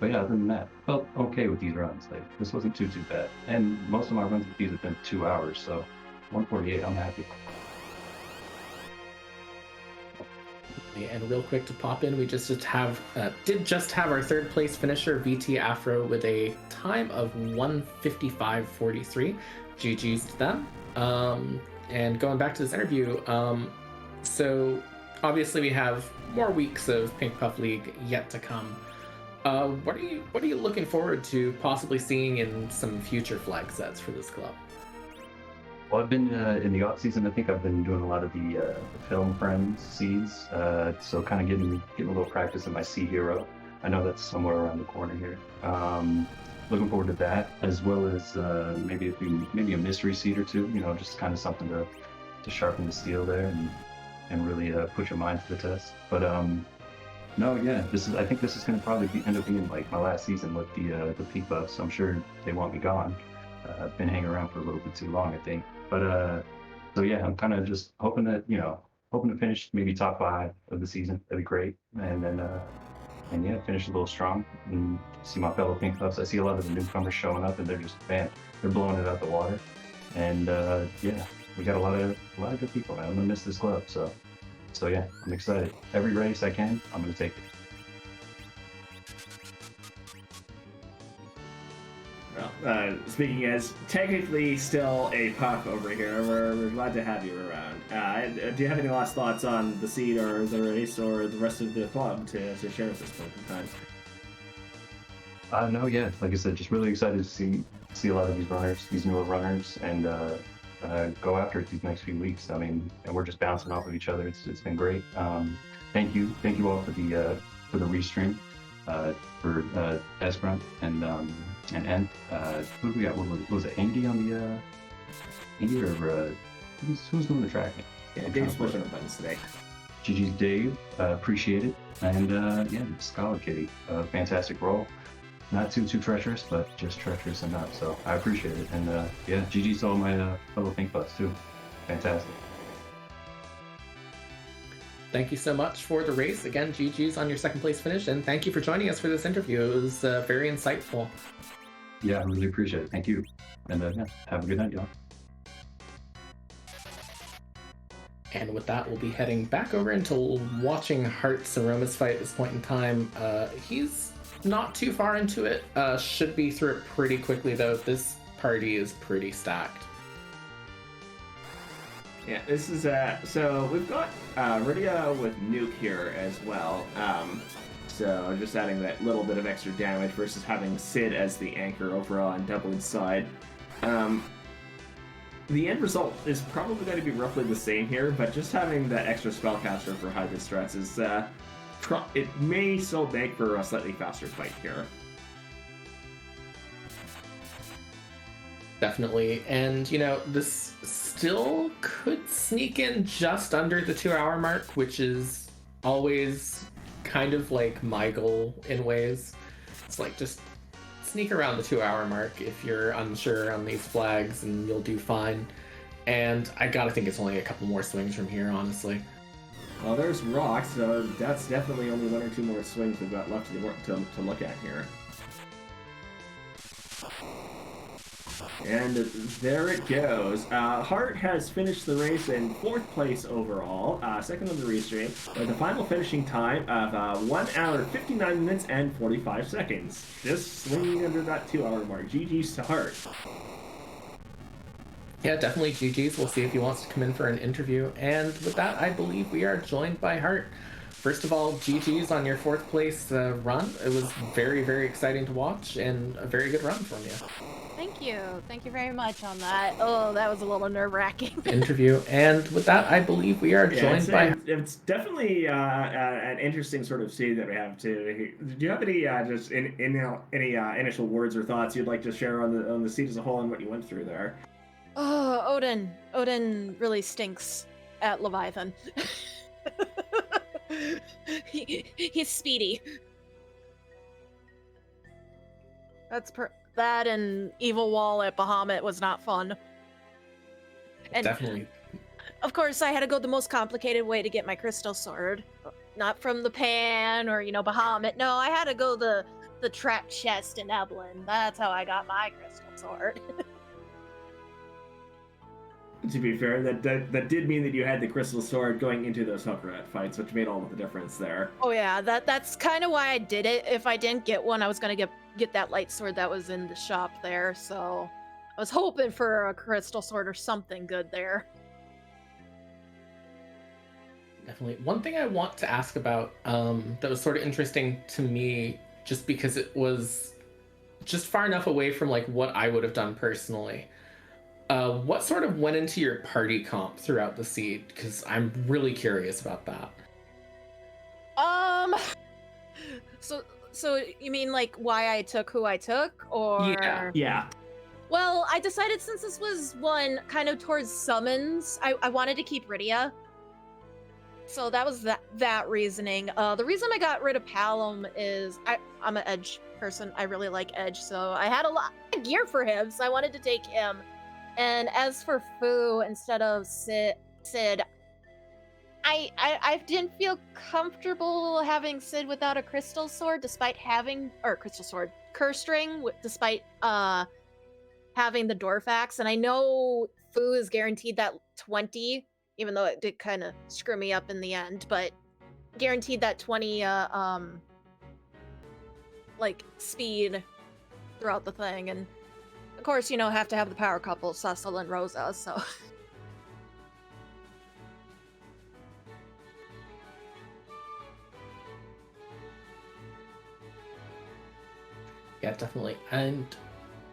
But yeah, other than that, felt okay with these runs. Like this wasn't too bad. And most of my runs with these have been 2 hours, so 148, I'm happy. And real quick to pop in, we did just have our third place finisher VT Afro with a time of 1:55:43. GG's to them. And going back to this interview, so obviously we have more weeks of Pink Puff League yet to come. What are you looking forward to possibly seeing in some future flag sets for this club? Well, I've been in the off season. I think I've been doing a lot of the film friends seeds, so kind of getting a little practice in my sea hero. I know that's somewhere around the corner here. Looking forward to that, as well as maybe a mystery seed or two. You know, just kind of something to sharpen the steel there and really put your mind to the test. But no, yeah, I think this is going to probably end up being like my last season with the peak buffs. I'm sure they want me gone. I've been hanging around for a little bit too long, I think. But so yeah, I'm kind of just hoping to finish maybe top 5 of the season. That'd be great. And then and yeah, finish a little strong and see my fellow Pink Puffs. I see a lot of the newcomers showing up, and they're blowing it out the water. And yeah, we got a lot of good people, man. I'm gonna miss this club, so yeah, I'm excited. Every race I can, I'm gonna take it. Well, speaking as technically still a pup over here, we're glad to have you around. Do you have any last thoughts on the seed or the race or the rest of the club to share at this point in time? No, yeah, like I said, just really excited to see a lot of these newer runners, and go after it these next few weeks. I mean, and we're just bouncing off of each other. It's been great. Thank you all for the restream, for Esperant and who do we got? What was it? Andy on the Andy or who's doing the tracking? Yeah, Dave's pushing the buttons today. GG's Dave, appreciate it, and yeah, Scholar Kitty, fantastic role. Not too treacherous, but just treacherous enough. So I appreciate it, and yeah, GG's to all my fellow Pink Puffs too. Fantastic. Thank you so much for the race. Again, GG's on your second place finish, and thank you for joining us for this interview. It was very insightful. Yeah, I really appreciate it. Thank you, and yeah, have a good night, y'all. And with that, we'll be heading back over into watching Hearts and Roma's fight at this point in time. He's not too far into it. Should be through it pretty quickly, though. This party is pretty stacked. Yeah, this is so we've got Rydia with Nuke here as well. So just adding that little bit of extra damage versus having Sid as the anchor over on Dublin's side. The end result is probably going to be roughly the same here, but just having that extra spellcaster for high distress is it may still make for a slightly faster fight here. Definitely, and you know, this still could sneak in just under the 2-hour mark, which is always kind of like my goal in ways. It's like just sneak around the 2-hour mark if you're unsure on these flags, and you'll do fine. And I gotta think it's only a couple more swings from here, honestly. Well, there's rocks, so that's definitely only 1 or 2 more swings we've got left to look at here. And there it goes. Hart has finished the race in 4th place overall, second on the restream, with a final finishing time of 1 hour, 59 minutes, and 45 seconds. Just swinging under that 2-hour mark. GG's to Hart. Yeah, definitely GG's. We'll see if he wants to come in for an interview. And with that, I believe we are joined by Hart. First of all, GG's on your 4th place run. It was very, very exciting to watch, and a very good run from you. Thank you very much on that. Oh, that was a little nerve-wracking. Interview. And with that, I believe we are joined by... It's definitely an interesting sort of scene that we have too. Do you have any any initial words or thoughts you'd like to share on the scene as a whole and what you went through there? Oh, Odin really stinks at Leviathan. He's speedy. That and Evil Wall at Bahamut was not fun. And definitely. Of course, I had to go the most complicated way to get my crystal sword. Not from the pan or, Bahamut. No, I had to go the the trap chest in Eblin. That's how I got my crystal sword. To be fair, that did mean that you had the crystal sword going into those hook rat fights, which made all of the difference there. Oh yeah, that's kind of why I did it. If I didn't get one, I was gonna get that light sword that was in the shop there. So I was hoping for a crystal sword or something good there. Definitely. One thing I want to ask about that was sort of interesting to me, just because it was just far enough away from like what I would have done personally. What sort of went into your party comp throughout the seed? Because I'm really curious about that. So you mean like why I took who I took, or? Yeah. Well, I decided since this was one kind of towards summons, I wanted to keep Rydia. So that was that reasoning. The reason I got rid of Palom is I'm an Edge person. I really like Edge, so I had a lot of gear for him, so I wanted to take him. And as for Fu, instead of Sid, I didn't feel comfortable having Sid without a crystal sword, despite having curse ring, despite having the dwarf axe. And I know Fu is guaranteed that 20, even though it did kind of screw me up in the end, but guaranteed that 20 like speed throughout the thing. And of course, have to have the power couple, Cecil and Rosa, so Yeah, definitely. And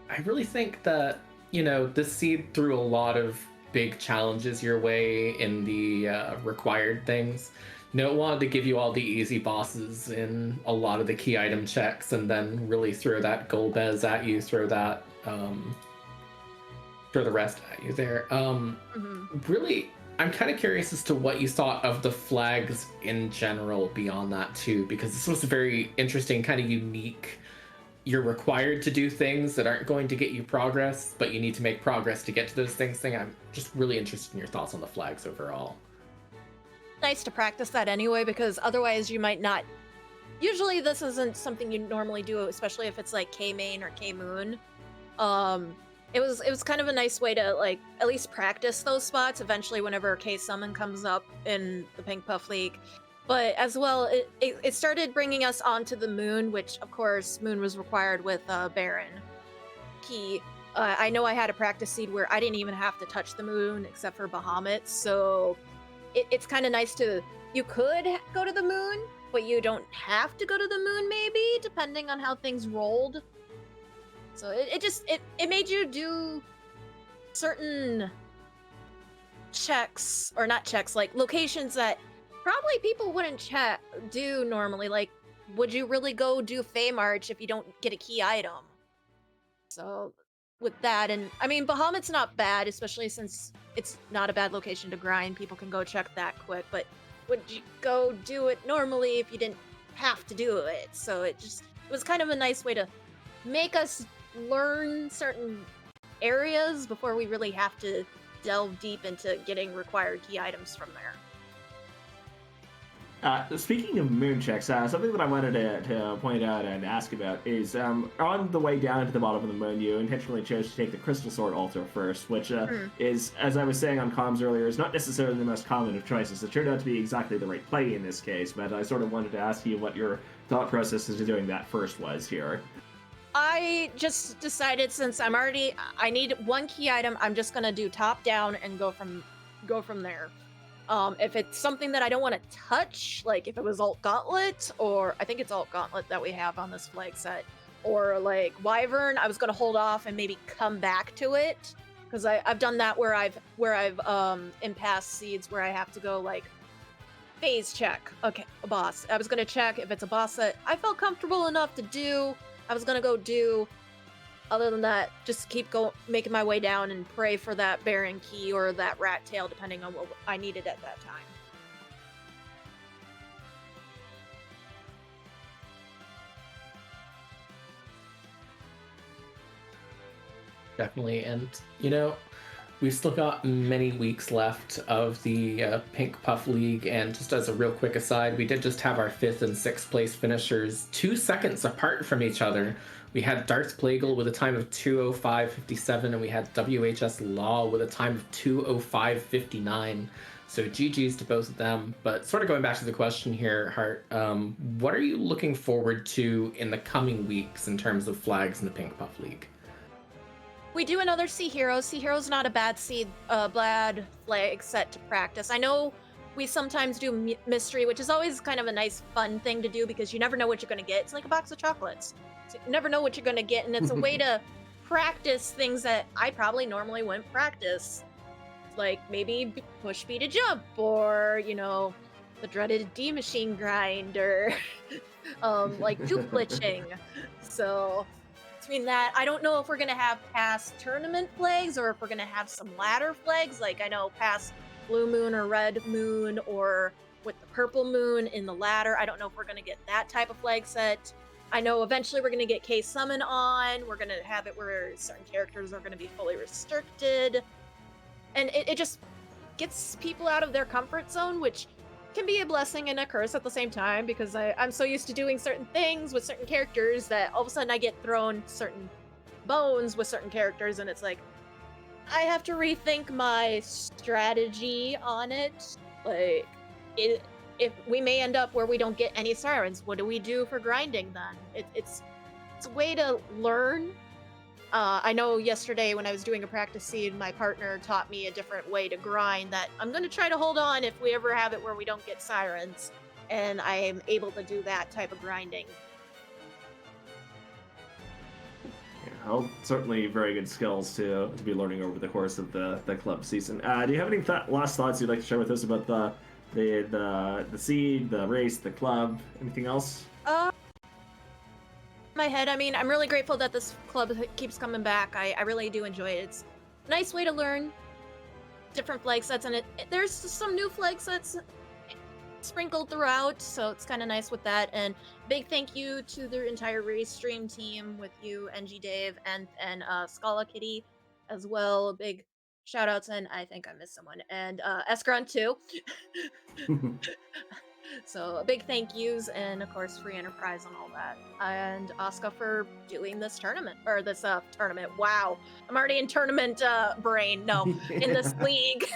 I really think that, this seed threw a lot of big challenges your way in the required things. It wanted to give you all the easy bosses in a lot of the key item checks, and then really throw that Golbez at you, throw the rest at you there. Really, I'm kind of curious as to what you thought of the flags in general beyond that too, because this was a very interesting, kind of unique. You're required to do things that aren't going to get you progress, but you need to make progress to get to those things. I'm just really interested in your thoughts on the flags overall. nice to practice that anyway, because otherwise you might not. Usually this isn't something you normally do, especially if it's like K main or K moon. It was kind of a nice way to like at least practice those spots eventually whenever K summon comes up in the Pink Puff League. But as well, it started bringing us onto the moon, which of course moon was required with Baron Key. I know I had a practice seed where I didn't even have to touch the moon except for Bahamut, so it's kind of nice to. You could go to the moon, but you don't have to go to the moon, maybe, depending on how things rolled. So it made you do certain checks, or not checks, like locations that probably people wouldn't do normally. Like, would you really go do Fey March if you don't get a key item? So with that, and I mean, Bahamut's not bad, especially since it's not a bad location to grind. People can go check that quick, but would you go do it normally if you didn't have to do it? So it was kind of a nice way to make us learn certain areas before we really have to delve deep into getting required key items from there. Speaking of moon checks, something that I wanted to point out and ask about is on the way down to the bottom of the moon, you intentionally chose to take the Crystal Sword altar first, which is, as I was saying on comms earlier, is not necessarily the most common of choices. It turned out to be exactly the right play in this case, but I sort of wanted to ask you what your thought process into doing that first was here. I just decided, since I need one key item, I'm just gonna do top down and go from there. If it's something that I don't want to touch, like if it was Alt Gauntlet, or I think it's Alt Gauntlet that we have on this flag set, or like Wyvern, I was gonna hold off and maybe come back to it, because I've done that where I've in past seeds where I have to go like phase check. Okay, a boss. I was gonna check if it's a boss that I felt comfortable enough to do. I was gonna go do. Other than that, just keep making my way down and pray for that Baron Key or that Rat Tail, depending on what I needed at that time. Definitely. And, We've still got many weeks left of the Pink Puff League, and just as a real quick aside, we did just have our 5th and 6th place finishers 2 seconds apart from each other. We had Darts Plagal with a time of 2:05.57, and we had WHS Law with a time of 2:05.59. So GG's to both of them. But sort of going back to the question here, Hart, what are you looking forward to in the coming weeks in terms of flags in the Pink Puff League? We do another Sea Heroes. Sea Heroes not a bad bad flag set to practice. I know we sometimes do mystery, which is always kind of a nice, fun thing to do because you never know what you're going to get. It's like a box of chocolates. So you never know what you're going to get, and it's a way to practice things that I probably normally wouldn't practice. Like maybe push B to jump, or, you know, the dreaded D machine grind, or like dupe glitching. So between that, I don't know if we're gonna have past tournament flags or if we're gonna have some ladder flags. Like I know past blue moon or red moon, or with the purple moon in the ladder. I don't know if we're gonna get that type of flag set. I know eventually we're gonna get K summon on. We're gonna have it where certain characters are gonna be fully restricted, and it just gets people out of their comfort zone, which can be a blessing and a curse at the same time, because I'm so used to doing certain things with certain characters that all of a sudden I get thrown certain bones with certain characters, and it's like I have to rethink my strategy on it. Like, if we may end up where we don't get any sirens, what do we do for grinding then? It's a way to learn. I know yesterday when I was doing a practice seed, my partner taught me a different way to grind that I'm going to try to hold on if we ever have it where we don't get sirens, and I am able to do that type of grinding. Yeah, well, certainly very good skills to be learning over the course of the club season. Do you have any last thoughts you'd like to share with us about the seed, the race, the club, anything else? My head, I mean, I'm really grateful that this club keeps coming back. I really do enjoy it. It's a nice way to learn different flag sets, and there's some new flag sets sprinkled throughout, so it's kind of nice with that. And big thank you to the entire race stream team with you, NG Dave, and Scala Kitty as well. Big shout outs, and I think I missed someone, and Escron too. So big thank yous, and of course Free Enterprise and all that, and Asuka for doing this tournament, or this tournament. Wow, I'm already in tournament brain. No, in this league.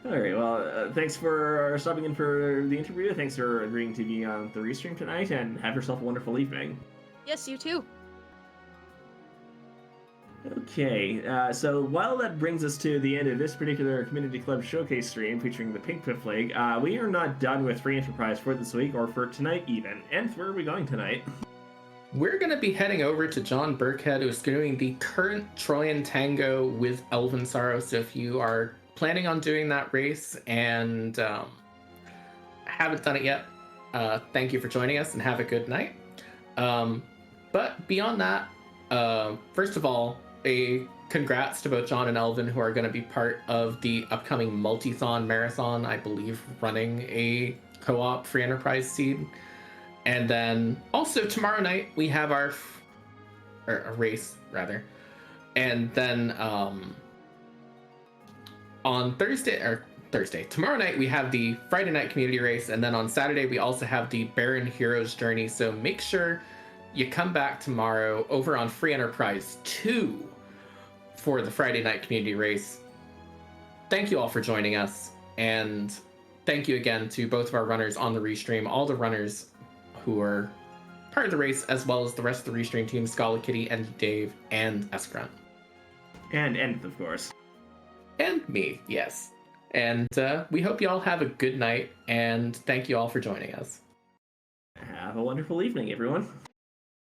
All right, well, thanks for stopping in for the interview. Thanks for agreeing to be on the restream tonight, and have yourself a wonderful evening. Yes, you too. Okay, so while that brings us to the end of this particular Community Club Showcase stream featuring the Pink Puff League, we are not done with Free Enterprise for this week, or for tonight even. And where are we going tonight? We're going to be heading over to John Burkhead, who's doing the current Trojan Tango with Elven Sorrow. So if you are planning on doing that race and haven't done it yet, thank you for joining us and have a good night. But beyond that, first of all, a congrats to both John and Elvin, who are going to be part of the upcoming Multithon Marathon, I believe, running a co-op Free Enterprise seed. And then also tomorrow night we have our a race rather, and then on Thursday tomorrow night we have the Friday night community race, and then on Saturday we also have the Baron Heroes Journey. So make sure you come back tomorrow over on Free Enterprise 2 for the Friday night community race. Thank you all for joining us, and thank you again to both of our runners on the restream, all the runners who are part of the race, as well as the rest of the restream team, Scala Kitty and Dave and Escrunt. And of course. And me, yes. And we hope you all have a good night, and thank you all for joining us. Have a wonderful evening, everyone.